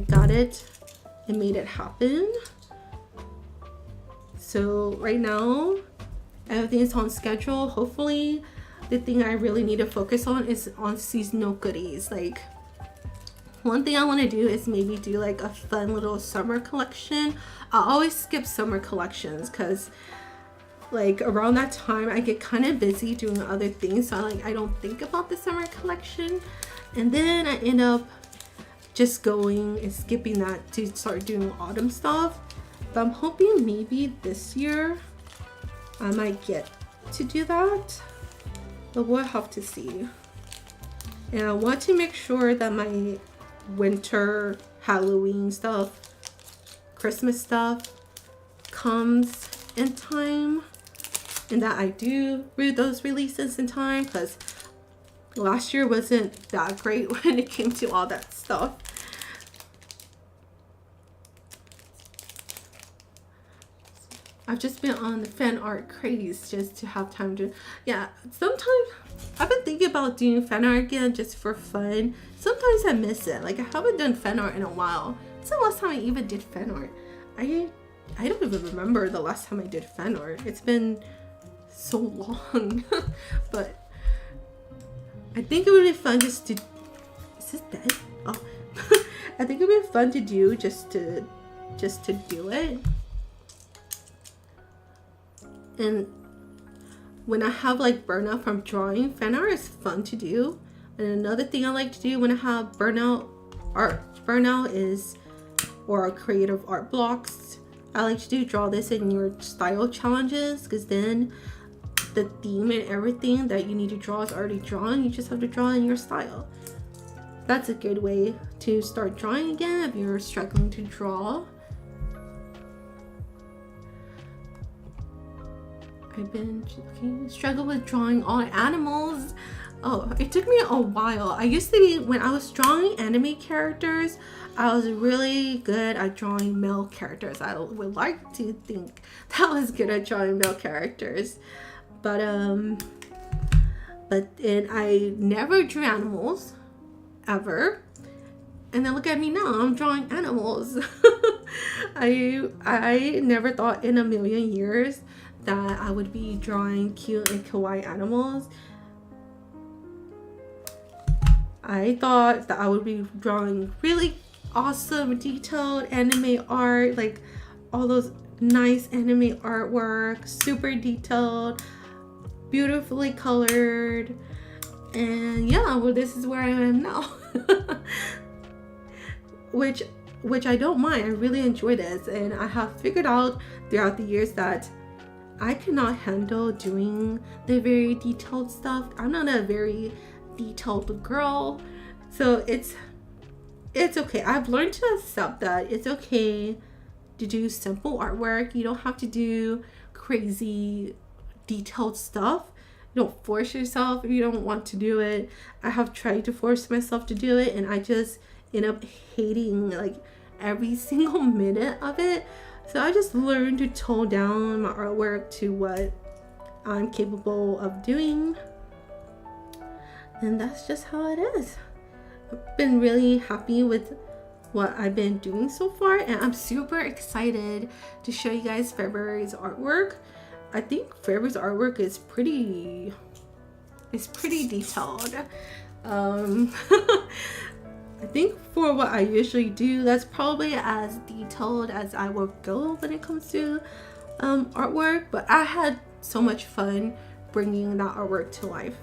got it and made it happen. So right now everything is on schedule. Hopefully the thing I really need to focus on is on seasonal goodies. Like one thing I want to do is maybe do like a fun little summer collection. I always skip summer collections because like around that time I get kind of busy doing other things, so I don't think about the summer collection, and then I end up just going and skipping that to start doing autumn stuff. But I'm hoping maybe this year I might get to do that, but we'll have to see. And I want to make sure that my winter, Halloween stuff, Christmas stuff comes in time, and that I do read those releases in time, because last year wasn't that great when it came to all that stuff. I've just been on the fan art craze just to have time to, yeah, sometimes I've been thinking about doing fan art again just for fun. Sometimes I miss it. Like I haven't done fan art in a while. It's the last time I even did fan art. I don't even remember the last time I did fan art. It's been so long. But I think it would be fun just to, is this dead? Oh. I think it would be fun to do just to do it. And when I have like burnout from drawing, fan art is fun to do. And another thing I like to do when I have burnout is, or creative art blocks, I like to draw this in your style challenges, because then the theme and everything that you need to draw is already drawn. You just have to draw in your style. That's a good way to start drawing again if you're struggling to draw. I've been struggling with drawing all animals. Oh, it took me a while. I used to be, when I was drawing anime characters, I was really good at drawing male characters. I would like to think that I was good at drawing male characters. But I never drew animals, ever. And then look at me now, I'm drawing animals. I never thought in a million years that I would be drawing cute and kawaii animals. I thought that I would be drawing really awesome detailed anime art, like all those nice anime artwork, super detailed, beautifully colored. And yeah, well, this is where I am now. which I don't mind. I really enjoy this, and I have figured out throughout the years that I cannot handle doing the very detailed stuff. I'm not a very detailed girl, so it's okay. I've learned to accept that it's okay to do simple artwork. You don't have to do crazy detailed stuff. You don't force yourself if you don't want to do it. I have tried to force myself to do it, and I just end up hating like every single minute of it. So I just learned to tone down my artwork to what I'm capable of doing. And that's just how it is. I've been really happy with what I've been doing so far, and I'm super excited to show you guys February's artwork. I think February's artwork is pretty detailed. I think for what I usually do, that's probably as detailed as I will go when it comes to artwork, but I had so much fun bringing that artwork to life.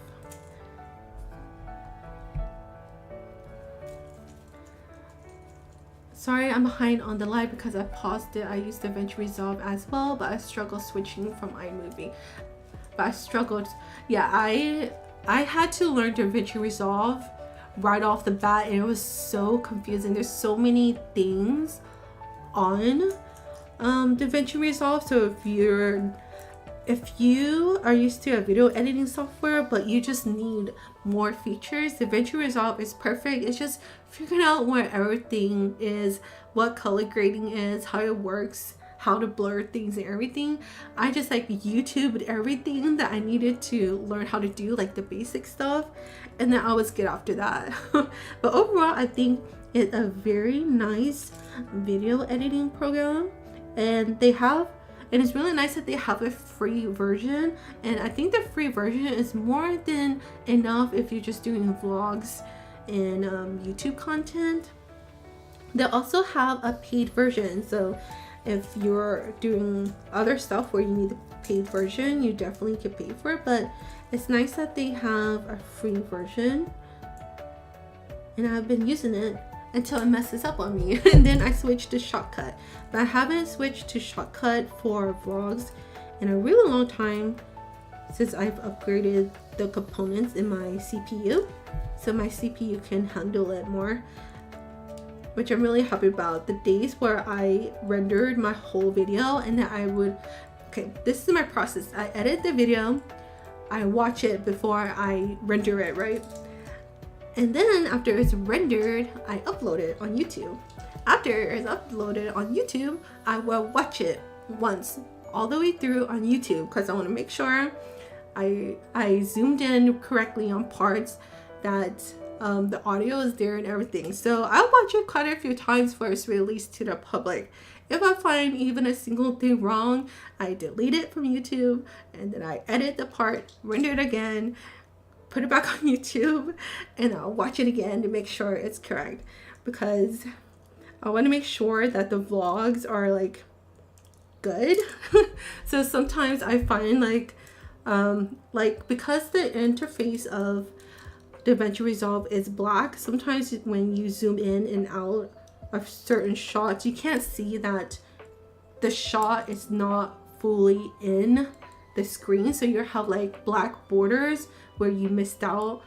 Sorry, I'm behind on the live because I paused it. I used Davinci Resolve as well, but I struggled switching from iMovie. But I struggled. Yeah, I had to learn Davinci Resolve right off the bat, and it was so confusing. There's so many things on Davinci Resolve. So if you are used to a video editing software but you just need more features, Davinci Resolve is perfect. It's just figuring out where everything is, what color grading is, how it works, how to blur things and everything. I just like YouTubed everything that I needed to learn how to do, like the basic stuff, and then I was good after that. But overall, I think it's a very nice video editing program, and it's really nice that they have a free version, and I think the free version is more than enough if you're just doing vlogs and YouTube content. They also have a paid version, so if you're doing other stuff where you need the paid version, you definitely can pay for it, but it's nice that they have a free version, and I've been using it until it messes up on me and then I switched to Shotcut. But I haven't switched to Shotcut for vlogs in a really long time, since I've upgraded the components in my CPU, so my CPU can handle it more, which I'm really happy about. The days where I rendered my whole video and then I would, okay, this is my process. I edit the video, I watch it before I render it, right? And then after it's rendered, I upload it on YouTube. After it's uploaded on YouTube, I will watch it once all the way through on YouTube, because I want to make sure I zoomed in correctly on parts, that the audio is there and everything. So I'll watch it quite a few times before it's released to the public. If I find even a single thing wrong, I delete it from YouTube, and then I edit the part, render it again, put it back on YouTube, and I'll watch it again to make sure it's correct, because I want to make sure that the vlogs are like good. So sometimes I find like because the interface of Davinci Resolve is black, sometimes when you zoom in and out of certain shots, you can't see that the shot is not fully in the screen, so you have like black borders where you missed out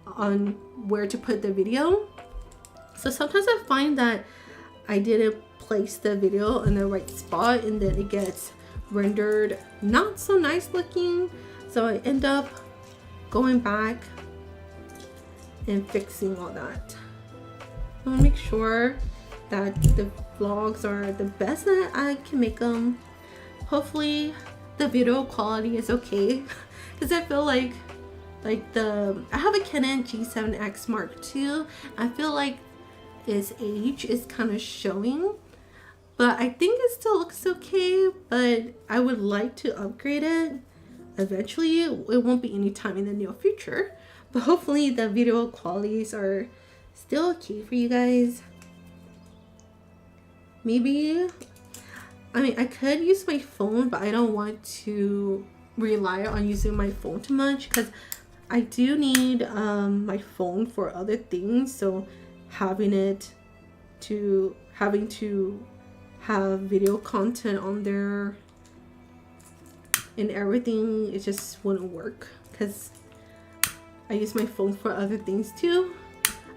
on where to put the video. So sometimes I find that I didn't place the video in the right spot, and then it gets rendered not so nice looking, so I end up going back and fixing all that. I want to make sure that the vlogs are the best that I can make them. Hopefully the video quality is okay, because I feel like I have a Canon G7X Mark II. I feel like its age is kind of showing, but I think it still looks okay, but I would like to upgrade it eventually. It won't be anytime in the near future, but hopefully the video qualities are still okay for you guys. Maybe, I mean, I could use my phone, but I don't want to rely on using my phone too much, because I do need my phone for other things. So having to have video content on there and everything, it just wouldn't work, because I use my phone for other things too.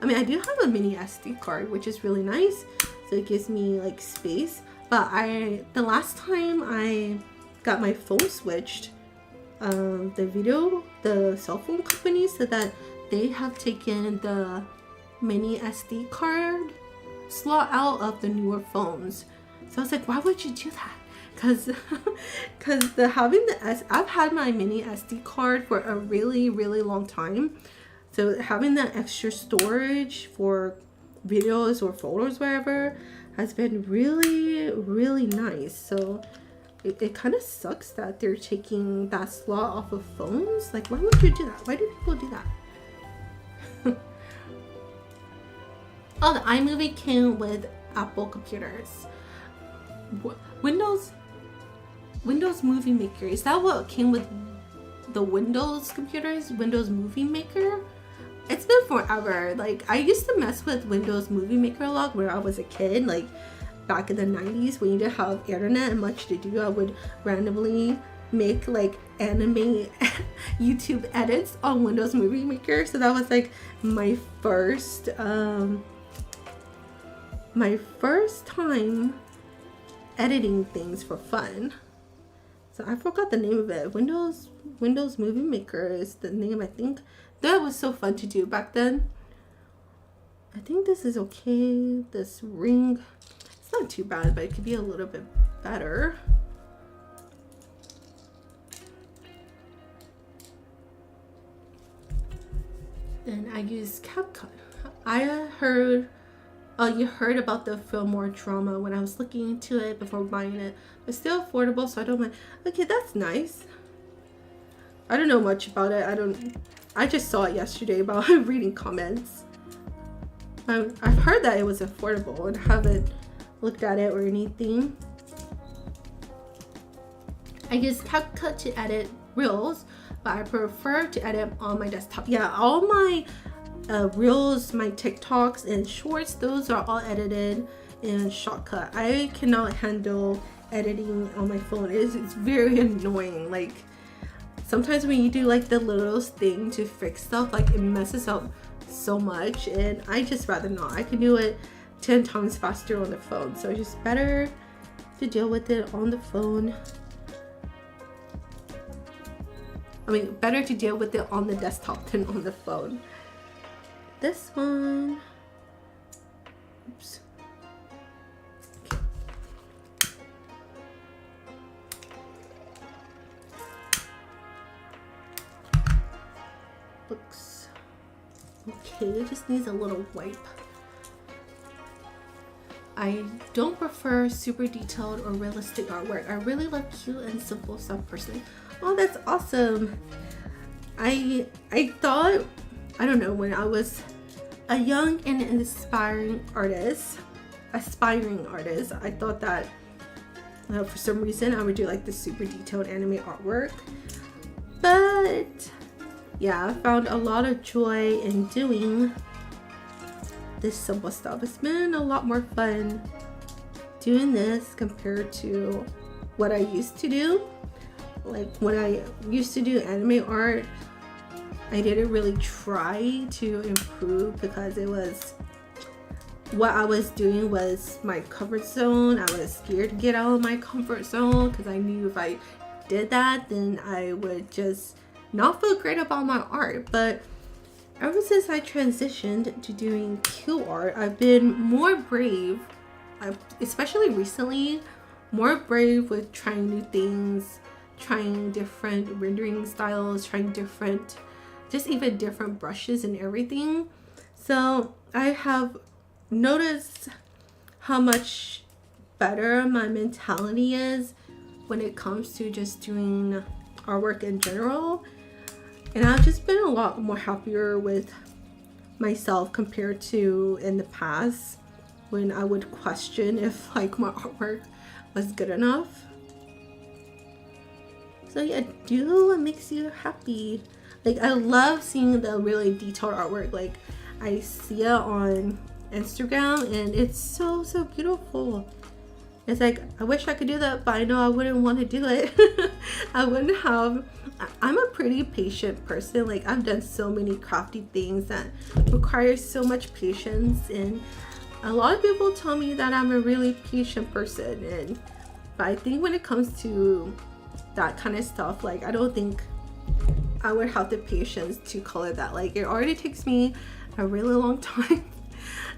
I mean, I do have a mini SD card, which is really nice, so it gives me like space. But the last time I got my phone switched, the cell phone company said that they have taken the mini SD card slot out of the newer phones. So I was like, why would you do that? Because I've had my mini SD card for a really, really long time. So having that extra storage for videos or photos, wherever, has been really, really nice. So it kind of sucks that they're taking that slot off of phones. Like, why would you do that? Why do people do that? Oh, the iMovie came with Apple computers. Windows Movie Maker. Is that what came with the Windows computers? Windows Movie Maker? It's been forever. Like, I used to mess with Windows Movie Maker a lot when I was a kid. Like, back in the 90s, when you didn't have internet and much to do, I would randomly make like anime YouTube edits on Windows Movie Maker. So that was like my first time editing things for fun. So I forgot the name of it. Windows Movie Maker is the name, I think. That was so fun to do back then. I think this is okay. This ring, it's not too bad, but it could be a little bit better. Then I use CapCut. You heard about the Fillmore drama when I was looking into it before buying it. It's still affordable, so I don't mind. Okay, that's nice. I don't know much about it. I just saw it yesterday about reading comments. I've heard that it was affordable and haven't looked at it or anything. I use CapCut to edit reels, but I prefer to edit on my desktop. Yeah, all my reels, my TikToks and shorts, those are all edited in Shortcut. I cannot handle editing on my phone. It's very annoying. Like sometimes when you do like the littlest thing to fix stuff, like it messes up so much, and I just rather not. I can do it 10 times faster on the phone, so it's just better to deal with it on the phone. I mean, better to deal with it on the desktop than on the phone. This one, oops. Okay. Looks okay, it just needs a little wipe. I don't prefer super detailed or realistic artwork. I really love cute and simple stuff personally. Oh, that's awesome. I thought, I don't know, when I was a young and aspiring artist, I thought that for some reason I would do like the super detailed anime artwork. But yeah, I found a lot of joy in doing this simple stuff. It's been a lot more fun doing this compared to what I used to do. Like when I used to do anime art, I didn't really try to improve because it was, what I was doing was my comfort zone. I was scared to get out of my comfort zone because I knew if I did that, then I would just not feel great about my art. But ever since I transitioned to doing Q art, I've been more brave, especially recently, more brave with trying new things, trying different rendering styles, trying different, just even different brushes and everything. So I have noticed how much better my mentality is when it comes to just doing artwork in general. And I've just been a lot more happier with myself compared to in the past when I would question if like my artwork was good enough. So yeah, do what makes you happy. Like I love seeing the really detailed artwork. Like I see it on Instagram and it's so beautiful. It's like, I wish I could do that, but I know I wouldn't want to do it. I'm a pretty patient person. Like I've done so many crafty things that require so much patience, and a lot of people tell me that I'm a really patient person, but I think when it comes to that kind of stuff, like I don't think I would have the patience to color that. Like it already takes me a really long time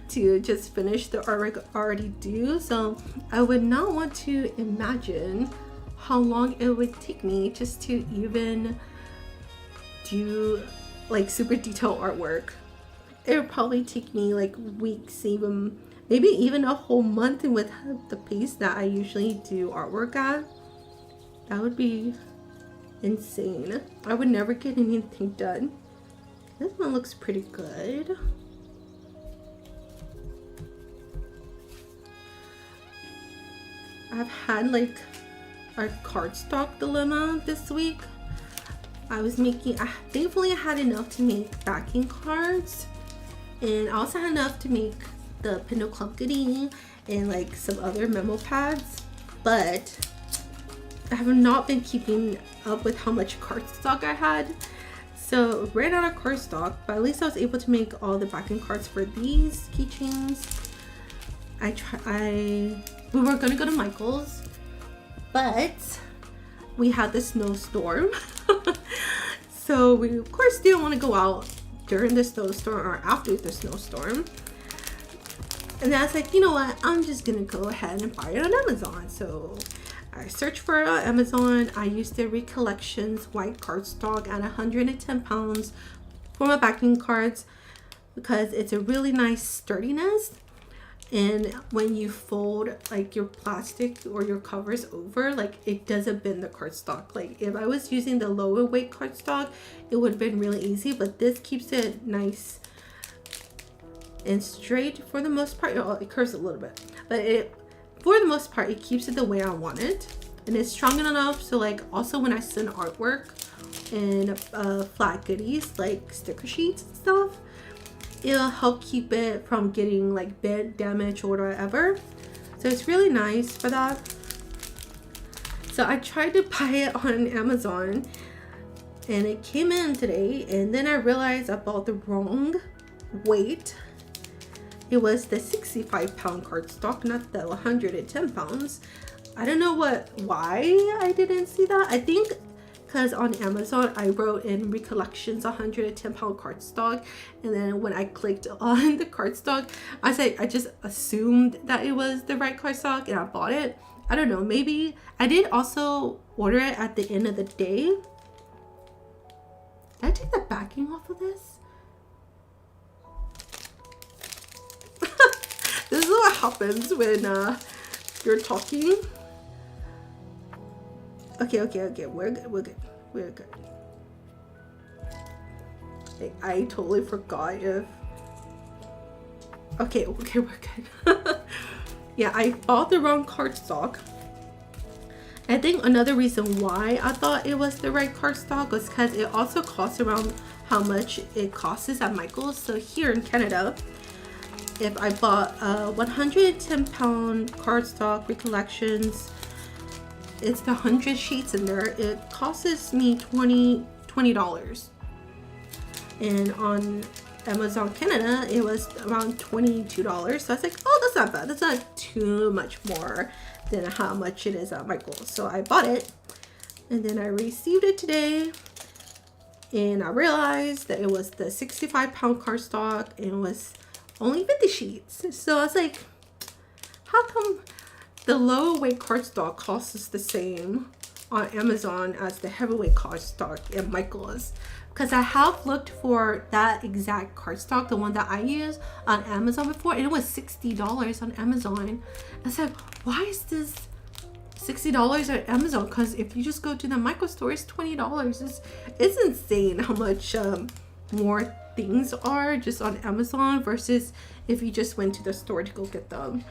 to just finish the artwork I already do, so I would not want to imagine how long it would take me just to even do like super detailed artwork. It would probably take me like weeks, even maybe even a whole month, and with the pace that I usually do artwork at, that would be insane. I would never get anything done. This one looks pretty good. I've had like a cardstock dilemma this week. I was making, thankfully I had enough to make backing cards, and I also had enough to make the Pinto Clunkety and like some other memo pads, but I have not been keeping up with how much cardstock I had. So ran out of cardstock, but at least I was able to make all the backing cards for these keychains. I we were gonna go to Michael's, but we had the snowstorm. So we of course didn't want to go out during the snowstorm or after the snowstorm. And then I was like, you know what, I'm just gonna go ahead and buy it on Amazon. So I searched for it on Amazon. I used the Recollections white cardstock at 110 pounds for my backing cards because it's a really nice sturdiness. And when you fold like your plastic or your covers over, like it doesn't bend the cardstock. Like if I was using the lower weight cardstock, it would have been really easy, but this keeps it nice and straight for the most part. It curves a little bit, but for the most part, it keeps it the way I want it. And it's strong enough so like also when I send artwork and flat goodies like sticker sheets and stuff, it'll help keep it from getting like bent, damage, or whatever. So it's really nice for that. So I tried to buy it on Amazon and it came in today, and then I realized I bought the wrong weight. It was the 65-pound cardstock, not the 110 pounds. I don't know why I didn't see that. I think because on Amazon I wrote in Recollections 110-pound cardstock, and then when I clicked on the cardstock, I just assumed that it was the right cardstock and I bought it. I don't know, maybe I did also order it at the end of the day. Did I take the backing off of this? This is what happens when you're talking. Okay, we're good. I totally forgot if... Okay, we're good. Yeah, I bought the wrong cardstock. I think another reason why I thought it was the right cardstock was because it also costs around how much it costs at Michael's. So here in Canada, if I bought a 110-pound cardstock Recollections, it's the 100 sheets in there, it costs me $20. And on Amazon Canada, it was around $22. So I was like, oh, that's not bad. That's not too much more than how much it is at Michael's. So I bought it, and then I received it today, and I realized that it was the 65-pound cardstock and it was only 50 sheets. So I was like, how come the lower weight cardstock costs us the same on Amazon as the heavyweight cardstock at Michael's? Because I have looked for that exact cardstock, the one that I use on Amazon before, and it was $60 on Amazon. I said, why is this $60 at Amazon? Because if you just go to the Michael's store, it's $20. It's insane how much more things are just on Amazon versus if you just went to the store to go get them.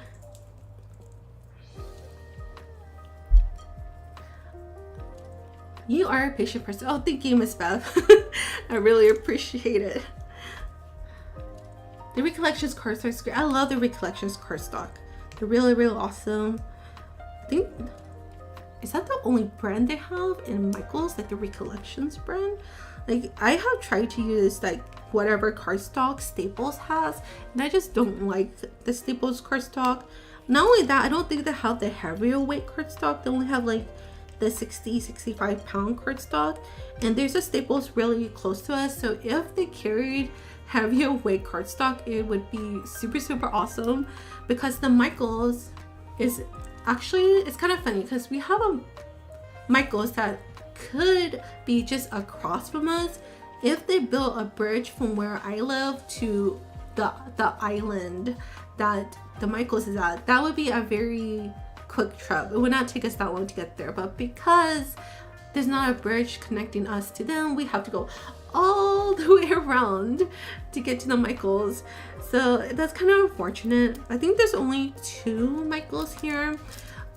You are a patient person. Oh, thank you, Miss Beth. I really appreciate it. The Recollections cardstock is great. I love the Recollections cardstock. They're really, really awesome. I think, is that the only brand they have in Michael's, like the Recollections brand? Like, I have tried to use like whatever cardstock Staples has, and I just don't like the Staples cardstock. Not only that, I don't think they have the heavier weight cardstock. They only have like the 65-pound cardstock, and there's a Staples really close to us, so if they carried heavier weight cardstock, it would be super, super awesome. Because the Michael's is actually, it's kind of funny because we have a Michael's that could be just across from us. If they built a bridge from where I live to the island that the Michael's is at, that would be a very quick trip. It would not take us that long to get there, but because there's not a bridge connecting us to them, we have to go all the way around to get to the Michael's. So that's kind of unfortunate. I think there's only 2 Michael's here.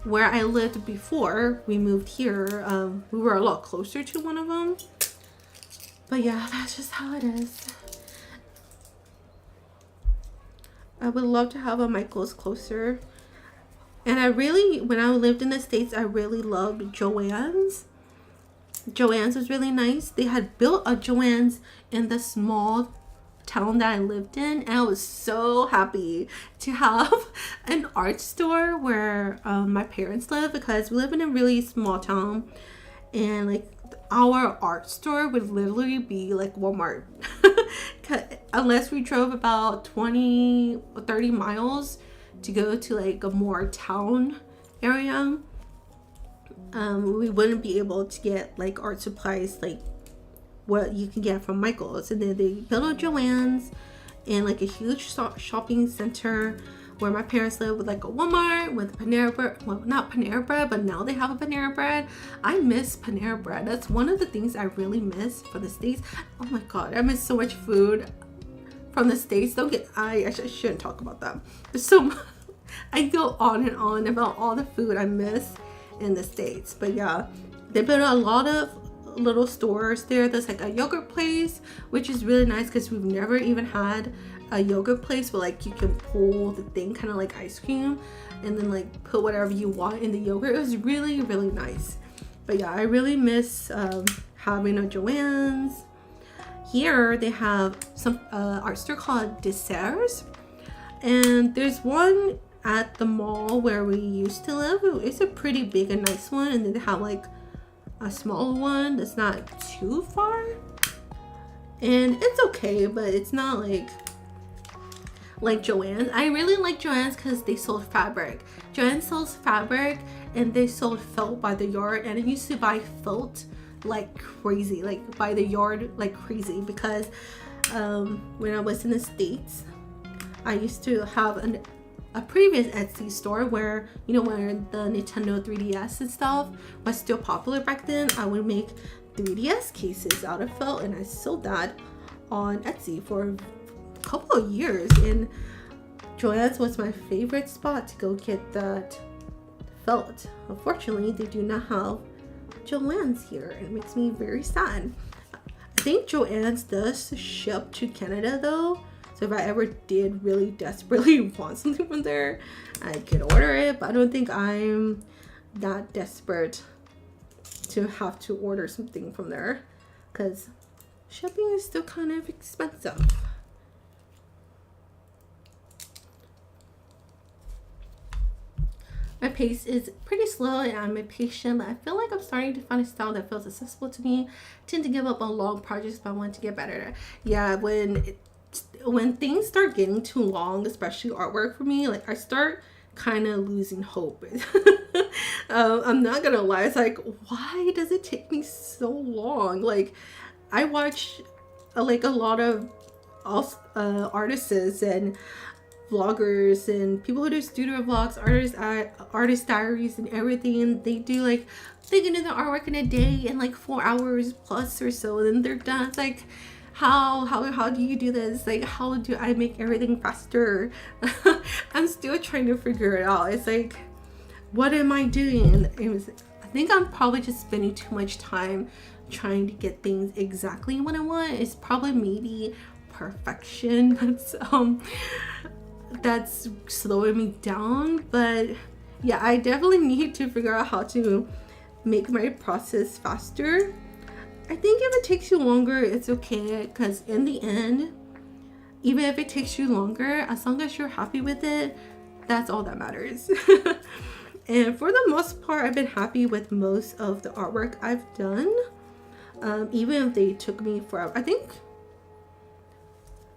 Where I lived before we moved here, we were a lot closer to one of them. But yeah, that's just how it is. I would love to have a Michael's closer. And I really, when I lived in the States, I really loved Joann's. Joann's was really nice. They had built a Joann's in the small town that I lived in, and I was so happy to have an art store where my parents live, because we live in a really small town, and like our art store would literally be like Walmart. Unless we drove about 20 or 30 miles to go to like a more town area, we wouldn't be able to get like art supplies like what you can get from Michael's. And then they built a Joann's and like a huge shopping center where my parents live, with like a Walmart, with Panera Bread. Well, not Panera Bread, but now they have a Panera Bread. I miss Panera Bread. That's one of the things I really miss from the States. Oh my God, I miss so much food from the States. I shouldn't talk about that. There's so much. I go on and on about all the food I miss in the States. But yeah, they built a lot of little stores there. There's like a yogurt place, which is really nice because we've never even had a yogurt place where like you can pull the thing kind of like ice cream and then like put whatever you want in the yogurt. It was really, really nice. But yeah, I really miss having a Joann's. Here they have some art store called Desserts, and there's one at the mall where we used to live. It's a pretty big and nice one, and then they have like a smaller one that's not too far, and it's okay, but it's not like Joann's. I really like Joann's because they sold fabric. Joann sells fabric, and they sold felt by the yard, and I used to buy felt like crazy, like by the yard like crazy, because when I was in the States, I used to have a previous Etsy store where, you know, where the Nintendo 3DS and stuff was still popular back then. I would make 3DS cases out of felt, and I sold that on Etsy for couple of years, and Joann's was my favorite spot to go get that felt. Unfortunately, they do not have Joann's here, and it makes me very sad. I think Joann's does ship to Canada though, so if I ever did really desperately want something from there, I could order it, but I don't think I'm that desperate to have to order something from there because shipping is still kind of expensive. My pace is pretty slow and I'm impatient, but I feel like I'm starting to find a style that feels accessible to me. I tend to give up on long projects, but I want to get better. Yeah, when things start getting too long, especially artwork for me, like I start kind of losing hope. I'm not gonna lie, it's like, why does it take me so long? Like I watch like a lot of artists and vloggers and people who do studio vlogs, artist diaries and everything, and they can do the artwork in a day in like 4 hours plus or so, and then they're done. It's like, how do you do this? Like, how do I make everything faster? I'm still trying to figure it out. It's like, what am I doing? I think I'm probably just spending too much time trying to get things exactly what I want. It's probably maybe perfection that's slowing me down. But yeah, I definitely need to figure out how to make my process faster. I think if it takes you longer, it's okay, because in the end, even if it takes you longer, as long as you're happy with it, that's all that matters. And for the most part, I've been happy with most of the artwork I've done, even if they took me forever. I think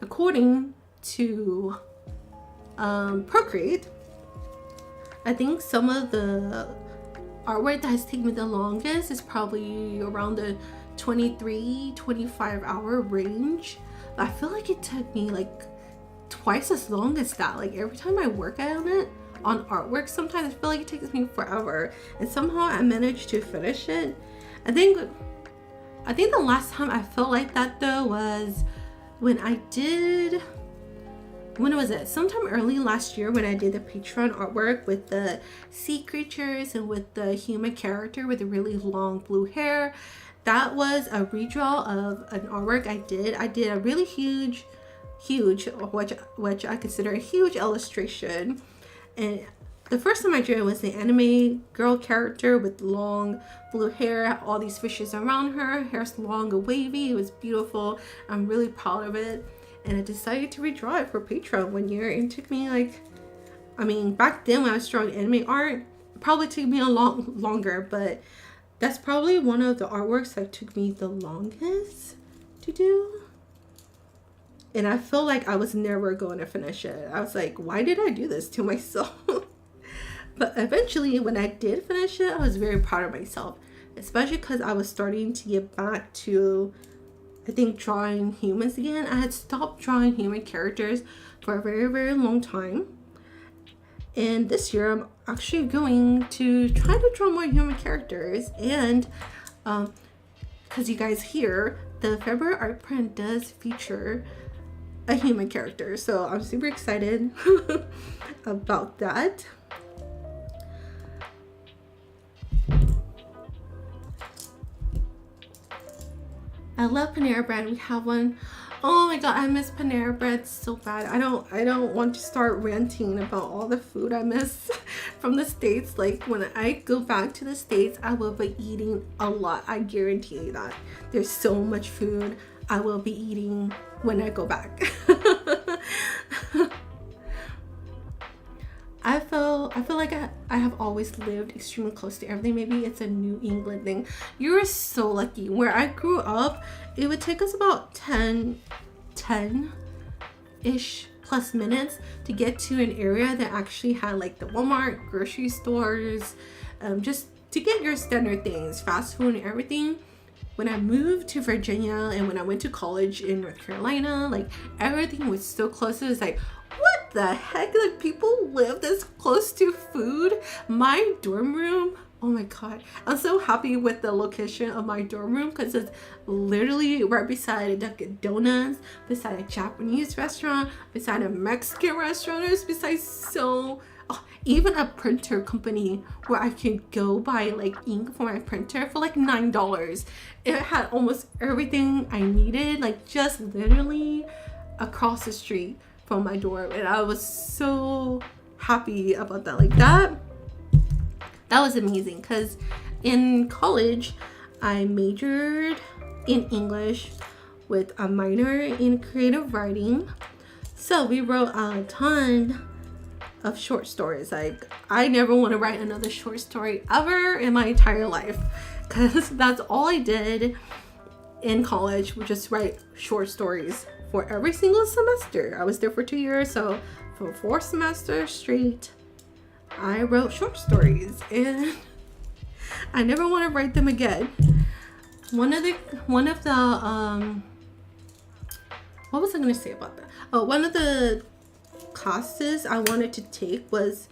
according to Procreate, I think some of the artwork that has taken me the longest is probably around the 23-25 hour range. I feel like it took me like twice as long as that. Like every time I work on it, on artwork, sometimes I feel like it takes me forever, and somehow I managed to finish it. I think the last time I felt like that though was when was it? Sometime early last year when I did the Patreon artwork with the sea creatures and with the human character with the really long blue hair. That was a redraw of an artwork I did. I did a really huge, which I consider a huge illustration. And the first time I drew it was the anime girl character with long blue hair, all these fishes around her, hair's long and wavy. It was beautiful. I'm really proud of it. And I decided to redraw it for Patreon one year. It took me like I mean, back then when I was drawing anime art, it probably took me a lot longer, but that's probably one of the artworks that took me the longest to do. And I feel like I was never going to finish it. I was like, why did I do this to myself? But eventually, when I did finish it, I was very proud of myself. Especially because I was starting to get back to, I think, drawing humans again. I had stopped drawing human characters for a very, very long time. And this year, I'm actually going to try to draw more human characters. And because you guys hear, the February art print does feature a human character. So I'm super excited about that. I love Panera Bread. We have one. Oh my god, I miss Panera Bread so bad. I don't want to start ranting about all the food I miss from the States. Like, when I go back to the States, I will be eating a lot. I guarantee you that. There's so much food I will be eating when I go back. I feel like I have always lived extremely close to everything. Maybe it's a New England thing. You're so lucky. Where I grew up, it would take us about 10-ish plus minutes to get to an area that actually had like the Walmart, grocery stores, just to get your standard things, fast food and everything. When I moved to Virginia and when I went to college in North Carolina, like, everything was so close. It was like, what the heck? Like, people live this close to food? My dorm room, oh my god, I'm so happy with the location of my dorm room because it's literally right beside a Dunkin' Donuts, beside a Japanese restaurant, beside a Mexican restaurant. It's beside even a printer company where I can go buy like ink for my printer for like $9. It had almost everything I needed, like just literally across the street from my dorm, and I was so happy about that. Like, that was amazing because in college I majored in English with a minor in creative writing. So we wrote a ton of short stories. Like, I never want to write another short story ever in my entire life because that's all I did in college, was just write short stories for every single semester. I was there for 2 years, so for 4 semesters straight I wrote short stories, and I never want to write them again. One of the what was I going to say about that? Oh, one of the classes I wanted to take was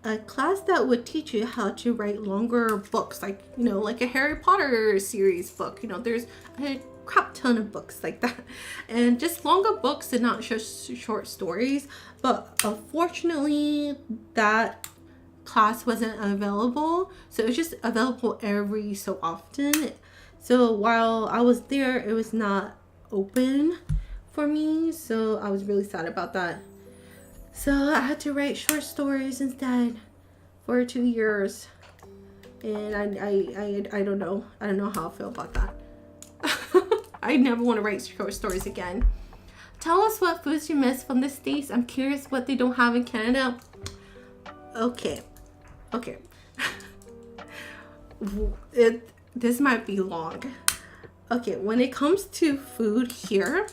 a class that would teach you how to write longer books, like, you know, like a Harry Potter series book. You know, there's a crap ton of books like that, and just longer books and not just short stories. But unfortunately, that class wasn't available, so it was just available every so often. So while I was there, it was not open for me, so I was really sad about that. So I had to write short stories instead for 2 years, and I don't know how I feel about that. I never want to write short stories again. Tell us what foods you miss from the States. I'm curious what they don't have in Canada. Okay. This might be long. Okay, when it comes to food here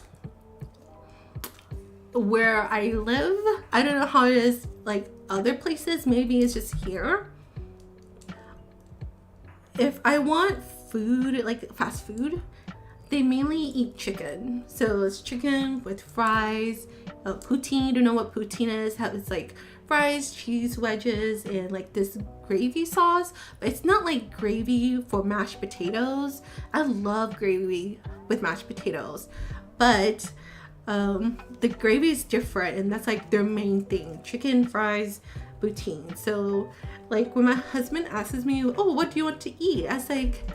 where I live, I don't know how it is like other places. Maybe it's just here. If I want food, like fast food, they mainly eat chicken. So it's chicken with fries, poutine. You don't know what poutine is? It's like fries, cheese wedges, and like this gravy sauce. But it's not like gravy for mashed potatoes. I love gravy with mashed potatoes, but the gravy is different, and that's like their main thing: chicken, fries, poutine. So like when my husband asks me, oh, what do you want to eat? I was like,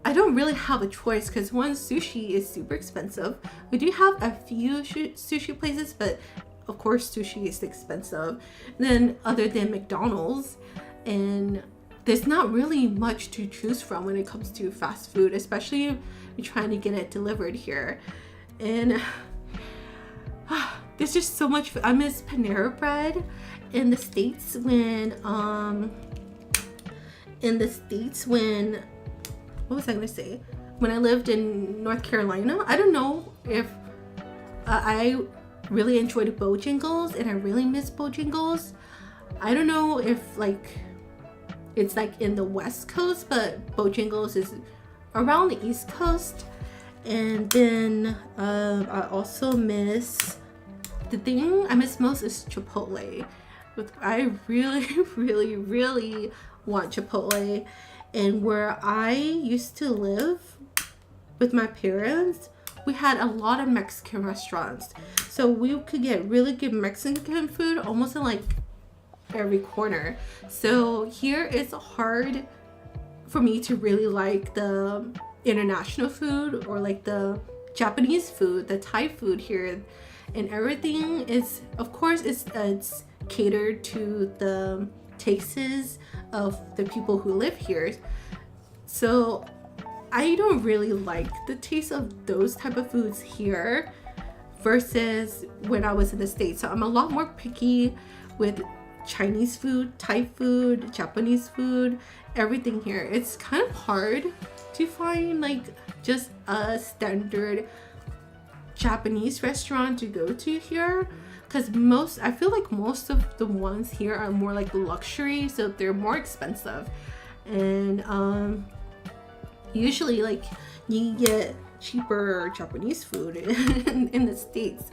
I don't really have a choice because one, sushi is super expensive. We do have a few sushi places, but of course sushi is expensive. Then other than McDonald's, and there's not really much to choose from when it comes to fast food, especially if you're trying to get it delivered here. And there's just so much food. I miss Panera Bread, in the States when what was I gonna say? When I lived in North Carolina, I don't know if I really enjoyed Bojangles, and I really miss Bojangles. I don't know if like it's like in the West Coast, but Bojangles is around the East Coast. And then I also miss, the thing I miss most is Chipotle. I really, really, really want Chipotle. And where I used to live with my parents, we had a lot of Mexican restaurants. So we could get really good Mexican food almost in like every corner. So here it's hard for me to really like the international food or like the Japanese food, the Thai food here. And everything is, of course, it's catered to the tastes of the people who live here. So I don't really like the taste of those type of foods here versus when I was in the States. So I'm a lot more picky with Chinese food, Thai food, Japanese food, everything here. It's kind of hard to find like just a standard Japanese restaurant to go to here, because I feel like most of the ones here are more like luxury, so they're more expensive. And usually like you get cheaper Japanese food in the States.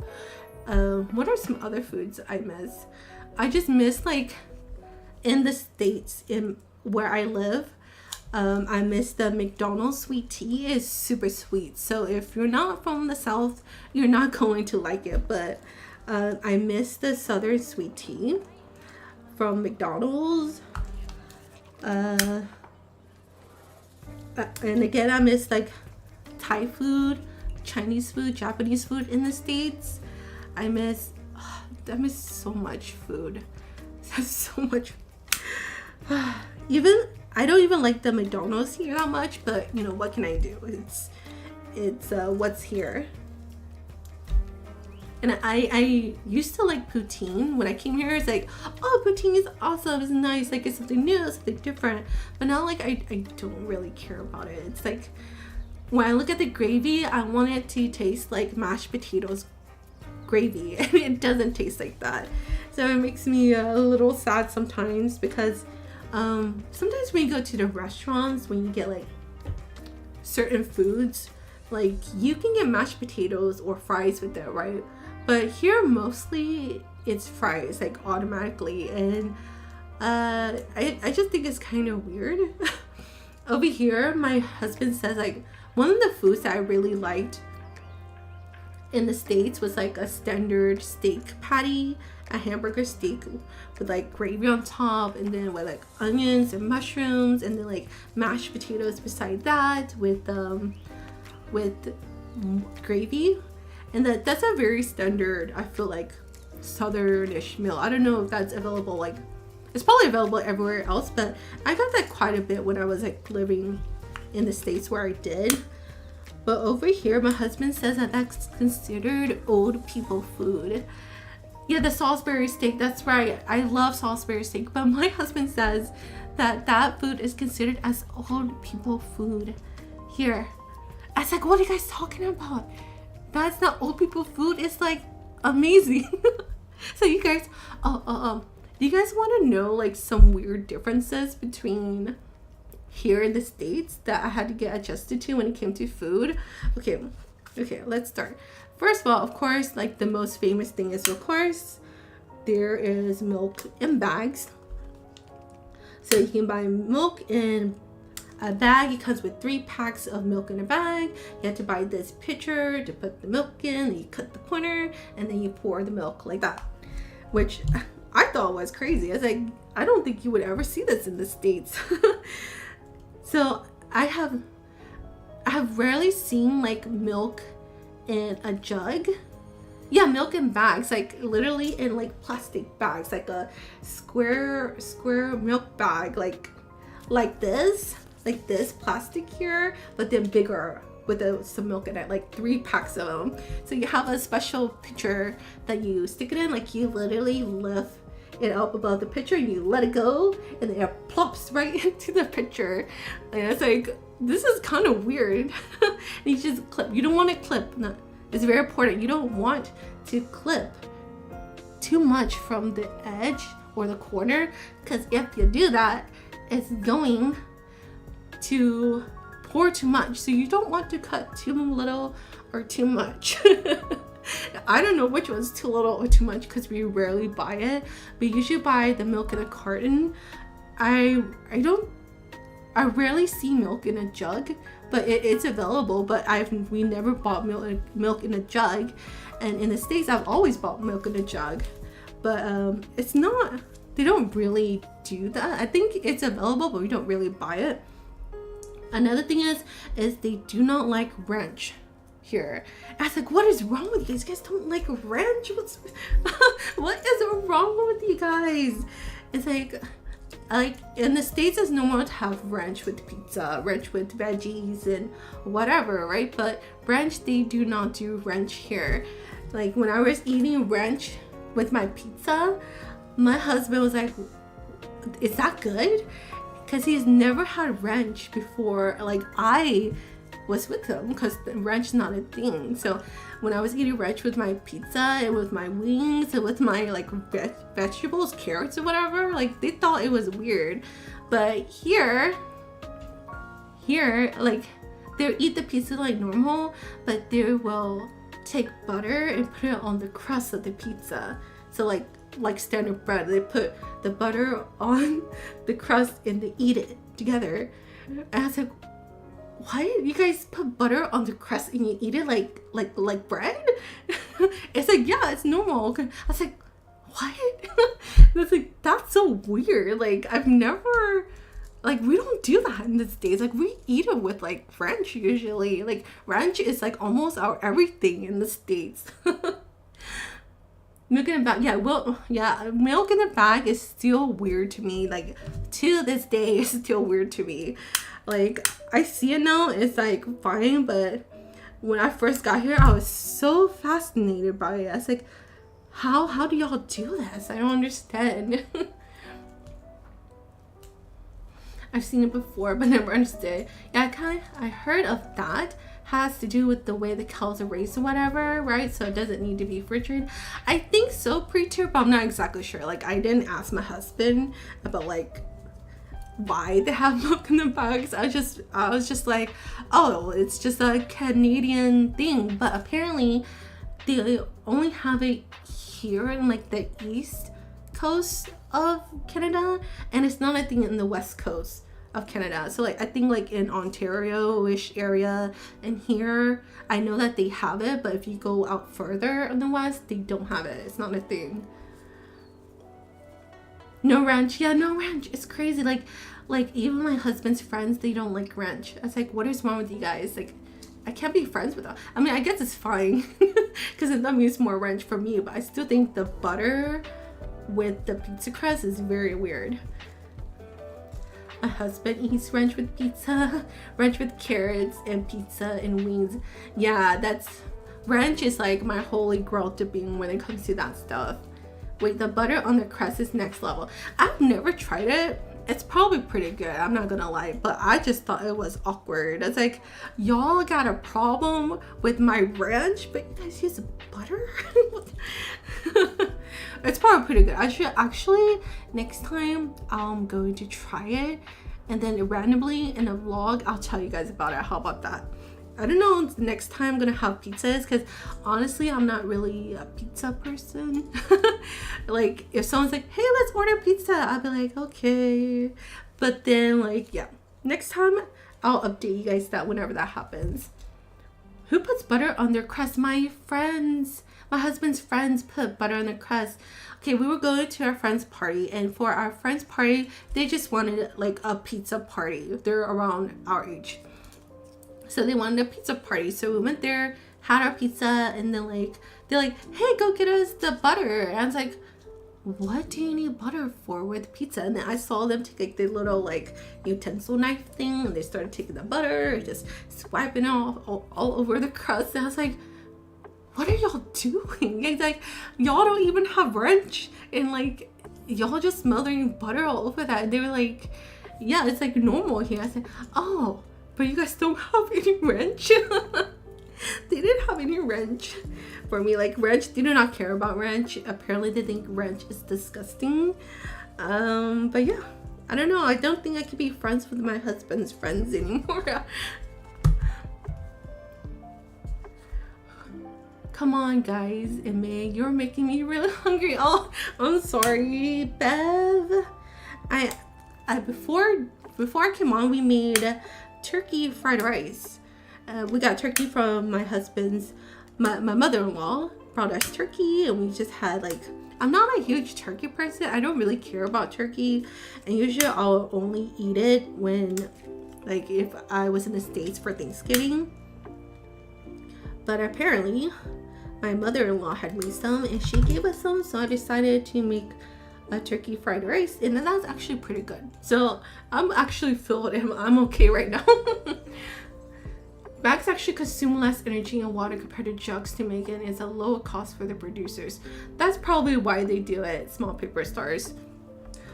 What are some other foods I miss? I just miss like in the States, in where I live, I miss the McDonald's sweet tea. Is super sweet. So if you're not from the South, you're not going to like it. But I miss the Southern sweet tea from McDonald's. And again, I miss like Thai food, Chinese food, Japanese food in the States. I miss so much food. So much. I don't even like the McDonald's here that much, but you know, what can I do? It's what's here. And I used to like poutine. When I came here, it's like, oh, poutine is awesome, it's nice, like it's something new, it's something different. But now like I don't really care about it. It's like when I look at the gravy, I want it to taste like mashed potatoes gravy, and it doesn't taste like that. So it makes me a little sad sometimes, because sometimes when you go to the restaurants, when you get like certain foods, like you can get mashed potatoes or fries with it, right? But here mostly it's fries, like automatically. And I just think it's kind of weird. Over here, my husband says like one of the foods that I really liked in the States was like a standard steak patty, a hamburger steak with like gravy on top, and then with like onions and mushrooms, and then like mashed potatoes beside that with gravy. And that's a very standard, I feel like, southernish meal. I don't know if that's available, like it's probably available everywhere else, but I got that quite a bit when I was like living in the States where I did. But over here, my husband says that that's considered old people food. Yeah, the Salisbury steak, that's right. I love Salisbury steak, but my husband says that that food is considered as old people food here. I was like, what are you guys talking about? That's not old people food. It's like amazing. So you guys, do you guys want to know like some weird differences between here in the States that I had to get adjusted to when it came to food? Okay, let's start. First of all, of course, like the most famous thing is, of course, there is milk in bags. So you can buy milk in a bag. It comes with 3 packs of milk in a bag. You have to buy this pitcher to put the milk in, and you cut the corner, and then you pour the milk like that, which I thought was crazy. I was like, I don't think you would ever see this in the States. So I have rarely seen like milk in a jug. Yeah, milk in bags, like literally in like plastic bags, like a square milk bag, like this plastic here, but then bigger with some milk in it, like 3 packs of them. So you have a special pitcher that you stick it in, like you literally lift it up above the picture, and you let it go, and then it plops right into the picture. And it's like, this is kind of weird. And you just clip. You don't want to clip. No, it's very important. You don't want to clip too much from the edge or the corner, because if you do that, it's going to pour too much. So you don't want to cut too little or too much. I don't know which one's too little or too much, because we rarely buy it. We usually buy the milk in a carton. I rarely see milk in a jug, but it's available. But we never bought milk in a jug, and in the States I've always bought milk in a jug. But it's not. They don't really do that. I think it's available, but we don't really buy it. Another thing is they do not like ranch here. And I was like, what is wrong with you guys? You guys don't like ranch? What is wrong with you guys? It's like in the States it's normal to have ranch with pizza, ranch with veggies and whatever, right? But ranch, they do not do ranch here. Like when I was eating ranch with my pizza, my husband was like, is that good? Because he's never had ranch before. Like I was with him, because ranch is not a thing. So when I was eating ranch with my pizza and with my wings and with my like vegetables, carrots or whatever, like they thought it was weird. But here like they'll eat the pizza like normal, but they will take butter and put it on the crust of the pizza. So like standard bread, they put the butter on the crust and they eat it together. And I was like, why you guys put butter on the crust and you eat it like bread? It's like, yeah, it's normal. I was like, what? It's like, that's so weird. Like I've never, like we don't do that in the States. Like we eat it with like ranch usually. Like ranch is like almost our everything in the States. Milk in a bag, milk in a bag is still weird to me. Like to this day, it's still weird to me. Like I see it now, it's like fine, but when I first got here, I was so fascinated by it. I was like, how do y'all do this? I don't understand. I've seen it before, but never understood. Yeah, I heard of that. Has to do with the way the cows are raised or whatever, right? So it doesn't need to be refrigerated. I think so, pre-term, but I'm not exactly sure. Like I didn't ask my husband about like why they have milk in the bags. I was just like, oh, it's just a Canadian thing. But apparently they only have it here in like the east coast of Canada, and it's not a thing in the west coast of Canada. So like I think like in Ontario-ish area and here, I know that they have it, but if you go out further in the west, they don't have it. It's not a thing. No ranch. Yeah, no ranch. It's crazy. Like even my husband's friends, they don't like ranch. I was like, what is wrong with you guys? Like I can't be friends with them. I mean, I guess it's fine because that means more ranch for me, but I still think the butter with the pizza crust is very weird. My husband eats ranch with pizza, ranch with carrots and pizza and wings. Yeah, ranch is like my holy grail dipping when it comes to that stuff. Wait, the butter on the crust is next level. I've never tried it. It's probably pretty good, I'm not gonna lie, but I just thought it was awkward. It's like, y'all got a problem with my ranch, but you guys use butter? It's probably pretty good. I should actually, next time I'm going to try it, and then randomly in a vlog I'll tell you guys about it. How about that? I don't know next time I'm gonna have pizzas, because honestly I'm not really a pizza person. Like if someone's like, hey, let's order pizza, I'll be like, okay. But then like, yeah, next time I'll update you guys that whenever that happens. Who puts butter on their crust? My friends. My husband's friends put butter on the crust. Okay, we were going to our friend's party, and for our friend's party, they just wanted like a pizza party. They're around our age. So they wanted a pizza party. So we went there, had our pizza, and then like they're like, hey, go get us the butter. And I was like, what do you need butter for with pizza? And then I saw them take like the little like utensil knife thing, and they started taking the butter and just swiping it all over the crust. And I was like, what are y'all doing? It's like, y'all don't even have ranch in like y'all just smothering butter all over that. And they were like, yeah, it's like normal here. I said, oh, but you guys don't have any ranch? They didn't have any ranch for me. Like ranch, they do not care about ranch. Apparently they think ranch is disgusting. But yeah, I don't know. I don't think I could be friends with my husband's friends anymore. Come on, guys. And Meg, you're making me really hungry. Oh, I'm sorry, Bev. Before I came on, we made turkey fried rice. We got turkey from my husband's, my mother-in-law brought us turkey, and we just had like, I'm not a huge turkey person. I don't really care about turkey, and usually I'll only eat it when, like, if I was in the States for Thanksgiving. But apparently my mother-in-law had made some and she gave us some, so I decided to make a turkey fried rice, and then that's actually pretty good. So I'm actually filled and I'm okay right now. Bags actually consume less energy and water compared to jugs to make it, and it's a lower cost for the producers. That's probably why they do it, small paper stars.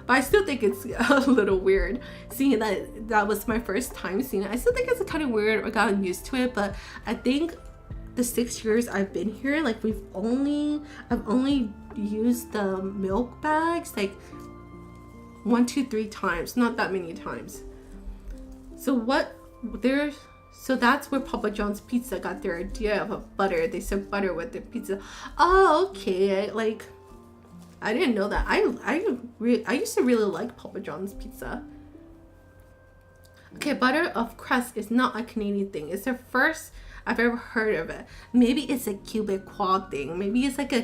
But I still think it's a little weird seeing that was my first time seeing it. I still think it's kind of weird. I gotten used to it, but I think the 6 years I've been here, like I've only used the milk bags like 1, 2, 3 times, not that many times. So that's where Papa John's Pizza got their idea of a butter. They serve butter with the pizza. Oh, okay. I didn't know that. I used to really like Papa John's Pizza. Okay, butter of crust is not a Canadian thing. It's the first I've ever heard of it. Maybe it's a Quebecois thing. Maybe it's like a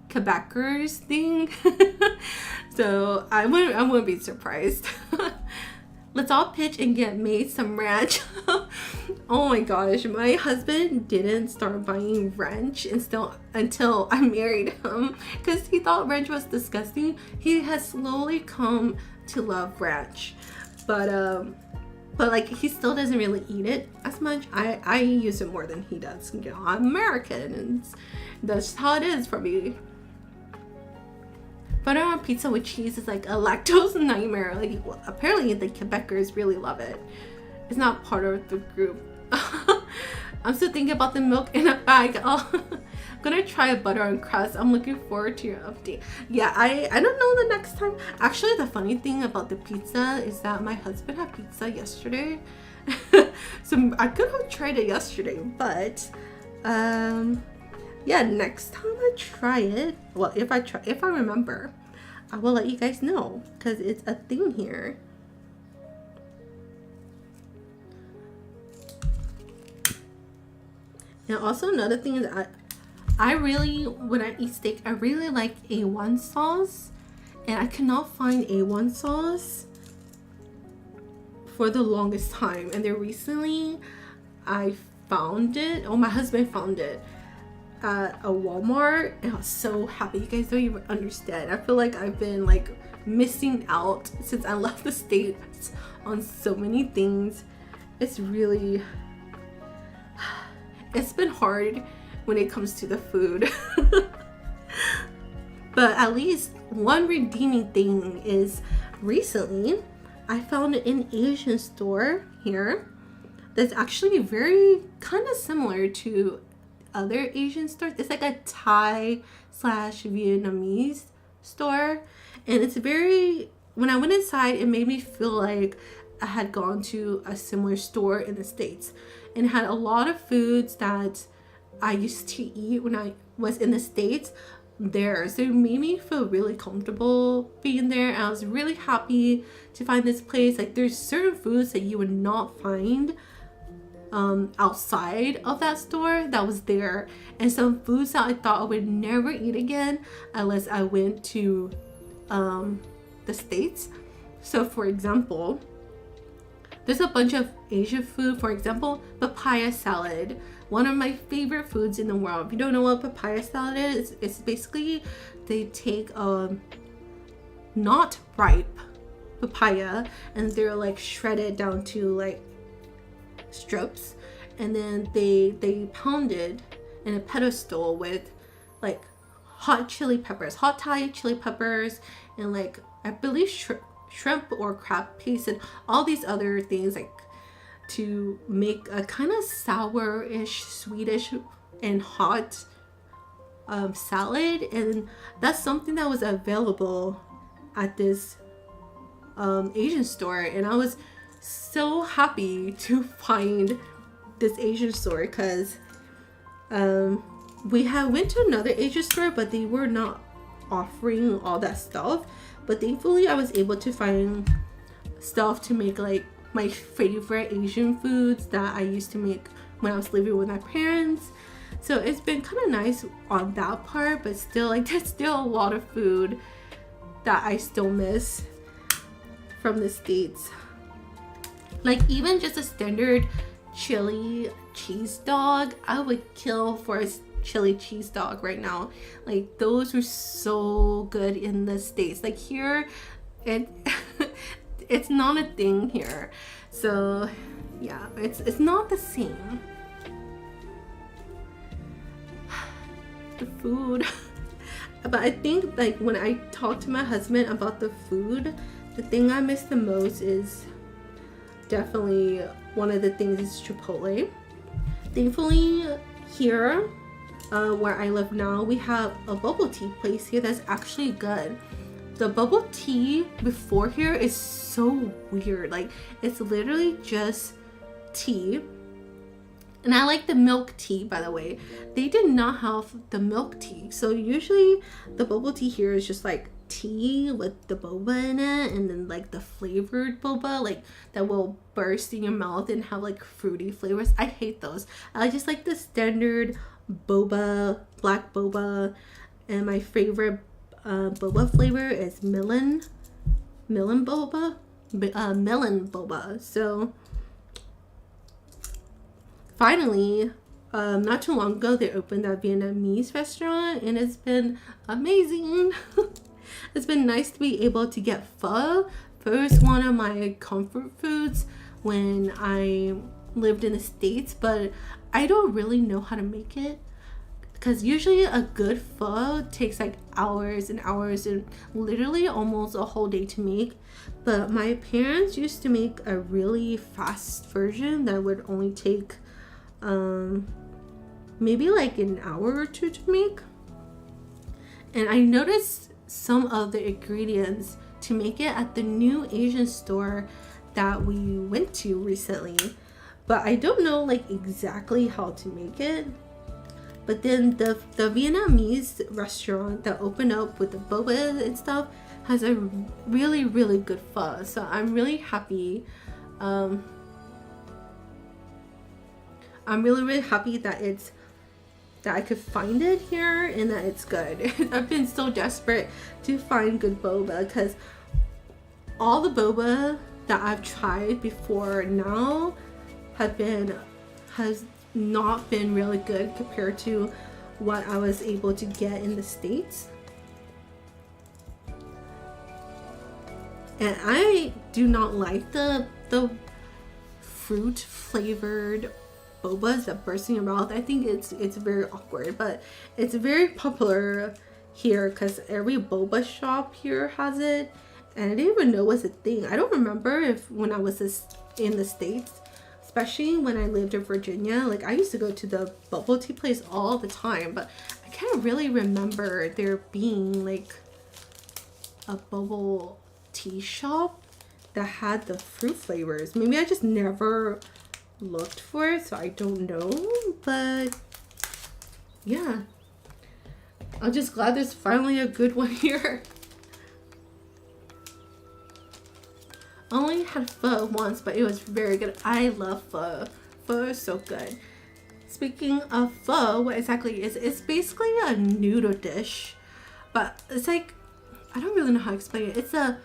Quebecers thing. So I wouldn't be surprised. Let's all pitch and get made some ranch. Oh my gosh, my husband didn't start buying ranch until I married him because he thought ranch was disgusting. He has slowly come to love ranch, but like he still doesn't really eat it as much. I use it more than he does. You know, I'm American and that's how it is for me. Butter on pizza with cheese is like a lactose nightmare. Like, well, apparently the Quebecers really love it. It's not part of the group. I'm still thinking about the milk in a bag. Oh, I'm gonna try a butter on crust. I'm looking forward to your update. Yeah, I don't know the next time. Actually, the funny thing about the pizza is that my husband had pizza yesterday. So I could have tried it yesterday, but yeah, next time I try it, well, if I remember, I will let you guys know because it's a thing here. And also another thing is I really, when I eat steak, I really like A1 sauce, and I cannot find A1 sauce for the longest time. And then recently I found it, my husband found it at a Walmart, and I was so happy. You guys don't even understand. I feel like I've been like missing out since I left the States on so many things. It's really, it's been hard when it comes to the food. But at least one redeeming thing is recently I found an Asian store here that's actually very kind of similar to other Asian stores. It's like a Thai / Vietnamese store, and it's very, when I went inside, it made me feel like I had gone to a similar store in the States, and it had a lot of foods that I used to eat when I was in the States there. So it made me feel really comfortable being there, and I was really happy to find this place. Like, there's certain foods that you would not find outside of that store that was there, and some foods that I thought I would never eat again unless I went to the States. So for example, there's a bunch of Asian food. For example, papaya salad, one of my favorite foods in the world. If you don't know what papaya salad is, it's basically they take not ripe papaya and they're like shredded down to like strips, and then they pound it in a pedestal with like hot chili peppers, hot Thai chili peppers, and like I believe shrimp or crab paste and all these other things, like to make a kind of sour-ish, sweetish, and hot salad. And that's something that was available at this Asian store, and I was so happy to find this Asian store because we had went to another Asian store, but they were not offering all that stuff. But thankfully I was able to find stuff to make like my favorite Asian foods that I used to make when I was living with my parents. So it's been kind of nice on that part, but still, like, there's still a lot of food that I still miss from the States. Like even just a standard chili cheese dog, I would kill for a chili cheese dog right now. Like those were so good in the States. Like here, it's not a thing here. So yeah, it's not the same. The food. But I think like when I talk to my husband about the food, the thing I miss the most is definitely one of the things is Chipotle. Thankfully here where I live now, we have a bubble tea place here that's actually good. The bubble tea before here is so weird. Like it's literally just tea. And I like the milk tea, by the way. They did not have the milk tea. So usually the bubble tea here is just like tea with the boba in it, and then like the flavored boba, like that will burst in your mouth and have like fruity flavors. I hate those. I just like the standard boba, black boba, and my favorite boba flavor is melon boba. So finally, not too long ago, they opened that Vietnamese restaurant, and it's been amazing. It's been nice to be able to get pho. Pho is one of my comfort foods when I lived in the States, but I don't really know how to make it because usually a good pho takes like hours and hours and literally almost a whole day to make. But my parents used to make a really fast version that would only take maybe like an hour or two to make. And I noticed some of the ingredients to make it at the new Asian store that we went to recently, but I don't know like exactly how to make it. But then the Vietnamese restaurant that opened up with the boba and stuff has a really good pho, so I'm really happy. I'm really happy that I could find it here and that it's good. I've been so desperate to find good boba because all the boba that I've tried before now has not been really good compared to what I was able to get in the States. And I do not like the fruit flavored bobas that burst in your mouth. I think it's very awkward, but it's very popular here because every boba shop here has it, and I didn't even know it was a thing. I don't remember if when I was in the States, especially when I lived in Virginia, like I used to go to the bubble tea place all the time, but I can't really remember there being like a bubble tea shop that had the fruit flavors. Maybe I just never looked for it, so I don't know. But yeah, I'm just glad there's finally a good one here. I only had pho once, but it was very good. I love pho. Pho is so good. Speaking of pho, what exactly is it? It's basically a noodle dish, but it's like, I don't really know how to explain it. It's a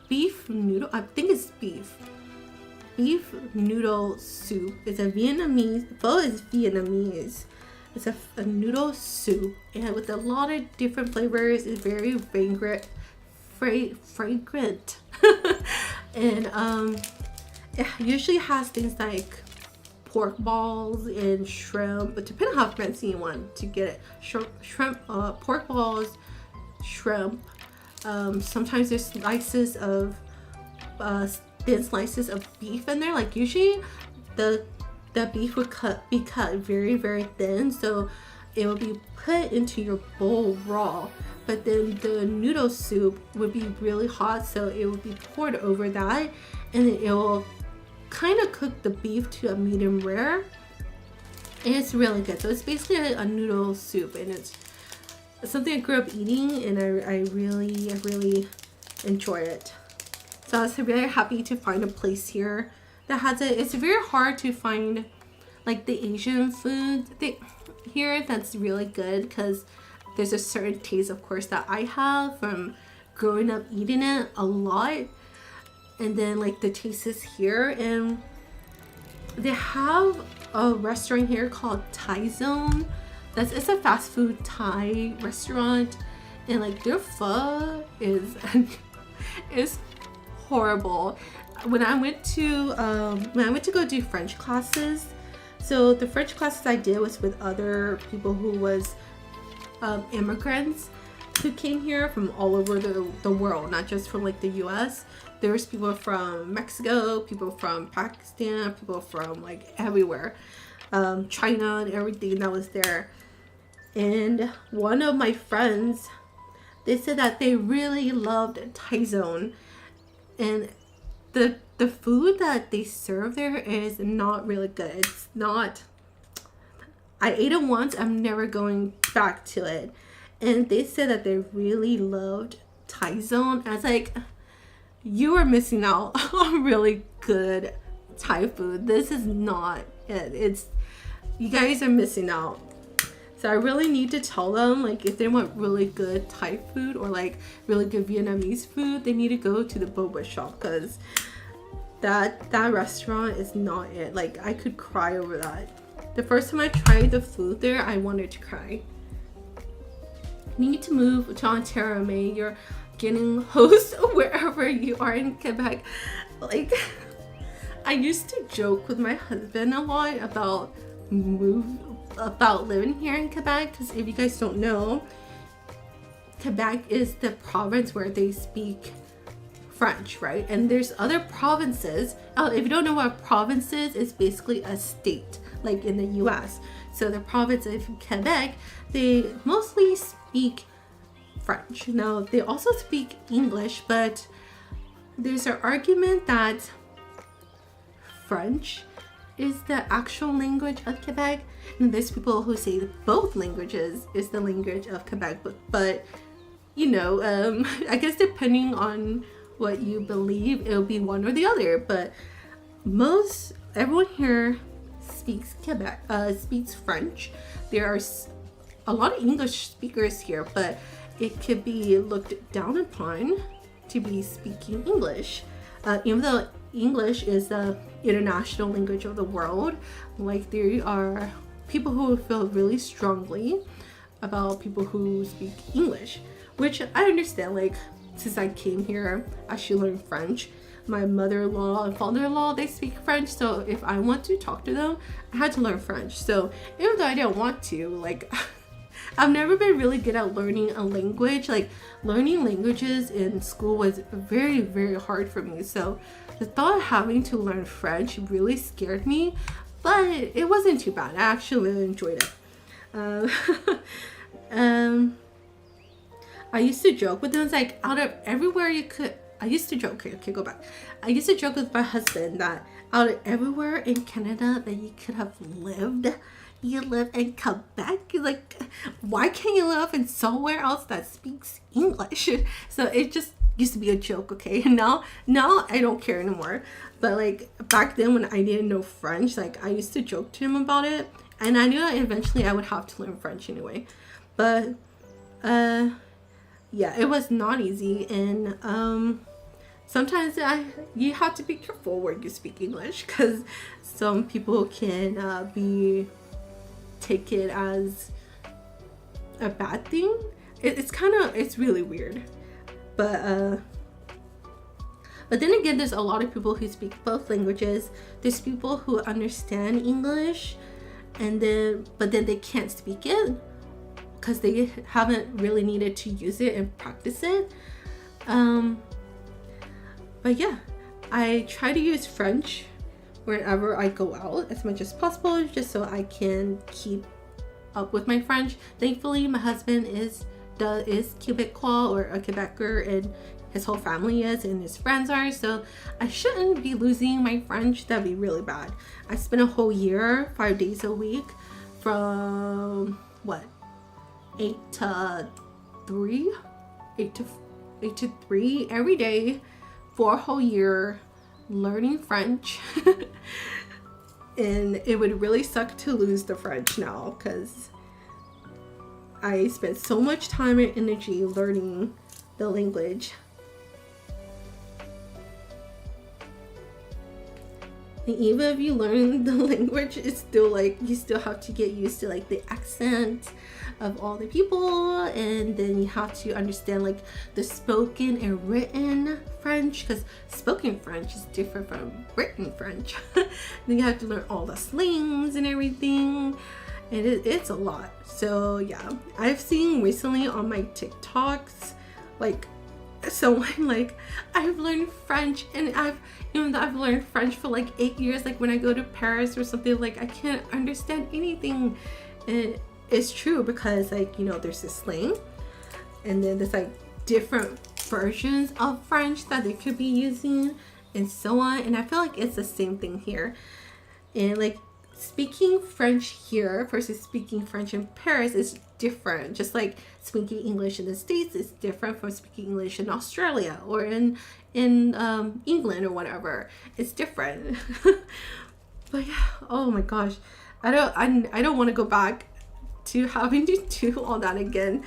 beef noodle, I think it's beef noodle soup. It's a Vietnamese, pho is Vietnamese. It's a noodle soup, and with a lot of different flavors. It's very fragrant. And it usually has things like pork balls and shrimp, but depending on how fancy you want to get it. Shrimp, pork balls, shrimp. Sometimes there's slices of thin slices of beef in there. Like usually the beef would be cut very, very thin, so it will be put into your bowl raw. But then the noodle soup would be really hot, so it would be poured over that, and then it will kind of cook the beef to a medium rare, and it's really good. So it's basically a noodle soup, and it's something I grew up eating, and I really enjoy it. So I was very happy to find a place here that has it. It's very hard to find like the Asian food here that's really good, because there's a certain taste, of course, that I have from growing up eating it a lot, and then like the taste is here. And they have a restaurant here called Thai Zone. It's a fast food Thai restaurant, and like their pho is horrible. When I went to go do French classes, so the French classes I did was with other people who was immigrants who came here from all over the world, not just from like the US. There was people from Mexico, people from Pakistan, people from like everywhere, China and everything that was there. And one of my friends, they said that they really loved Thai Zone, and the food that they serve there is not really good. It's not. I ate it once. I'm never going back to it. And they said that they really loved Thai Zone. I was like, you are missing out on really good Thai food. This is not it. You guys are missing out. So I really need to tell them, like, if they want really good Thai food or like really good Vietnamese food, they need to go to the boba shop, because that restaurant is not it. Like, I could cry over that. The first time I tried the food there, I wanted to cry. You need to move to Ontario, May. You're getting host wherever you are in Quebec. Like, I used to joke with my husband a lot about living here in Quebec, because if you guys don't know, Quebec is the province where they speak French, right? And there's other provinces. If you don't know what a province is, it's basically a state, like in the US. So the province of Quebec, they mostly speak French. Now, they also speak English, but there's an argument that French is the actual language of Quebec, and there's people who say that both languages is the language of Quebec, but you know, I guess depending on what you believe, it'll be one or the other. But everyone here speaks French. There are a lot of English speakers here, but it could be looked down upon to be speaking English, even though English is the international language of the world. Like, there are people who feel really strongly about people who speak English, which I understand. Like, since I came here, I should learn French. My mother-in-law and father-in-law, they speak French, so if I want to talk to them, I had to learn French. So even though I didn't want to, like, I've never been really good at learning a language. Like, learning languages in school was very, very hard for me. So the thought of having to learn French really scared me, but it wasn't too bad. I actually really enjoyed it. I used to joke with them. It's like, out of everywhere you could, I used to joke, okay, go back. I used to joke with my husband that out of everywhere in Canada that you could have lived, you live in Quebec. Like, why can't you live in somewhere else that speaks English? So it just used to be a joke, okay? Now I don't care anymore. But like, back then when I didn't know French, like, I used to joke to him about it, and I knew that eventually I would have to learn French anyway. But yeah, it was not easy, and sometimes you have to be careful where you speak English, because some people can take it as a bad thing. It's really weird. But But then again, there's a lot of people who speak both languages. There's people who understand English, but then they can't speak it because they haven't really needed to use it and practice it. But yeah, I try to use French wherever I go out as much as possible, just so I can keep up with my French. Thankfully, my husband is Quebecois, or a Quebecer, and his whole family is, and his friends are, so I shouldn't be losing my French. That'd be really bad. I spent a whole year, 5 days a week, from 8 to 3 every day for a whole year learning French. And it would really suck to lose the French now, because I spent so much time and energy learning the language. And even if you learn the language, it's still like you still have to get used to like the accent of all the people, and then you have to understand like the spoken and written French, because spoken French is different from written French. Then you have to learn all the slangs and everything, and it's a lot. So yeah, I've seen recently on my TikToks like someone like, I've learned French, and even though I've learned French for like 8 years, like when I go to Paris or something, like I can't understand anything. And it's true, because like, you know, there's this slang, and then there's like different versions of French that they could be using, and so on. And I feel like it's the same thing here. And like speaking French here versus speaking French in Paris is different. Just like speaking English in the States is different from speaking English in Australia or in England or whatever. It's different. But yeah, oh my gosh, I don't want to go back to having to do all that again.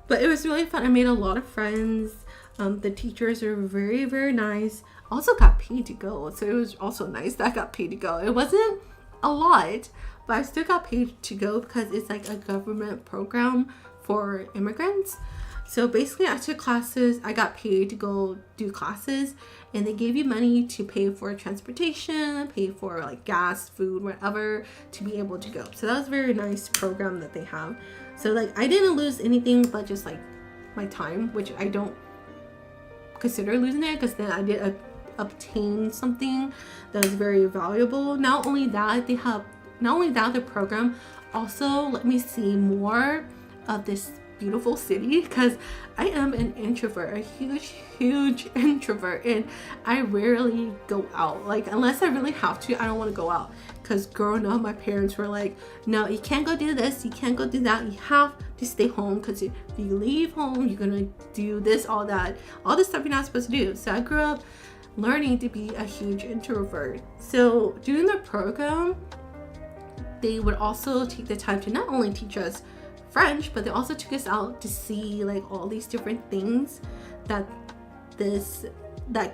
But it was really fun. I made a lot of friends. The teachers are very, very nice. Also got paid to go, so it was also nice that I got paid to go. It wasn't a lot, but I still got paid to go because it's like a government program for immigrants. So basically I took classes, I got paid to go do classes, and they gave you money to pay for transportation, pay for like gas, food, whatever, to be able to go. So that was a very nice program that they have. So like I didn't lose anything but just like my time, which I don't consider losing it, because then I did obtain something that was very valuable. Not only that, the program also let me see more of this beautiful city, because I am an introvert, a huge introvert, and I rarely go out. Like unless I really have to, I don't want to go out, because growing up my parents were like, no, you can't go do this, you can't go do that, you have to stay home, because if you leave home you're gonna do this, all that, all this stuff you're not supposed to do. So I grew up learning to be a huge introvert. So during the program, they would also take the time to not only teach us French, but they also took us out to see like all these different things that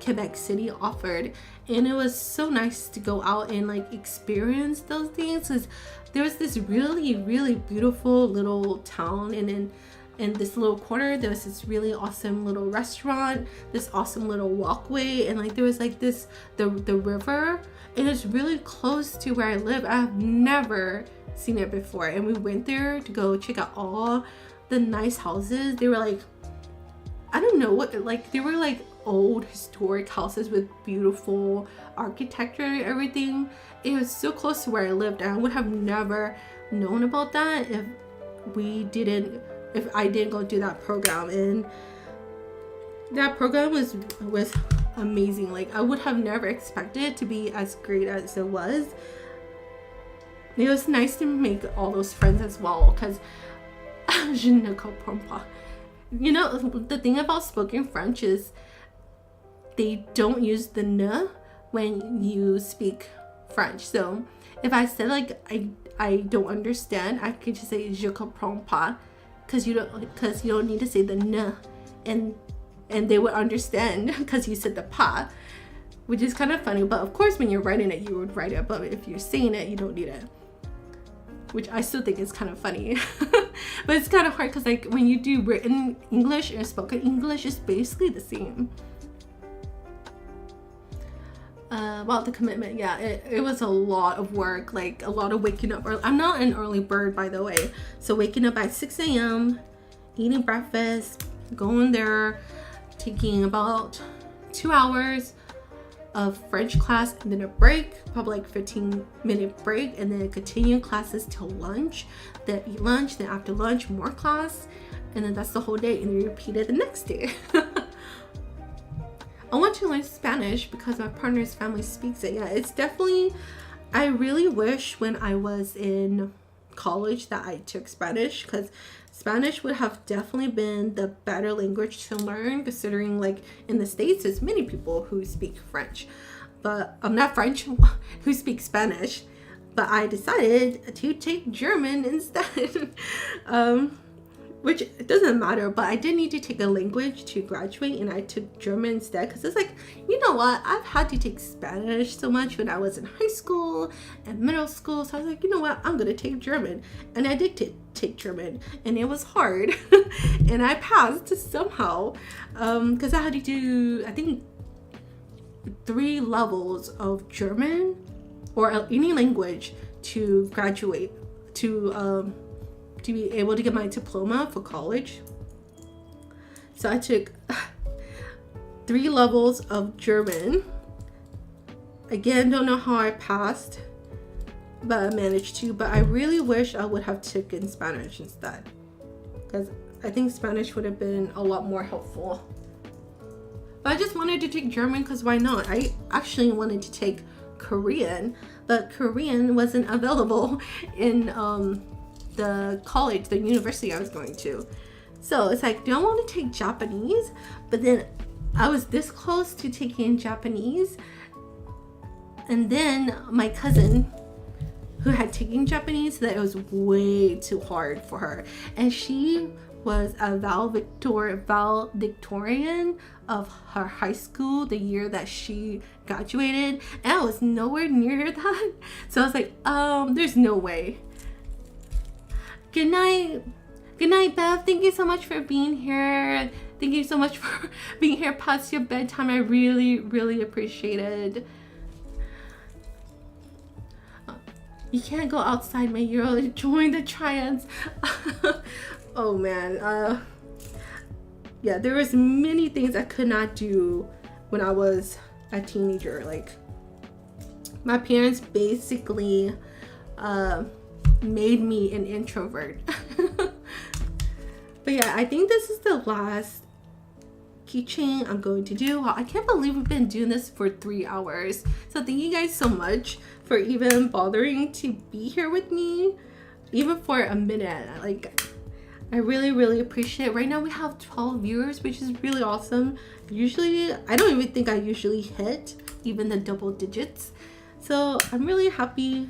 Quebec City offered. And it was so nice to go out and like experience those things, because there was this really, really beautiful little town, and then in this little corner there was this really awesome little restaurant, this awesome little walkway, and like there was like this the river, and it's really close to where I live. I've never seen it before, and we went there to go check out all the nice houses. They were like, I don't know what, like they were like old historic houses with beautiful architecture and everything. It was so close to where I lived, and I would have never known about that if I didn't go do that program. And that program was amazing. Like I would have never expected it to be as great as it was. It was nice to make all those friends as well, because je ne comprends pas. You know, the thing about spoken French is they don't use the ne when you speak French. So if I said like I don't understand, I could just say je comprends pas, because you don't need to say the ne, and they would understand because you said the pas, which is kind of funny. But of course when you're writing it, you would write it above it. If you're saying it, you don't need it, which I still think is kind of funny. But it's kind of hard, because like when you do written English and spoken English, it's basically the same. Well, the commitment, yeah, it was a lot of work, like a lot of waking up early. I'm not an early bird, by the way, so waking up at 6 a.m, eating breakfast, going there, taking about 2 hours of French class, and then a break, probably like 15-minute break, and then continue classes till lunch, then eat lunch, then after lunch more class, and then that's the whole day, and then repeat it the next day. I want to learn Spanish because my partner's family speaks it. Yeah, it's definitely, I really wish when I was in college that I took Spanish, because Spanish would have definitely been the better language to learn, considering like in the States there's many people who speak French, but I'm not French, who speak Spanish, but I decided to take German instead. Which it doesn't matter, but I did need to take a language to graduate, and I took German instead, because it's like, you know what, I've had to take Spanish so much when I was in high school and middle school, so I was like, you know what, I'm gonna take German. And I did take German, and it was hard. And I passed somehow, because I had to do, I think, 3 levels of German or any language to graduate, to be able to get my diploma for college. So I took 3 levels of German. Again, don't know how I passed, but I managed to. But I really wish I would have taken Spanish instead, because I think Spanish would have been a lot more helpful. But I just wanted to take German because why not? I actually wanted to take Korean, but Korean wasn't available in the college, the university I was going to. So it's like, do I want to take Japanese? But then I was this close to taking Japanese, and then my cousin who had taken Japanese, that it was way too hard for her, and she was a valedictorian of her high school the year that she graduated, and I was nowhere near that. So I was like, there's no way. Good night, Bev. Thank you so much for being here. Thank you so much for being here past your bedtime. I really appreciate it. You can't go outside, my hero. Join the trance. Oh man. Yeah, there was many things I could not do when I was a teenager. Like, my parents basically made me an introvert. But yeah, I think this is the last keychain I'm going to do. Wow, I can't believe we've been doing this for 3 hours. So thank you guys so much for even bothering to be here with me, even for a minute. Like, I really appreciate it. Right now we have 12 viewers, which is really awesome. Usually, I don't even think I usually hit even the double digits. So I'm really happy.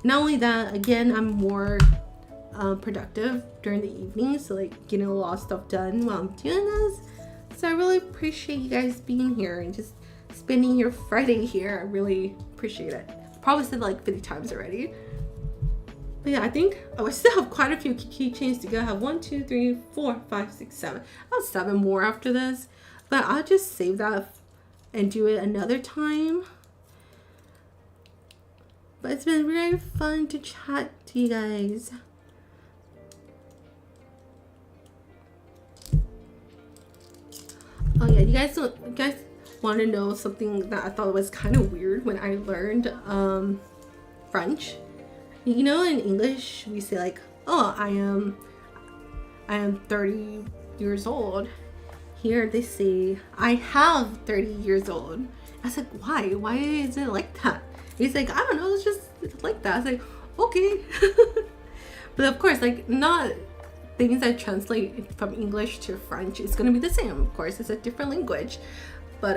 Not only that, again, I'm more productive during the evening, so like getting a lot of stuff done while I'm doing this. So I really appreciate you guys being here and just spending your Friday here. I really appreciate it. Probably said like 50 times already. But yeah, I think I still have quite a few keychains to go. I have 1, 2, 3, 4, 5, 6, 7. I have 7 more after this, but I'll just save that and do it another time. But it's been very fun to chat to you guys. Oh yeah, you guys want to know something that I thought was kind of weird when I learned French. You know, in English we say like, oh, I am 30 years old. Here they say I have 30 years old. I was like, why is it like that? He's like, I don't know, it's just like that. I was like, okay. But of course, like, not things that translate from English to French is gonna be the same. Of course, it's a different language. But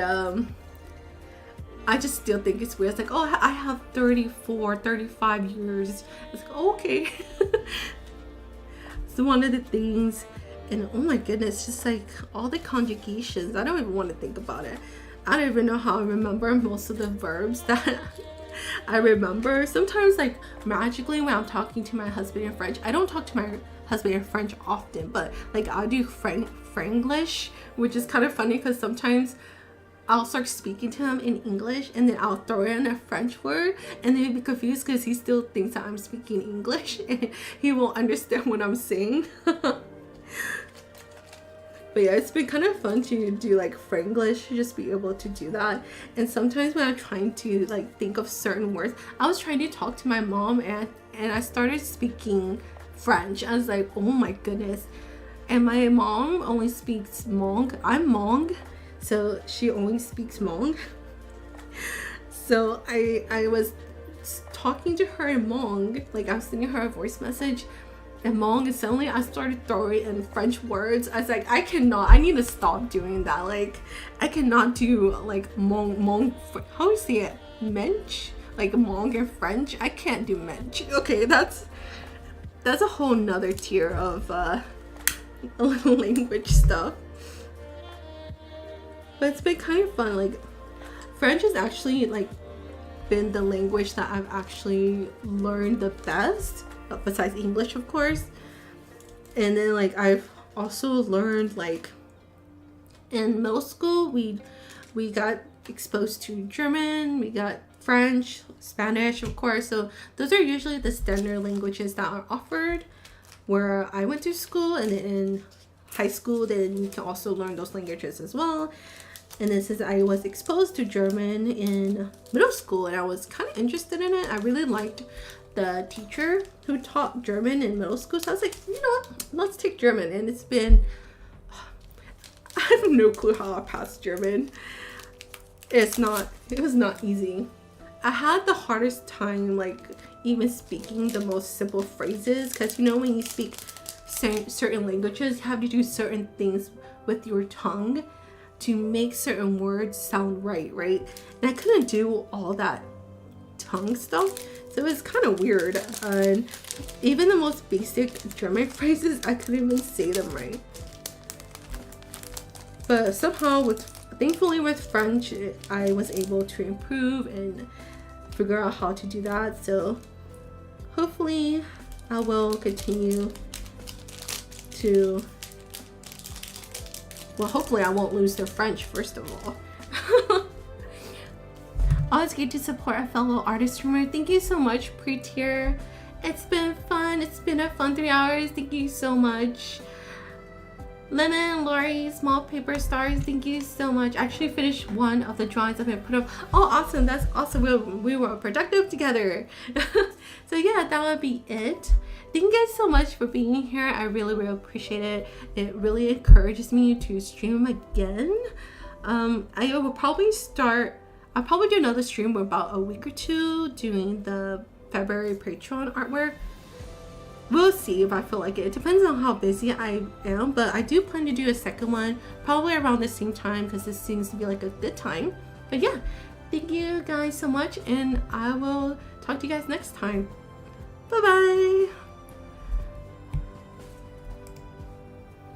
I just still think it's weird. It's like, oh, I have 34, 35 years. It's like, oh, okay. So one of the things, and oh my goodness, just like all the conjugations, I don't even want to think about it. I don't even know how I remember most of the verbs that I remember. Sometimes, like, magically when I'm talking to my husband in French, I don't talk to my husband in French often, but like I do Franglish, which is kind of funny because sometimes I'll start speaking to him in English, and then I'll throw in a French word, and then he'll be confused because he still thinks that I'm speaking English and he won't understand what I'm saying. But yeah, it's been kind of fun to do like Franglish, just be able to do that. And sometimes when I'm trying to like think of certain words, I was trying to talk to my mom and I started speaking French. I was like, oh my goodness. And my mom only speaks Hmong. I'm Hmong, so she only speaks Hmong. So I was talking to her in Hmong, like I was sending her a voice message in Hmong, and suddenly I started throwing in French words. I was like, I need to stop doing that. Like, I cannot do like Hmong, how do you say it? Mensch? Like Hmong in French? I can't do Mensch. Okay, that's a whole nother tier of language stuff. But it's been kind of fun. Like, French has actually like been the language that I've actually learned the best, besides English, of course. And then like I've also learned, like in middle school we got exposed to German, we got French, Spanish, of course. So those are usually the standard languages that are offered where I went to school. And then in high school, then you can also learn those languages as well. And then since I was exposed to German in middle school and I was kind of interested in it, I really liked the teacher who taught German in middle school. So I was like, you know what, let's take German. And it's been, I have no clue how I passed German. It was not easy. I had the hardest time like even speaking the most simple phrases, because you know when you speak certain languages, you have to do certain things with your tongue to make certain words sound right? And I couldn't do all that tongue stuff, so it was kind of weird. And even the most basic German phrases, I couldn't even say them right. But somehow, thankfully with French, I was able to improve and figure out how to do that. So hopefully I will continue to, well, hopefully I won't lose the French, first of all. Always great to support a fellow artist streamer. Thank you so much, Pre-Tier. It's been fun. It's been a fun 3 hours. Thank you so much. Lemon, Lori, Small Paper Stars, thank you so much. I actually finished one of the drawings I've been put up. Oh, awesome. That's awesome. We were productive together. So yeah, that would be it. Thank you guys so much for being here. I really, really appreciate it. It really encourages me to stream again. I will probably I'll probably do another stream in about a week or two doing the February Patreon artwork. We'll see if I feel like it. It depends on how busy I am, but I do plan to do a second one probably around the same time because this seems to be like a good time. But yeah, thank you guys so much, and I will talk to you guys next time. Bye bye.